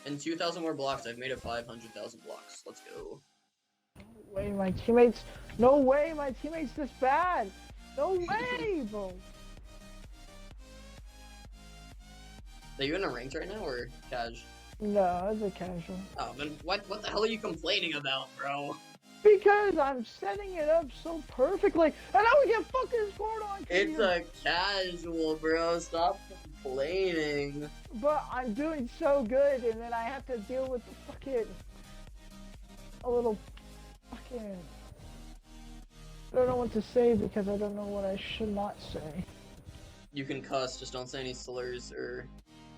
In 2,000 more blocks, I've made it 500,000 blocks. Let's go. No way, my teammates. No way, my teammates this bad. No way, bro. Are you in a ranked right now or cash? No, it's a casual. Oh, then what the hell are you complaining about, bro? Because I'm setting it up so perfectly, and now we get fucking scored on. It's a casual, bro. Stop complaining. But I'm doing so good, and then I have to deal with the fucking a little fucking. I don't know what to say because I don't know what I should not say. You can cuss, just don't say any slurs or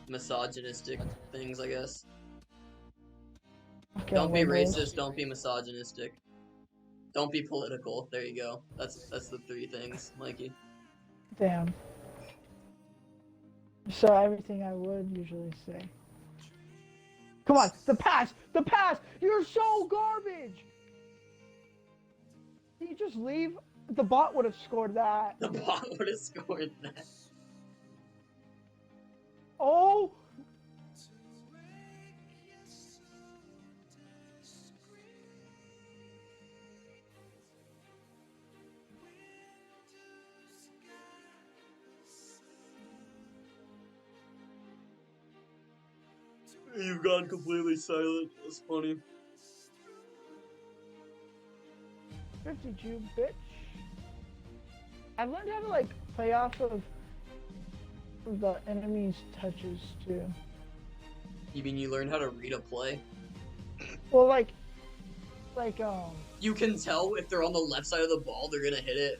misogynistic things, I guess. Okay, Don't be liberals. racist, don't be misogynistic. Don't be political. There you go. That's the 3 things, Mikey. Damn. So everything I would usually say. Come on, the pass! The pass! You're so garbage! Can you just leave? The bot would have scored that. The bot would have scored that. Oh! You've gone completely silent. That's funny. 52, bitch. I've learned how to like play off of the enemy's touches too. You mean you learned how to read a play? Well, like, You can tell if they're on the left side of the ball, they're gonna hit it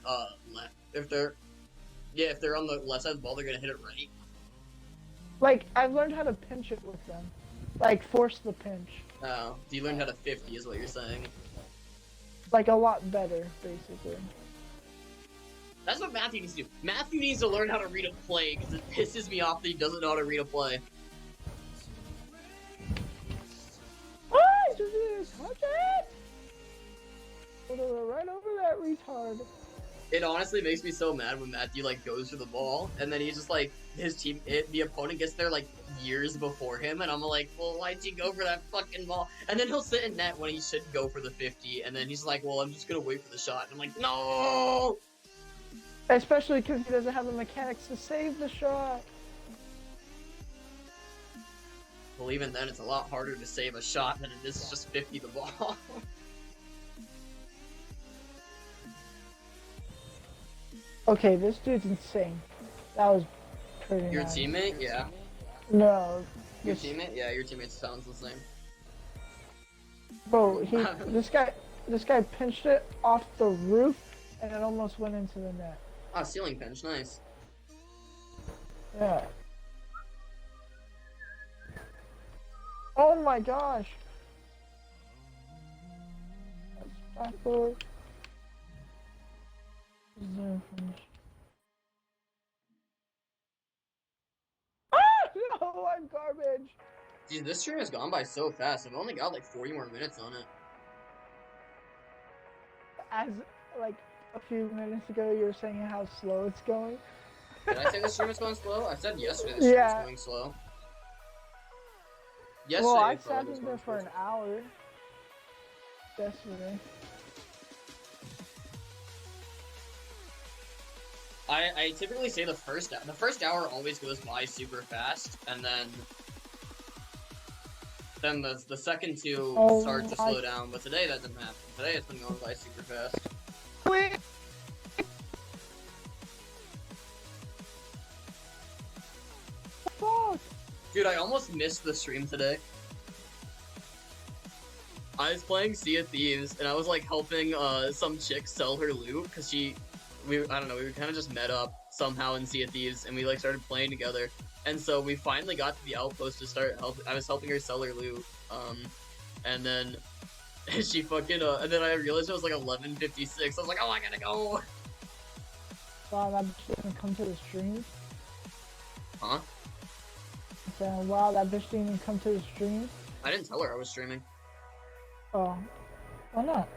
left. If they're on the left side of the ball, they're gonna hit it right. like I've learned how to pinch it with them, like force the pinch, Oh, do you learn how to 50 is what you're saying? like a lot better, basically. That's what Matthew needs to do. Matthew needs to learn how to read a play because it pisses me off that he doesn't know how to read a play. Ah, just touch it! Put it right over that retard. It honestly makes me so mad when Matthew like goes for the ball and then he's just like the opponent gets there like years before him and I'm like, well, why'd you go for that fucking ball? And then he'll sit in net when he should go for the 50 and then he's like, well, I'm just gonna wait for the shot. And I'm like, no. Especially because he doesn't have the mechanics to save the shot. Well, even then, it's a lot harder to save a shot than it is to just 50 the ball. Okay, this dude's insane. That was pretty Your nice. teammate? Yeah. No. Your This, teammate? Yeah, your teammate sounds the same. bro, this guy pinched it off the roof and it almost went into the net. Ah, ceiling pinch, nice. Yeah. Oh my gosh. That's backward. Zero finish. Ah! No, I'm garbage. Dude, this stream has gone by so fast. I've only got like 40 more minutes on it. As like a few minutes ago, you were saying how slow it's going. Did I say the stream was going slow? I said yesterday the stream was going slow. Yesterday, Well, I it probably sat was in going there for slow. an hour. Yesterday. I typically say the first hour always goes by super fast, and then then the second two Oh start to my- slow down. But today that didn't happen. Today it's been going by super fast. Wait. Fuck. Dude, I almost missed the stream today. I was playing Sea of Thieves, and I was like helping some chick sell her loot because I don't know, we kind of just met up somehow in Sea of Thieves, and we like started playing together. And so we finally got to the outpost to start I was helping her sell her loot, and then she fucking and then I realized it was like 11:56. I was like, oh, I gotta go. Wow, that bitch didn't come to the stream. Huh? I'm saying, wow, that bitch didn't even come to the stream. I didn't tell her I was streaming. Oh, why not?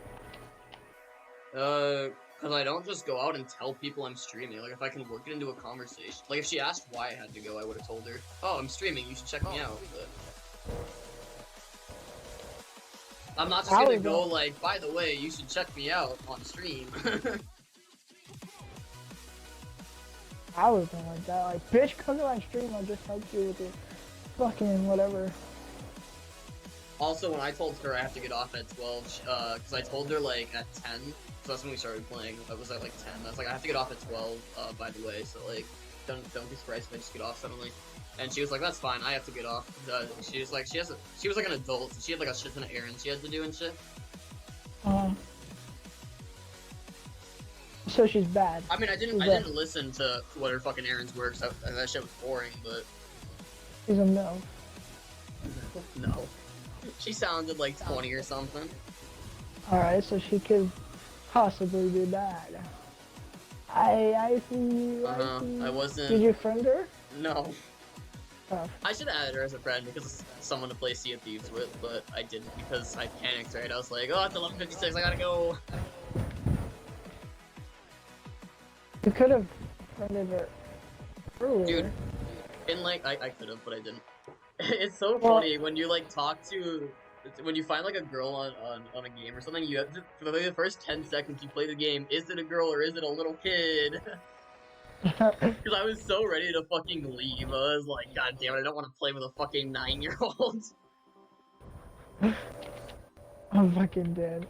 Because I don't just go out and tell people I'm streaming. Like, if I can work it into a conversation. Like, if she asked why I had to go, I would have told her, oh, I'm streaming, you should check me out. But I'm not just gonna go, like, by the way, you should check me out on stream. I would have been like that. Like, bitch, come to my stream, I'll just help you with your fucking whatever. Also, when I told her I have to get off at 12, because I told her, like, at 10, so that's when we started playing. I was at, like, 10. I was like, I have to get off at 12, by the way, so, like, don't be surprised if I just get off suddenly. And she was like, that's fine, I have to get off. She was like, she was, like, an adult, so she had, like, a shit ton of errands she had to do and shit. So she's bad. I mean, I didn't listen to what her fucking errands were, because that shit was boring, but... She's a MILF. No. She sounded like 20 or something. Alright, so she could possibly be bad. I see, I see. I wasn't... Did you friend her? No. Oh. I should have added her as a friend because it's someone to play Sea of Thieves with, but I didn't because I panicked, right? I was like, oh, it's 11:56, I gotta go. You could have friended her earlier. Dude, in like, I could have, but I didn't. It's so funny when you like when you find like a girl on a game or something, you have to, for the first 10 seconds you play the game, is it a girl or is it a little kid? Because I was so ready to fucking leave. I was like, god damn it, I don't want to play with a fucking 9-year-old. I'm fucking dead.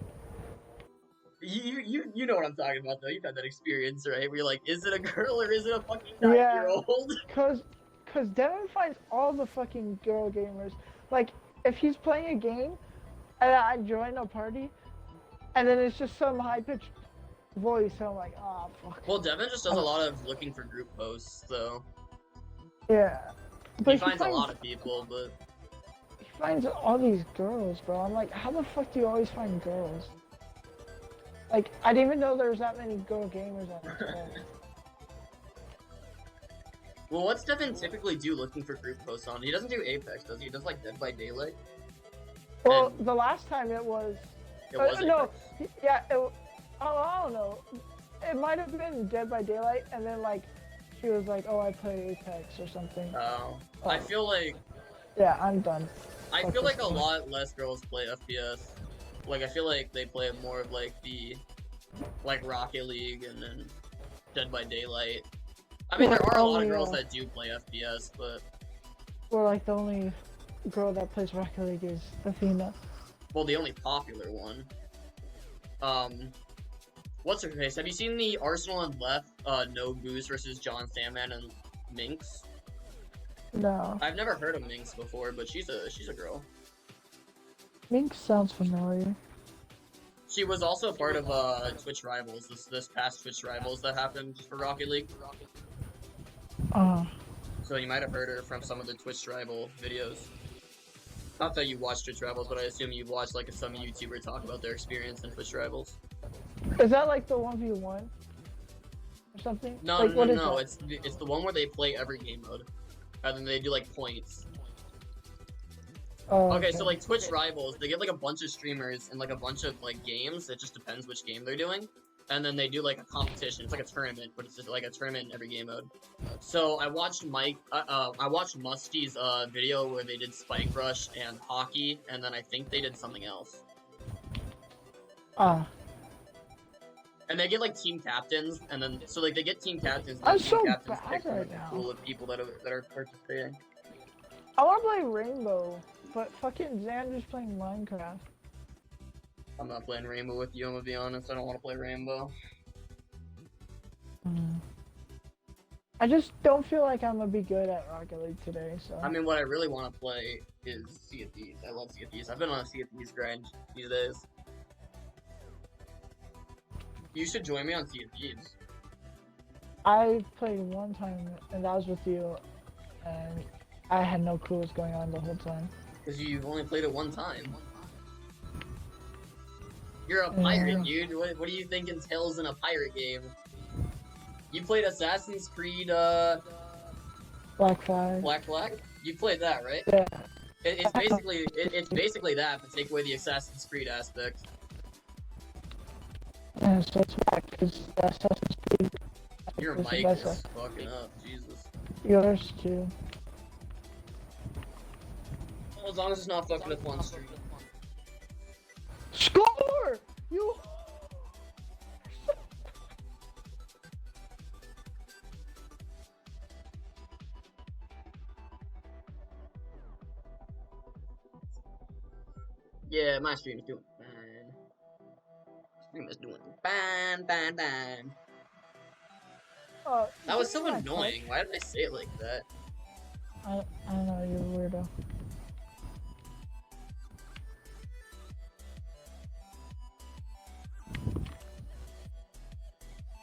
You know what I'm talking about though. You've had that experience, right? Where you're like, is it a girl or is it a fucking 9-year-old? Cause Devin finds all the fucking girl gamers. Like, if he's playing a game, and I join a party, and then it's just some high-pitched voice, so I'm like, oh, fuck. Well, Devin just does a lot of looking for group posts, so... Yeah. But he finds a lot of people, but... He finds all these girls, bro. I'm like, how the fuck do you always find girls? Like, I didn't even know there was that many girl gamers on this phone. Well, what's Devin typically do looking for group posts on? He doesn't do Apex, does he? He does, like, Dead by Daylight? Well, the last time it was... It was no, yeah, I don't know. It might have been Dead by Daylight, and then, like, she was like, oh, I play Apex or something. Oh. I feel like... Yeah, I'm done. I feel like a lot less girls play FPS. Like, I feel like they play more of, like, the... Like, Rocket League and then Dead by Daylight. I mean, there are a lot of girls that do play FPS, but... Or, like, the only girl that plays Rocket League is Athena. Well, the only popular one. What's her face? Have you seen the Arsenal and Left, No Goose versus John Sandman and Minx? No. I've never heard of Minx before, but she's a girl. Minx sounds familiar. She was also part of Twitch Rivals, this past Twitch Rivals that happened for Rocket League. So you might have heard her from some of the Twitch Rival videos. Not that you watch Twitch Rivals, but I assume you've watched like some YouTuber talk about their experience in Twitch Rivals. Is that like the 1v1 or something? No, like, no. It's the one where they play every game mode, and then they do like points. Oh, okay, so like Twitch Rivals, they get like a bunch of streamers and like a bunch of like games. It just depends which game they're doing. And then they do like a competition. It's like a tournament, but it's just like a tournament in every game mode. So I watched I watched Musty's video where they did Spike Rush and hockey, and then I think they did something else. And they get like team captains, and then so like they get team captains. And I'm team so captains bad pick from right like, a now. pool of people that are participating. I want to play Rainbow. but fucking Xander's playing Minecraft. I'm not playing Rainbow with you, I'm gonna be honest. I don't want to play Rainbow. I just don't feel like I'm gonna be good at Rocket League today, so. I mean, what I really want to play is Sea of Thieves. I love Sea of Thieves. I've been on a Sea of Thieves grind these days. You should join me on Sea of Thieves. I played one time, and that was with you, and I had no clue what's going on the whole time. Because you've only played it one time. You're a pirate, dude. What do you think entails in a pirate game? You played Assassin's Creed, Black Flag. Black Flag? You played that, right? Yeah. It's basically that, but take away the Assassin's Creed aspect. Yeah, so it's back, because Assassin's Creed. Your is the mic best is one. fucking up, Jesus. Yours too. Well, as long as it's not fucking with one stream. Score! You. Yeah, my stream is doing fine. Stream is doing fine. That was so annoying. Why did I say it like that? I don't know, you're a weirdo.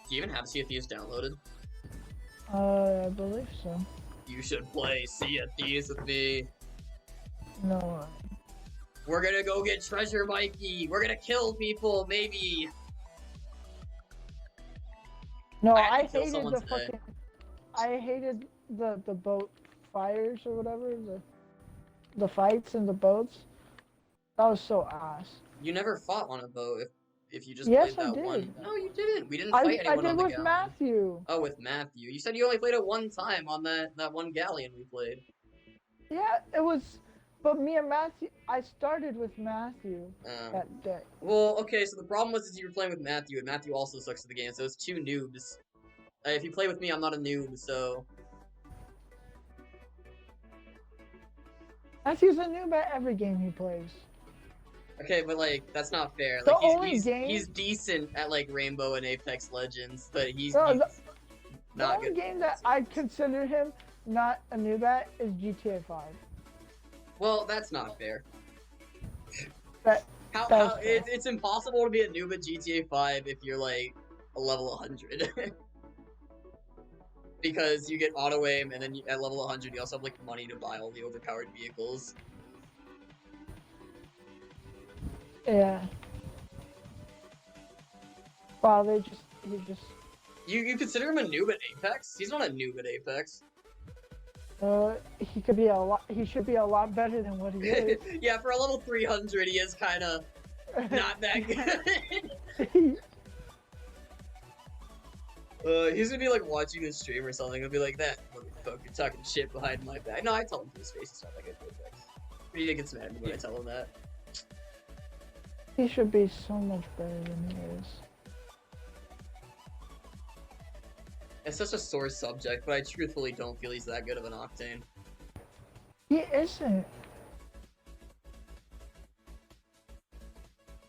Do you even have Sea of Thieves downloaded? I believe so. You should play Sea of Thieves with me. No. We're gonna go get treasure, Mikey. We're gonna kill people, maybe. No, I had I to kill hated someone the today. fucking. I hated the boat fires or whatever. The fights in the boats. That was so ass. You never fought on a boat if you just Yes, played that I one. did. No, you didn't. We didn't fight I anyone did on the with galleon. Matthew. Oh, with Matthew. You said you only played it one time on that one galleon we played. Yeah, it was. But me and Matthew, I started with Matthew that day. Well, okay, so the problem was you were playing with Matthew, and Matthew also sucks at the game, so it's two noobs. If you play with me, I'm not a noob, so... Matthew's a noob at every game he plays. Okay, but, like, that's not fair. The Like, only game... he's decent at, like, Rainbow and Apex Legends, but he's No, not the only good. game that I consider him not a noob at is GTA 5. Well, that's not fair. That's It's impossible to be a noob at GTA 5 if you're, like, a level 100. Because you get auto aim, and then at level 100 you also have, like, money to buy all the overpowered vehicles. Yeah. Wow, he just... You consider him a noob at Apex? He's not a noob at Apex. He could be he should be a lot better than what he is. Yeah, for a level 300 he is kinda not that good. He's gonna be like watching this stream or something. He'll be like, that motherfucker talking shit behind my back. No, I tell him to his face he's not that good at Apex. What do you think gets mad at me when I tell him that? He should be so much better than he is. It's such a sore subject, but I truthfully don't feel he's that good of an Octane. He isn't.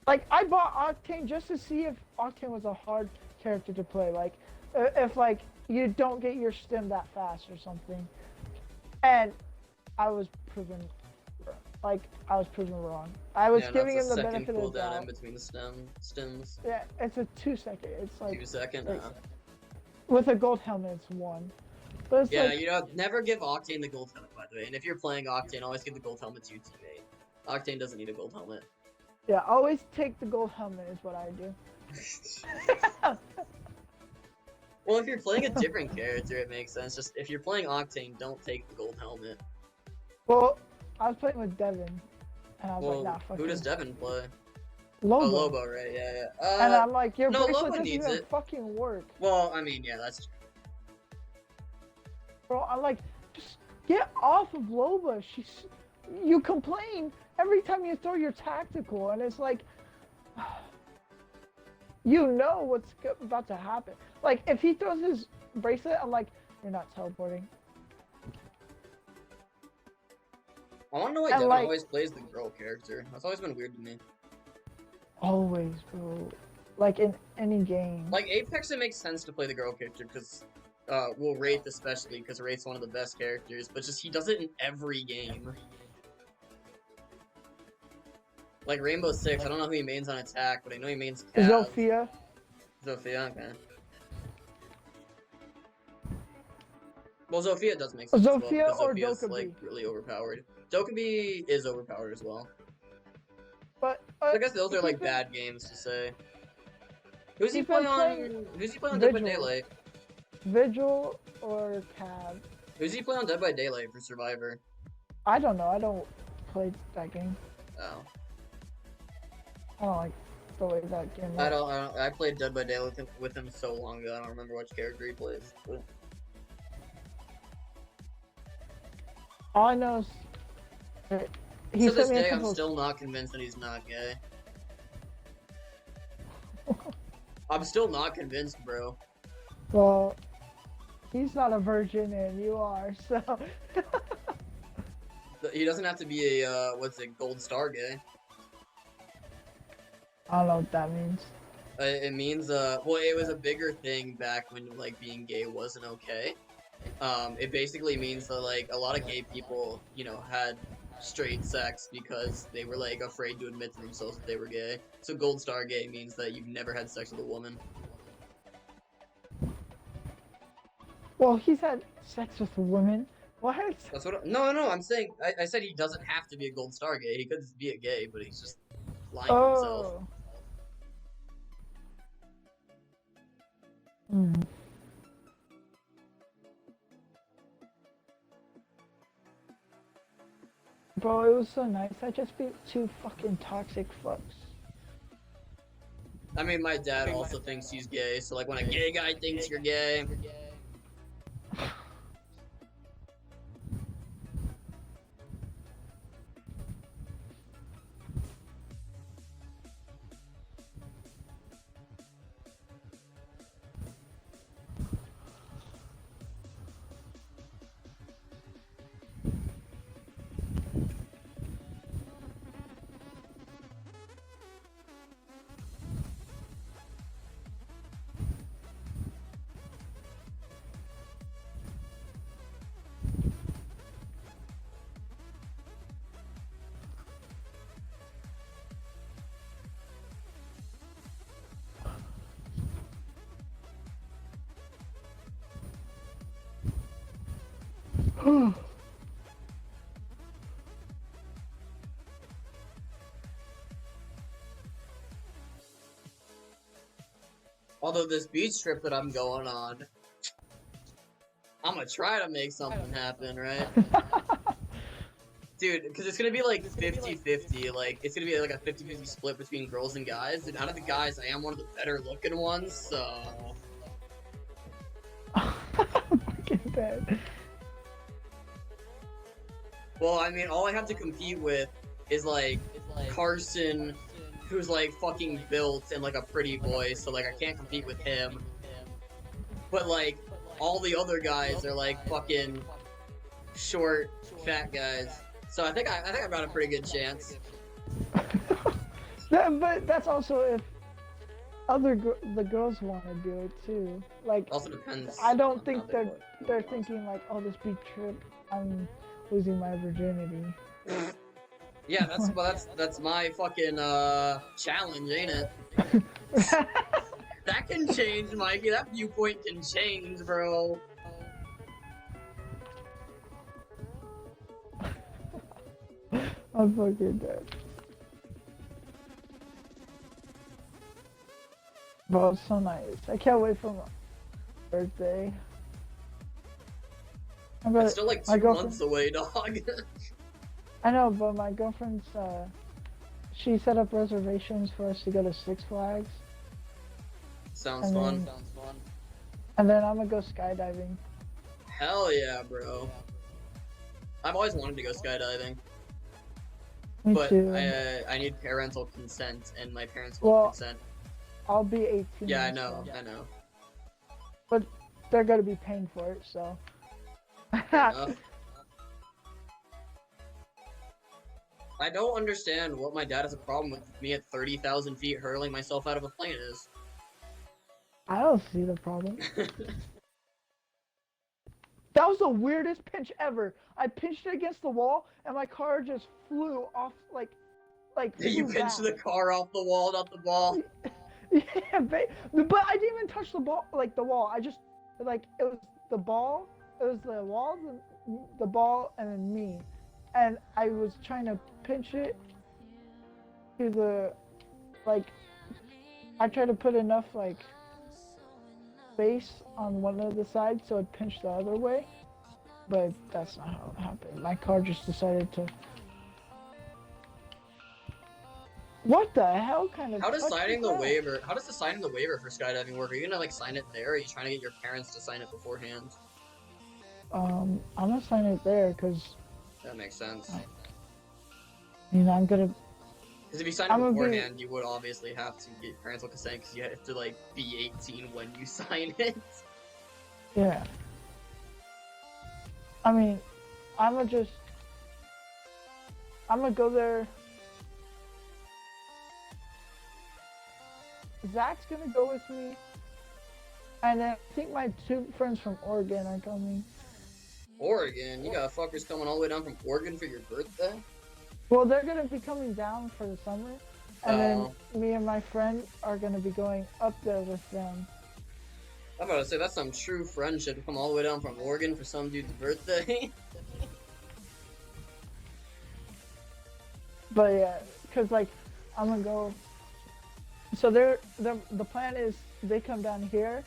Like, I bought Octane just to see if Octane was a hard character to play. Like, if, like, you don't get your stim that fast or something. And I was proven, wrong. I was giving him the benefit of the doubt. In between the stems. Yeah, it's a 2 second. It's like 2 second. like, with a gold helmet, it's 1. But it's yeah, like, you know, never give Octane the gold helmet, by the way. And if you're playing Octane, always give the gold helmet to your teammate. Octane doesn't need a gold helmet. Yeah, always take the gold helmet is what I do. Well, if you're playing a different character, it makes sense. Just if you're playing Octane, don't take the gold helmet. Well, I was playing with Devin, and I was like, nah, fuck who him. does Devin play? Lobo. Oh, Lobo, right? Yeah. And I'm like, your no, bracelet Lobo doesn't needs even it. fucking work. Well, I mean, yeah, that's true. Bro, I'm like, just get off of Loba. You complain every time you throw your tactical, and it's like, you know what's about to happen. Like, if he throws his bracelet, I'm like, you're not teleporting. I want to know why And Devin like always plays the girl character. That's always been weird to me. always, bro. Like in any game. Like Apex, it makes sense to play the girl character because, well, Wraith especially because Wraith's one of the best characters. But just he does it in every game. Like Rainbow Six, I don't know who he mains on attack, but I know he mains Cav. Zofia. Zofia, okay. Well, Zofia does make sense Zofia as well, or because Zofia's Dokkaebi. like really overpowered. Dokkaebi is overpowered as well. But I guess those are like bad games to say. Who's he play on? Who's he play on Dead by Daylight? Vigil or Cav? Who's he play on Dead by Daylight for Survivor? I don't know. I don't play that game. Oh. I don't like the way that game. I don't. I played Dead by Daylight with him so long ago. I don't remember which character he plays. But... All I know is that he to this sent me a day, I'm couple. still not convinced that he's not gay. I'm still not convinced, bro. Well, he's not a virgin and you are, so. He doesn't have to be a what's it, gold star gay. I don't know what that means. It means well, it was a bigger thing back when like being gay wasn't okay. It basically means that like a lot of gay people, you know, had straight sex because they were like afraid to admit to themselves that they were gay. So gold star gay means that you've never had sex with a woman. Well, he's had sex with women. What? That's what. No, I'm saying. I said he doesn't have to be a gold star gay. He could just be a gay, but he's just lying to himself. Oh. Hmm. Bro, it was so nice. I just beat 2 fucking toxic fucks. I mean, my dad also thinks he's gay, so like when a gay guy thinks you're gay. Although this beach trip that I'm going on, I'm gonna try to make something happen, right? Dude, because it's gonna be like 50-50, like, it's gonna be like a 50-50 split between girls and guys, and out of the guys, I am one of the better looking ones, so... Fucking bad. Well, I mean, all I have to compete with is, like, Carson, who's, like, fucking built and, like, a pretty boy, so, like, I can't compete with him. But, like, all the other guys are, like, fucking short, fat guys. So I think I've got a pretty good chance. But that's also if the girls want to do it too. Like, Also depends. I don't think they're thinking like, oh, this beach trip, I'm losing my virginity. Yeah, that's my fucking challenge, ain't it? That can change, Mikey. That viewpoint can change, bro. I'm fucking dead. Bro, it's so nice. I can't wait for my birthday. It's still like 2 months away, dog. I know, but my girlfriend's, she set up reservations for us to go to Six Flags. Sounds fun. And then I'm gonna go skydiving. Hell yeah, bro. I've always wanted to go skydiving. Me But too. I need parental consent, and my parents won't consent. I'll be 18. Yeah, I know. But they're gonna be paying for it, so. I don't understand what my dad has a problem with me at 30,000 feet hurling myself out of a plane is. I don't see the problem. That was the weirdest pinch ever. I pinched it against the wall, and my car just flew off, like You flew pinched back. the car off the wall, not the ball. Yeah, but I didn't even touch the ball, like the wall. I just, like, it was the ball, it was the wall, the ball, and then me. And I was trying to pinch it to the, like, I tried to put enough, like, space on one of the sides so it pinched the other way. But that's not how it happened. My car just decided to. What the hell kind of? How does touch signing is the that? waiver? How does the signing the waiver for skydiving work? Are you gonna like sign it there? Or are you trying to get your parents to sign it beforehand? I'm gonna sign it there because That makes sense. I'm gonna. Because if you sign it beforehand, you would obviously have to get parental consent because you have to like be 18 when you sign it. Yeah. I mean, I'm gonna go there. Zach's gonna go with me, and then I think my 2 friends from Oregon are coming. Oregon? You got fuckers coming all the way down from Oregon for your birthday? Well, they're gonna be coming down for the summer, and then me and my friend are gonna be going up there with them. I'm about to say that's some true friendship to come all the way down from Oregon for some dude's birthday. But yeah, cause like I'm gonna go. So the plan is they come down here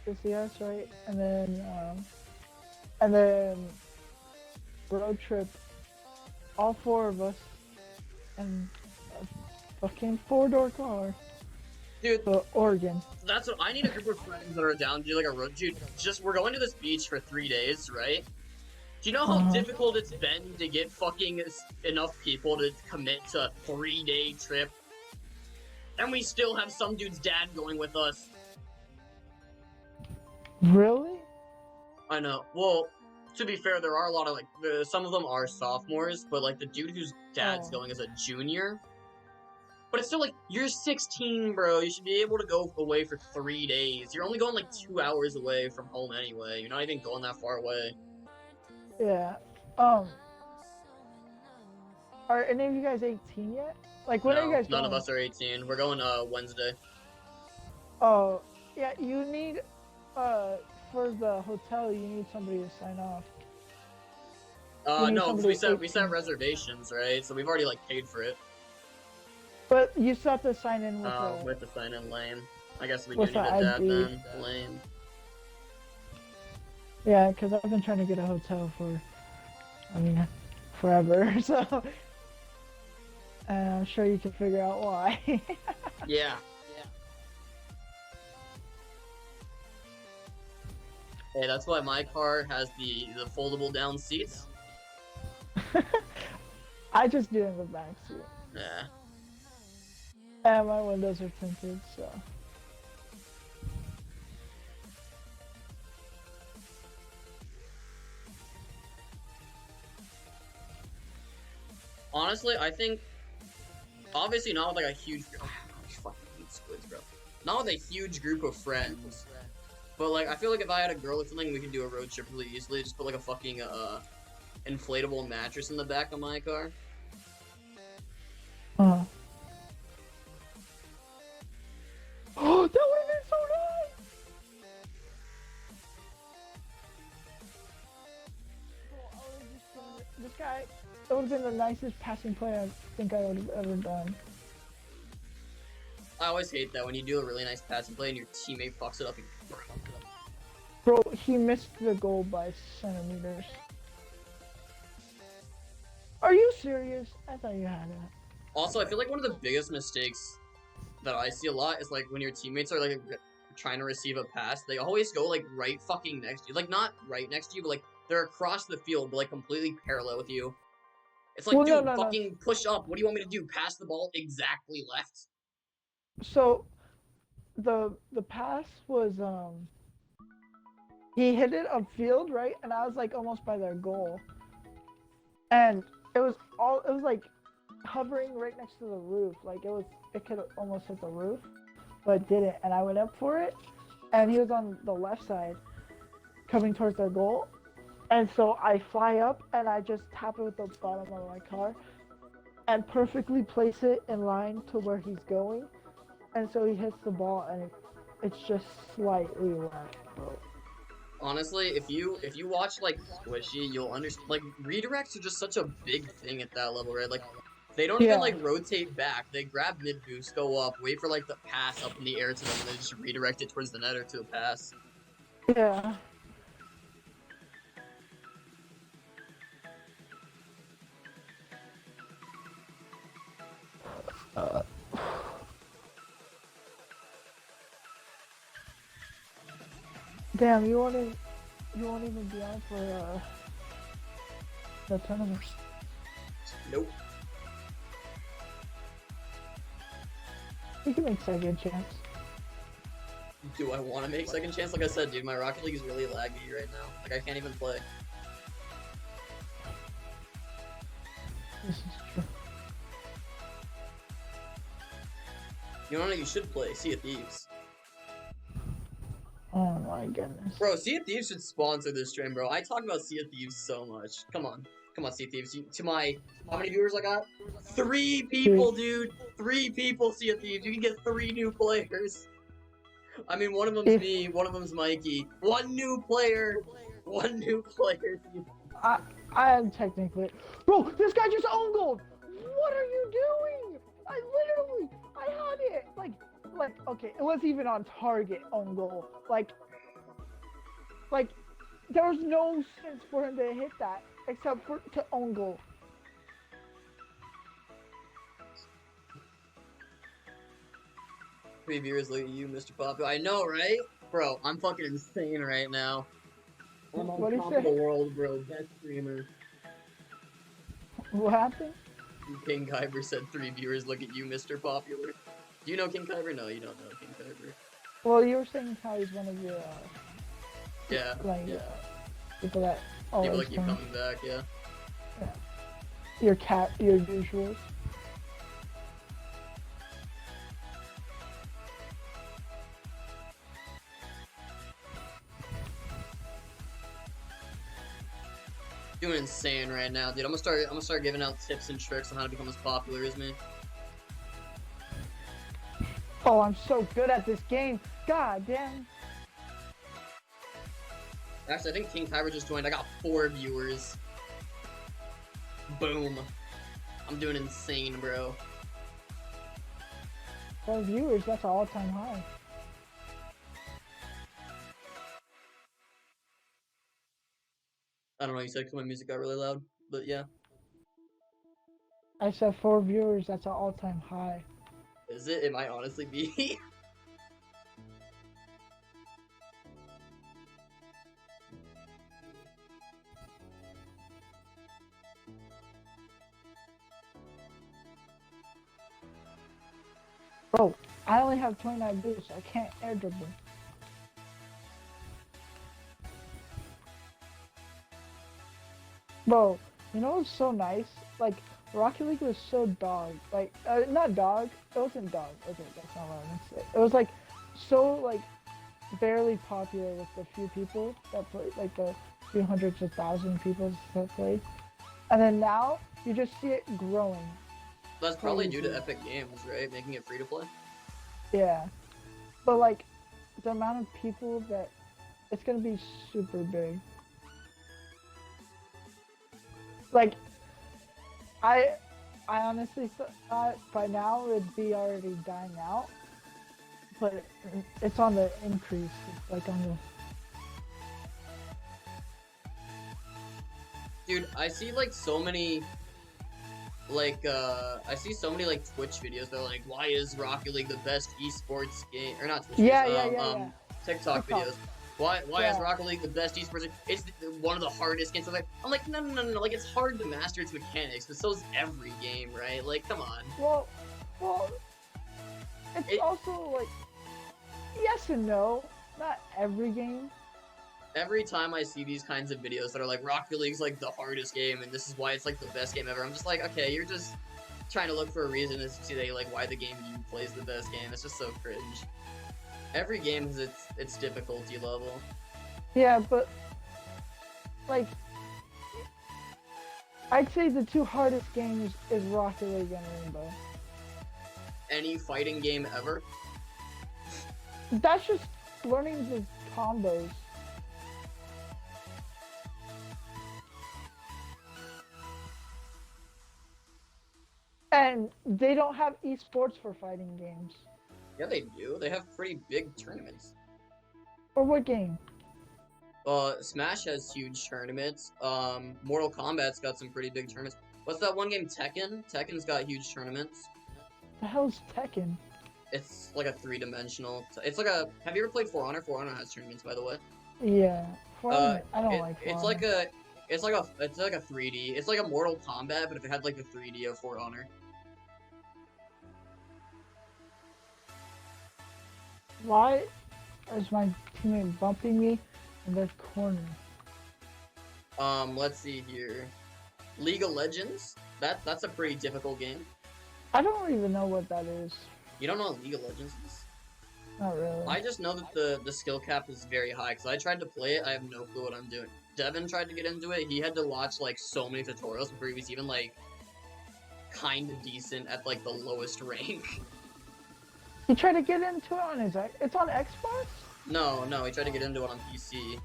to see us, right? And then road trip, all 4 of us, and a fucking 4-door car. Dude, to Oregon. That's what I need, a group of friends that are down to do like a road. Dude, we're going to this beach for 3 days, right? Do you know how difficult it's been to get fucking enough people to commit to a 3-day trip? And we still have some dude's dad going with us. Really? I know. Well, to be fair, there are a lot of like some of them are sophomores, but like the dude whose dad's going is a junior. But it's still like you're 16, bro. You should be able to go away for 3 days. You're only going like 2 hours away from home anyway. You're not even going that far away. Yeah. Are any of you guys 18 yet? Like, when are you guys going? None of us are 18. We're going Wednesday. Oh, yeah. You need for the hotel. You need somebody to sign off. No, we set reservations, right? So we've already like paid for it. But you still have to sign in with the sign in lame. I guess we do need a dad then. Lame. Yeah, because I've been trying to get a hotel for, forever. So, and I'm sure you can figure out why. Yeah. Hey, that's why my car has the foldable down seats. I just do in the back seat. Yeah. And my windows are tinted, so. Honestly, I think, obviously not with like a huge, I fucking hate squids, bro. Not with a huge group of friends, but like I feel like if I had a girl or something, we could do a road trip really easily. Just put like a fucking inflatable mattress in the back of my car. Oh, that would have been so nice! This guy, that would have been the nicest passing play I think I would have ever done. I always hate that when you do a really nice passing play and your teammate fucks it up. Bro, he missed the goal by centimeters. Are you serious? I thought you had it. Also, I feel like one of the biggest mistakes that I see a lot is like when your teammates are like trying to receive a pass, they always go like right fucking next to you. Like not right next to you, but like they're across the field, but like completely parallel with you. It's like, dude, fucking push up. What do you want me to do? Pass the ball exactly left? So, the pass was he hit it upfield, right? And I was like almost by their goal, and it was like hovering right next to the roof. Like it could almost hit the roof, but it didn't. And I went up for it, and he was on the left side, coming towards their goal. And so I fly up and I just tap it with the bottom of my car, and perfectly place it in line to where he's going. And so he hits the ball, and it's just slightly left, bro. Honestly, if you watch like Squishy, you'll understand. Like redirects are just such a big thing at that level, right? Like they don't even Yeah. like rotate back. They grab mid boost, go up, wait for like the pass up in the air to them, and then just redirect it towards the net or to a pass. Yeah. Damn, you won't even be on for the tournament. Nope. You can make second chance. Do I want to make second chance? Like I said, dude, my Rocket League is really laggy right now. Like I can't even play. This is true. You know what you should play? Sea of Thieves. Oh my goodness. Bro, Sea of Thieves should sponsor this stream, bro. I talk about Sea of Thieves so much. Come on. Come on, Sea of Thieves. To my... How many viewers I got? 3 people, dude! 3 people, Sea of Thieves. You can get 3 new players. I mean, one of them's me, one of them's Mikey. 1 new player! 1 new player. I am technically... Bro, this guy just own gold! What are you doing? I had it! Like, okay, it wasn't even on target own goal. Like, there was no sense for him to hit that, except for to own goal. Three viewers look at you, Mr. Popular. I know, right? Bro, I'm fucking insane right now. I'm on What'd he top of the say? world, bro. Best streamer. What happened? King Kyber said 3 viewers look at you, Mr. Popular. Do you know King Kyber? No, you don't know King Kyber. Well, you were saying how he's one of your, Yeah, like, yeah. people that People always that keep come. coming back, yeah. Your usuals. Doing insane right now, dude. I'm gonna start giving out tips and tricks on how to become as popular as me. Oh, I'm so good at this game. God damn. Actually, I think King Kyber just joined. I got 4 viewers. Boom. I'm doing insane, bro. For viewers, that's an all-time high. I don't know, you said because my music got really loud, but yeah. I said 4 viewers, that's an all-time high. Is it? It might honestly be. Bro, I only have 29 boosts. I can't air dribble. Bro, you know what's so nice? Like, Rocket League was so dog. Like, not dog. It wasn't dog. Okay, that's not what I meant to say. It was like, so like, barely popular with the few people that played, like the few hundreds of thousand people that played. And then now, you just see it growing. That's probably due to Epic Games, right? Making it free to play? Yeah. But like, the amount of people that, it's gonna be super big. Like, I honestly thought by now it'd be already dying out, but it's on the increase. It's like on the... Dude, I see like so many, like, I see so many like Twitch videos that are like, why is Rocket League the best esports game? Or not Twitch Yeah, videos, yeah. TikTok videos. Why is Rocket League the best esports? It's one of the hardest games. I'm like, no. Like, it's hard to master its mechanics, but so's every game, right? Like, come on. Well, it's also like, yes and no. Not every game. Every time I see these kinds of videos that are like, Rocket League's like the hardest game, and this is why it's like the best game ever, I'm just like, okay, you're just trying to look for a reason to say like why the game you play is the best game. It's just so cringe. Every game has its difficulty level. Yeah, but like I'd say the two hardest games is Rocket League and Rainbow. Any fighting game ever. That's just learning the combos. And they don't have esports for fighting games. Yeah, they do. They have pretty big tournaments. Or what game? Smash has huge tournaments. Mortal Kombat's got some pretty big tournaments. What's that one game, Tekken? Tekken's got huge tournaments. The hell's Tekken? It's like a three-dimensional. It's like a. Have you ever played For Honor? For Honor has tournaments, by the way. Yeah. I don't like For It's Honor. like a. It's like a 3D. It's like a Mortal Kombat, but if it had like the 3D of For Honor. Why is my teammate bumping me in the corner? Let's see here. League of Legends. That's a pretty difficult game. I don't even know what that is. You don't know what League of Legends is? Not really. I just know that the skill cap is very high because I tried to play it. I have no clue what I'm doing. Devin tried to get into it. He had to watch like so many tutorials before he was even like kind of decent at like the lowest rank. He tried to get into it on his. It's on Xbox. No, he tried to get into it on PC.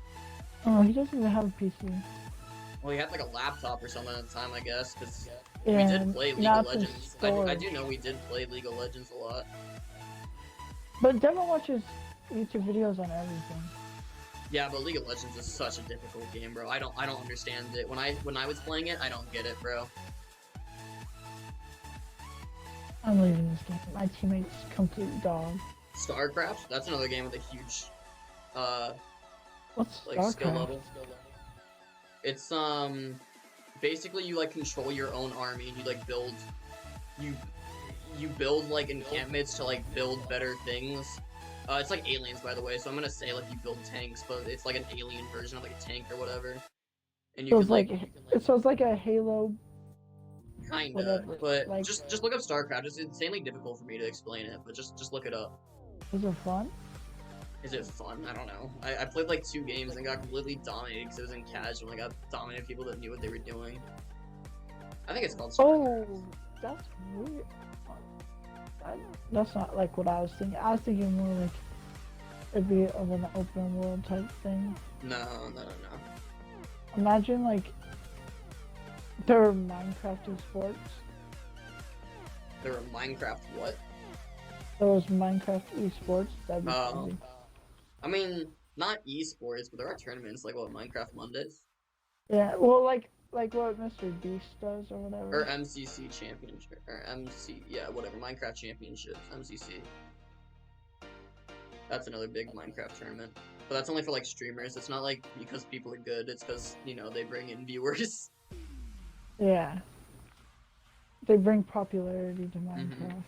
Oh, he doesn't even have a PC. Well, he had like a laptop or something at the time, I guess, because Yeah, we did play League now of it's in Legends. I do know we did play League of Legends a lot. But Devin watches YouTube videos on everything. Yeah, but League of Legends is such a difficult game, bro. I don't understand it. When I was playing it, I don't get it, bro. I'm leaving this game. My teammate's complete dog. StarCraft, that's another game with a huge What's like StarCraft? skill level. It's basically you like control your own army and you like build you build like encampments to like build better things. It's like Aliens, by the way, so I'm gonna say like you build tanks, but it's like an alien version of like a tank or whatever. And you So can it's like, so it's like a Halo. kinda, whatever, but like- just look up StarCraft. It's insanely difficult for me to explain it, but just look it up. Is it fun? Is it fun? I don't know. I played like 2 games and got completely dominated because it was in casual and I got dominated people that knew what they were doing. I think it's called StarCraft. Oh, that's weird. That's not like what I was thinking. I was thinking more like it'd be of an open world type thing. No. Imagine like there are Minecraft esports. There were Minecraft what? There was Minecraft esports. That'd be Oh. crazy. I mean, not esports, but there are tournaments like what, Minecraft Mondays? Yeah, well, like what Mr. Beast does or whatever. Or MCC Championship, or MC, yeah, whatever, Minecraft Championships, MCC. That's another big Minecraft tournament. But that's only for like streamers, it's not like because people are good, it's because, you know, they bring in viewers. Yeah. They bring popularity to Minecraft.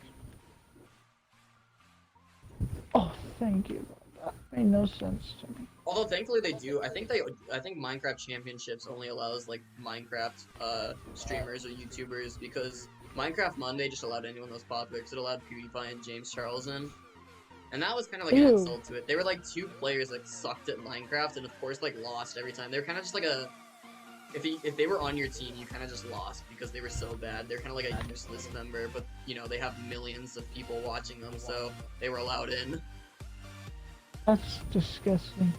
Oh, thank you. That made no sense to me. Although thankfully they do, I think Minecraft Championships only allows like Minecraft streamers or YouTubers because Minecraft Monday just allowed anyone that was popular because it allowed PewDiePie and James Charles in. And that was kind of like an Ew. insult to it. They were like 2 players that sucked at Minecraft and of course like lost every time. They were kind of just like a if they were on your team, you kind of just lost because they were so bad. They're kind of like a useless member, but you know, they have millions of people watching them, so they were allowed in. That's disgusting.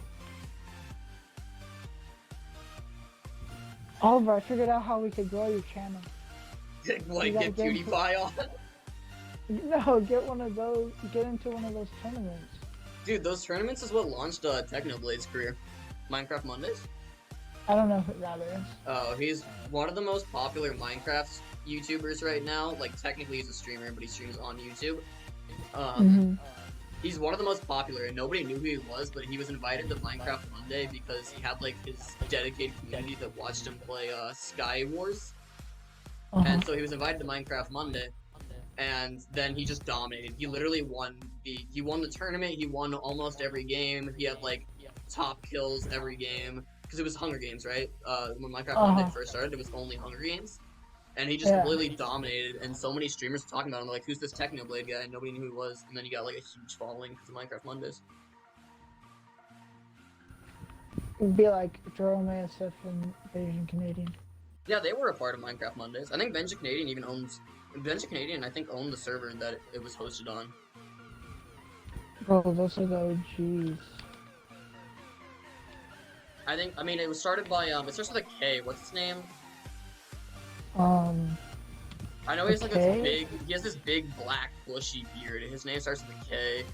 Oliver, I figured out how we could grow your channel. What, You gotta get get- PewDiePie on? No, get into one of those tournaments. Dude, those tournaments is what launched Technoblade's career. Minecraft Mondays? I don't know who that is. Oh, he's one of the most popular Minecraft YouTubers right now. Like, technically he's a streamer, but he streams on YouTube. He's one of the most popular, and nobody knew who he was, but he was invited to Minecraft Monday because he had, like, his dedicated community that watched him play Sky Wars. And so he was invited to Minecraft Monday, and then he just dominated. He literally won the tournament, he won almost every game, he had, like, top kills every game, because it was Hunger Games, right? When Minecraft Monday first started, it was only Hunger Games. and he just Yeah. completely dominated. And so many streamers were talking about him, like, "Who's this Technoblade guy?" And nobody knew who he was. And then he got like a huge following because of Minecraft Mondays. It'd be like Jerome ASF and Asian Canadian. Yeah, they were a part of Minecraft Mondays. I think Benja Canadian even owns Benja Canadian. I think owned the server that it was hosted on. Bro, those are the OGs. I mean, it was started by it starts with a K. What's his name? I know he has like Okay. this big. He has this big black bushy beard. His name starts with a K.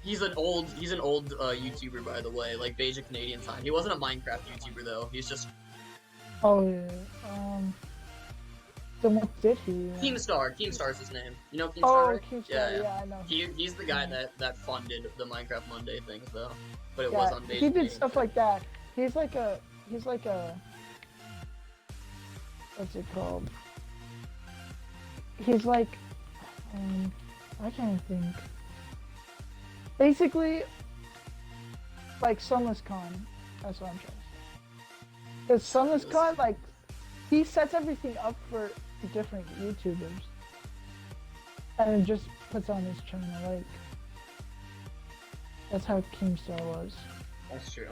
He's an old YouTuber, by the way, like Beja Canadian time. He wasn't a Minecraft YouTuber though. He's just Oh yeah. Then what did he? Keemstar. Keemstar's his name. You know Keemstar, Oh, right? Keemstar, yeah, I know. He's the guy that funded the Minecraft Monday things though, but it Yeah, was on Beja. he did Canadian stuff time. like that. He's like a what's it called? He's like I can't think. Basically, like Sunless Khan. That's what I'm trying to say. Because Sunless Khan, like, he sets everything up for different YouTubers, and just puts on his channel. Like, that's how Keemstar was. That's true.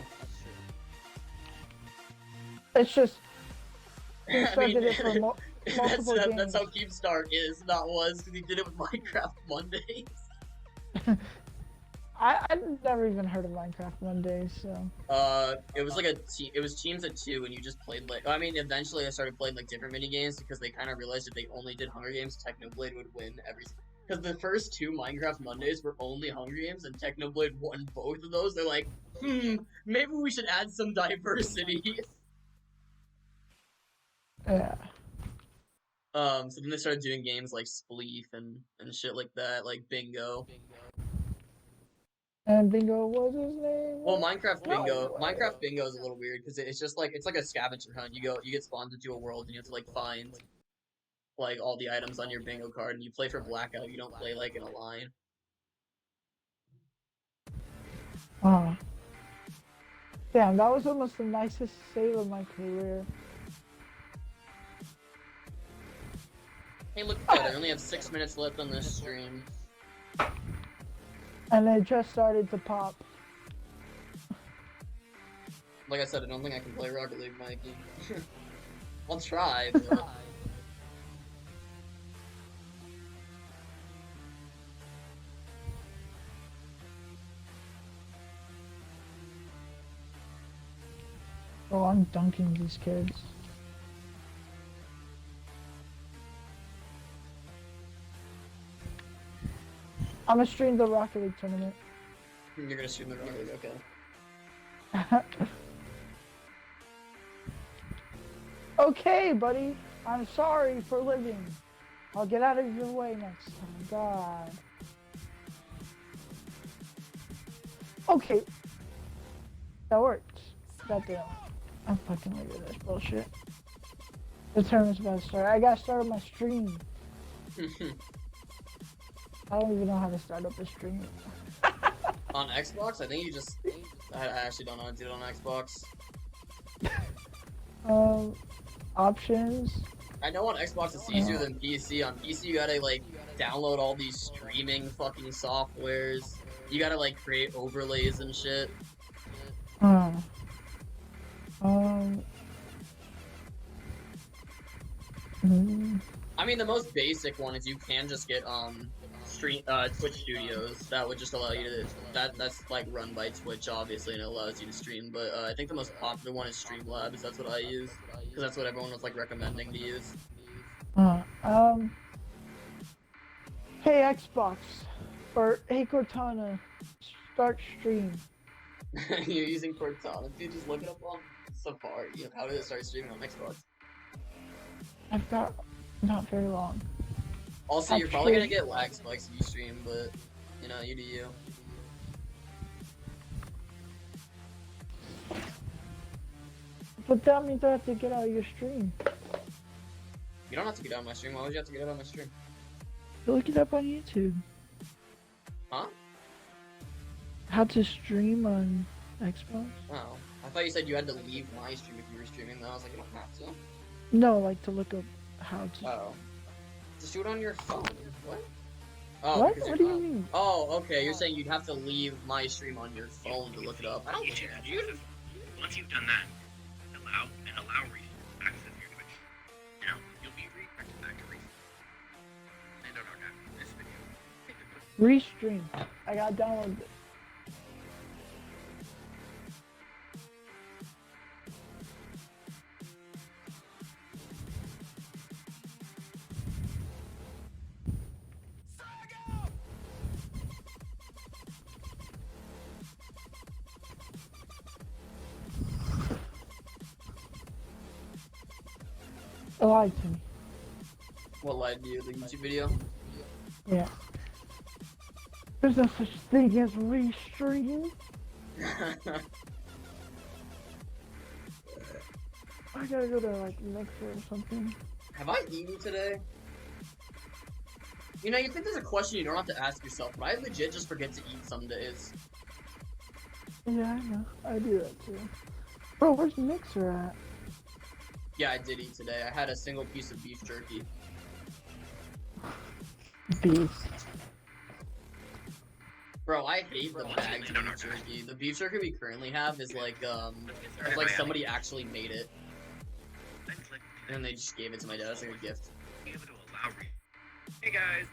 It's just I Keemstar did mean, it for multiple games. that's how Keemstar is, not was, because he did it with Minecraft Mondays. I've never even heard of Minecraft Mondays, so. It was like it was teams of two, and you just played like. I mean, eventually I started playing like different mini games because they kind of realized if they only did Hunger Games, Technoblade would win every. Because the first two Minecraft Mondays were only Hunger Games, and Technoblade won both of those. They're like, maybe we should add some diversity. Yeah. So then they started doing games like Spleef and shit like that, like Bingo. And Bingo was his name. Well, Minecraft Bingo, No. Minecraft Bingo is a little weird because it's just like it's like a scavenger hunt. You get spawned into a world and you have to like find like all the items on your bingo card, and you play for Blackout. You don't play like in a line. Damn, that was almost the nicest save of my career. Hey, look at that! I only have 6 minutes left on this stream. And it just started to pop. Like I said, I don't think I can play Rocket League, Mikey. I'll try, but... Oh, I'm dunking these kids. I'm gonna stream the Rocket League tournament. You're gonna stream the Rocket League, okay. Okay, buddy. I'm sorry for living. I'll get out of your way next time. God. Okay. That worked. Goddamn. I'm fucking over this bullshit. The tournament's about to start. I gotta start my stream. I don't even know how to start up a stream. On Xbox, I think you just... I actually don't know how to do it on Xbox. Options. I know on Xbox it's easier than PC. On PC you gotta like download all these streaming fucking softwares. You gotta like create overlays and shit. I mean the most basic one is you can just get Twitch Studios. That would just allow you to that's like run by Twitch obviously and it allows you to stream, but I think the most popular one is Streamlabs. That's what I use because that's what everyone was like recommending to use. Hey Xbox or hey Cortana, start stream. You're using Cortana. Dude, just look it up on Safari. How did it start streaming on Xbox? I've got not very long. Also, you're probably gonna get lag spikes if you stream, but you know, you do you. But that means I have to get out of your stream. You don't have to get out of my stream. Why would you have to get out of my stream? Look it up on YouTube. Huh? How to stream on Xbox? Oh, I thought you said you had to leave my stream if you were streaming. Then I was like, you don't have to. No, like to look up how to. Oh. Just do it on your phone. What? Oh, What? because What you're. do you mean? Oh, okay. You're saying you'd have to leave my stream on your phone to look it up. I don't think that, dude. Once you've done that, allow access your Twitch. Now you'll be redirected back to Reese. And don't know this video. Restream. I got downloaded it. It lied to me. What lied to you? The YouTube video? Yeah. There's no such thing as restream. I gotta go to like Mixer or something. Have I eaten today? You know, you think there's a question you don't have to ask yourself, but I legit just forget to eat some days. Yeah, I know. I do that too. Bro, where's Mixer at? Yeah, I did eat today. I had a single piece of beef jerky. Beef. Bro, I hate the bagged beef jerky. The beef jerky we currently have is like somebody actually made it. And then they just gave it to my dad as like a gift. Hey guys,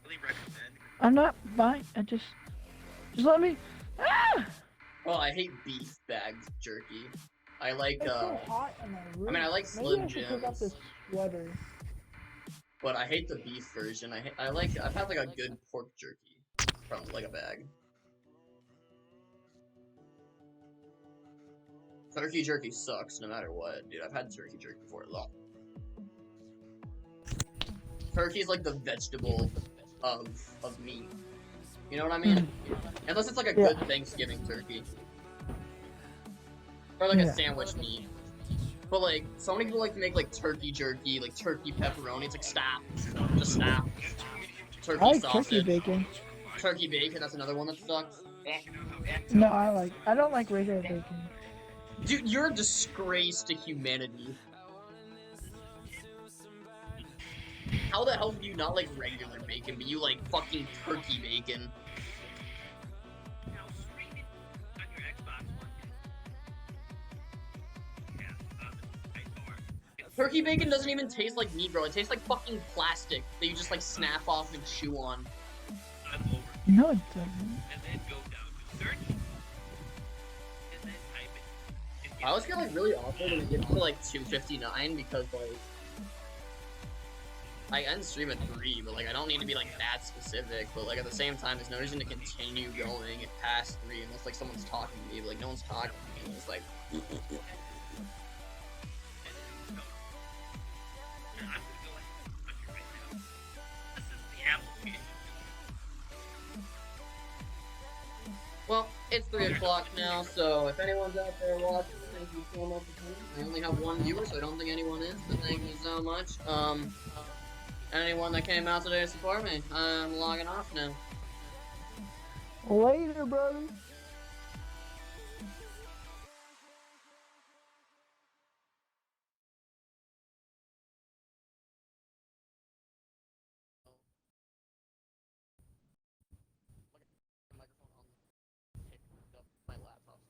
really recommend. I'm not buying. Just let me. Ah! Well, I hate beef bagged jerky. I like It's so hot in my room. I mean, I like Maybe Slim I should take off Jims, this sweater. but I hate the beef version. I've had like a good pork jerky from like a bag. Turkey jerky sucks no matter what, dude. I've had turkey jerky before. Ugh. Turkey's like the vegetable of meat. You know what I mean? Unless it's like a good Thanksgiving turkey. Or like a sandwich meat. But like, so many people like to make like turkey jerky, like turkey pepperoni. It's like, stop. Just stop. Turkey I like sausage. turkey bacon. Turkey bacon, that's another one that sucks. No, I don't like regular bacon. Dude, you're a disgrace to humanity. How the hell do you not like regular bacon, but you like fucking turkey bacon? Turkey bacon doesn't even taste like meat, bro. It tastes like fucking plastic that you just like snap off and chew on. No, it doesn't. And then go down to search. And then type it. I always get like really awkward when it gets to like 2:59 because like I end stream at 3, but like I don't need to be like that specific. But like at the same time, there's no reason to continue going past 3 unless like someone's talking to me. But like no one's talking to me. It's like. Well, it's 3 o'clock now, so if anyone's out there watching, thank you so much for coming. I only have one viewer, so I don't think anyone is, but thank you so much. Anyone that came out today to support me, I'm logging off now. Later, brother. My laptop's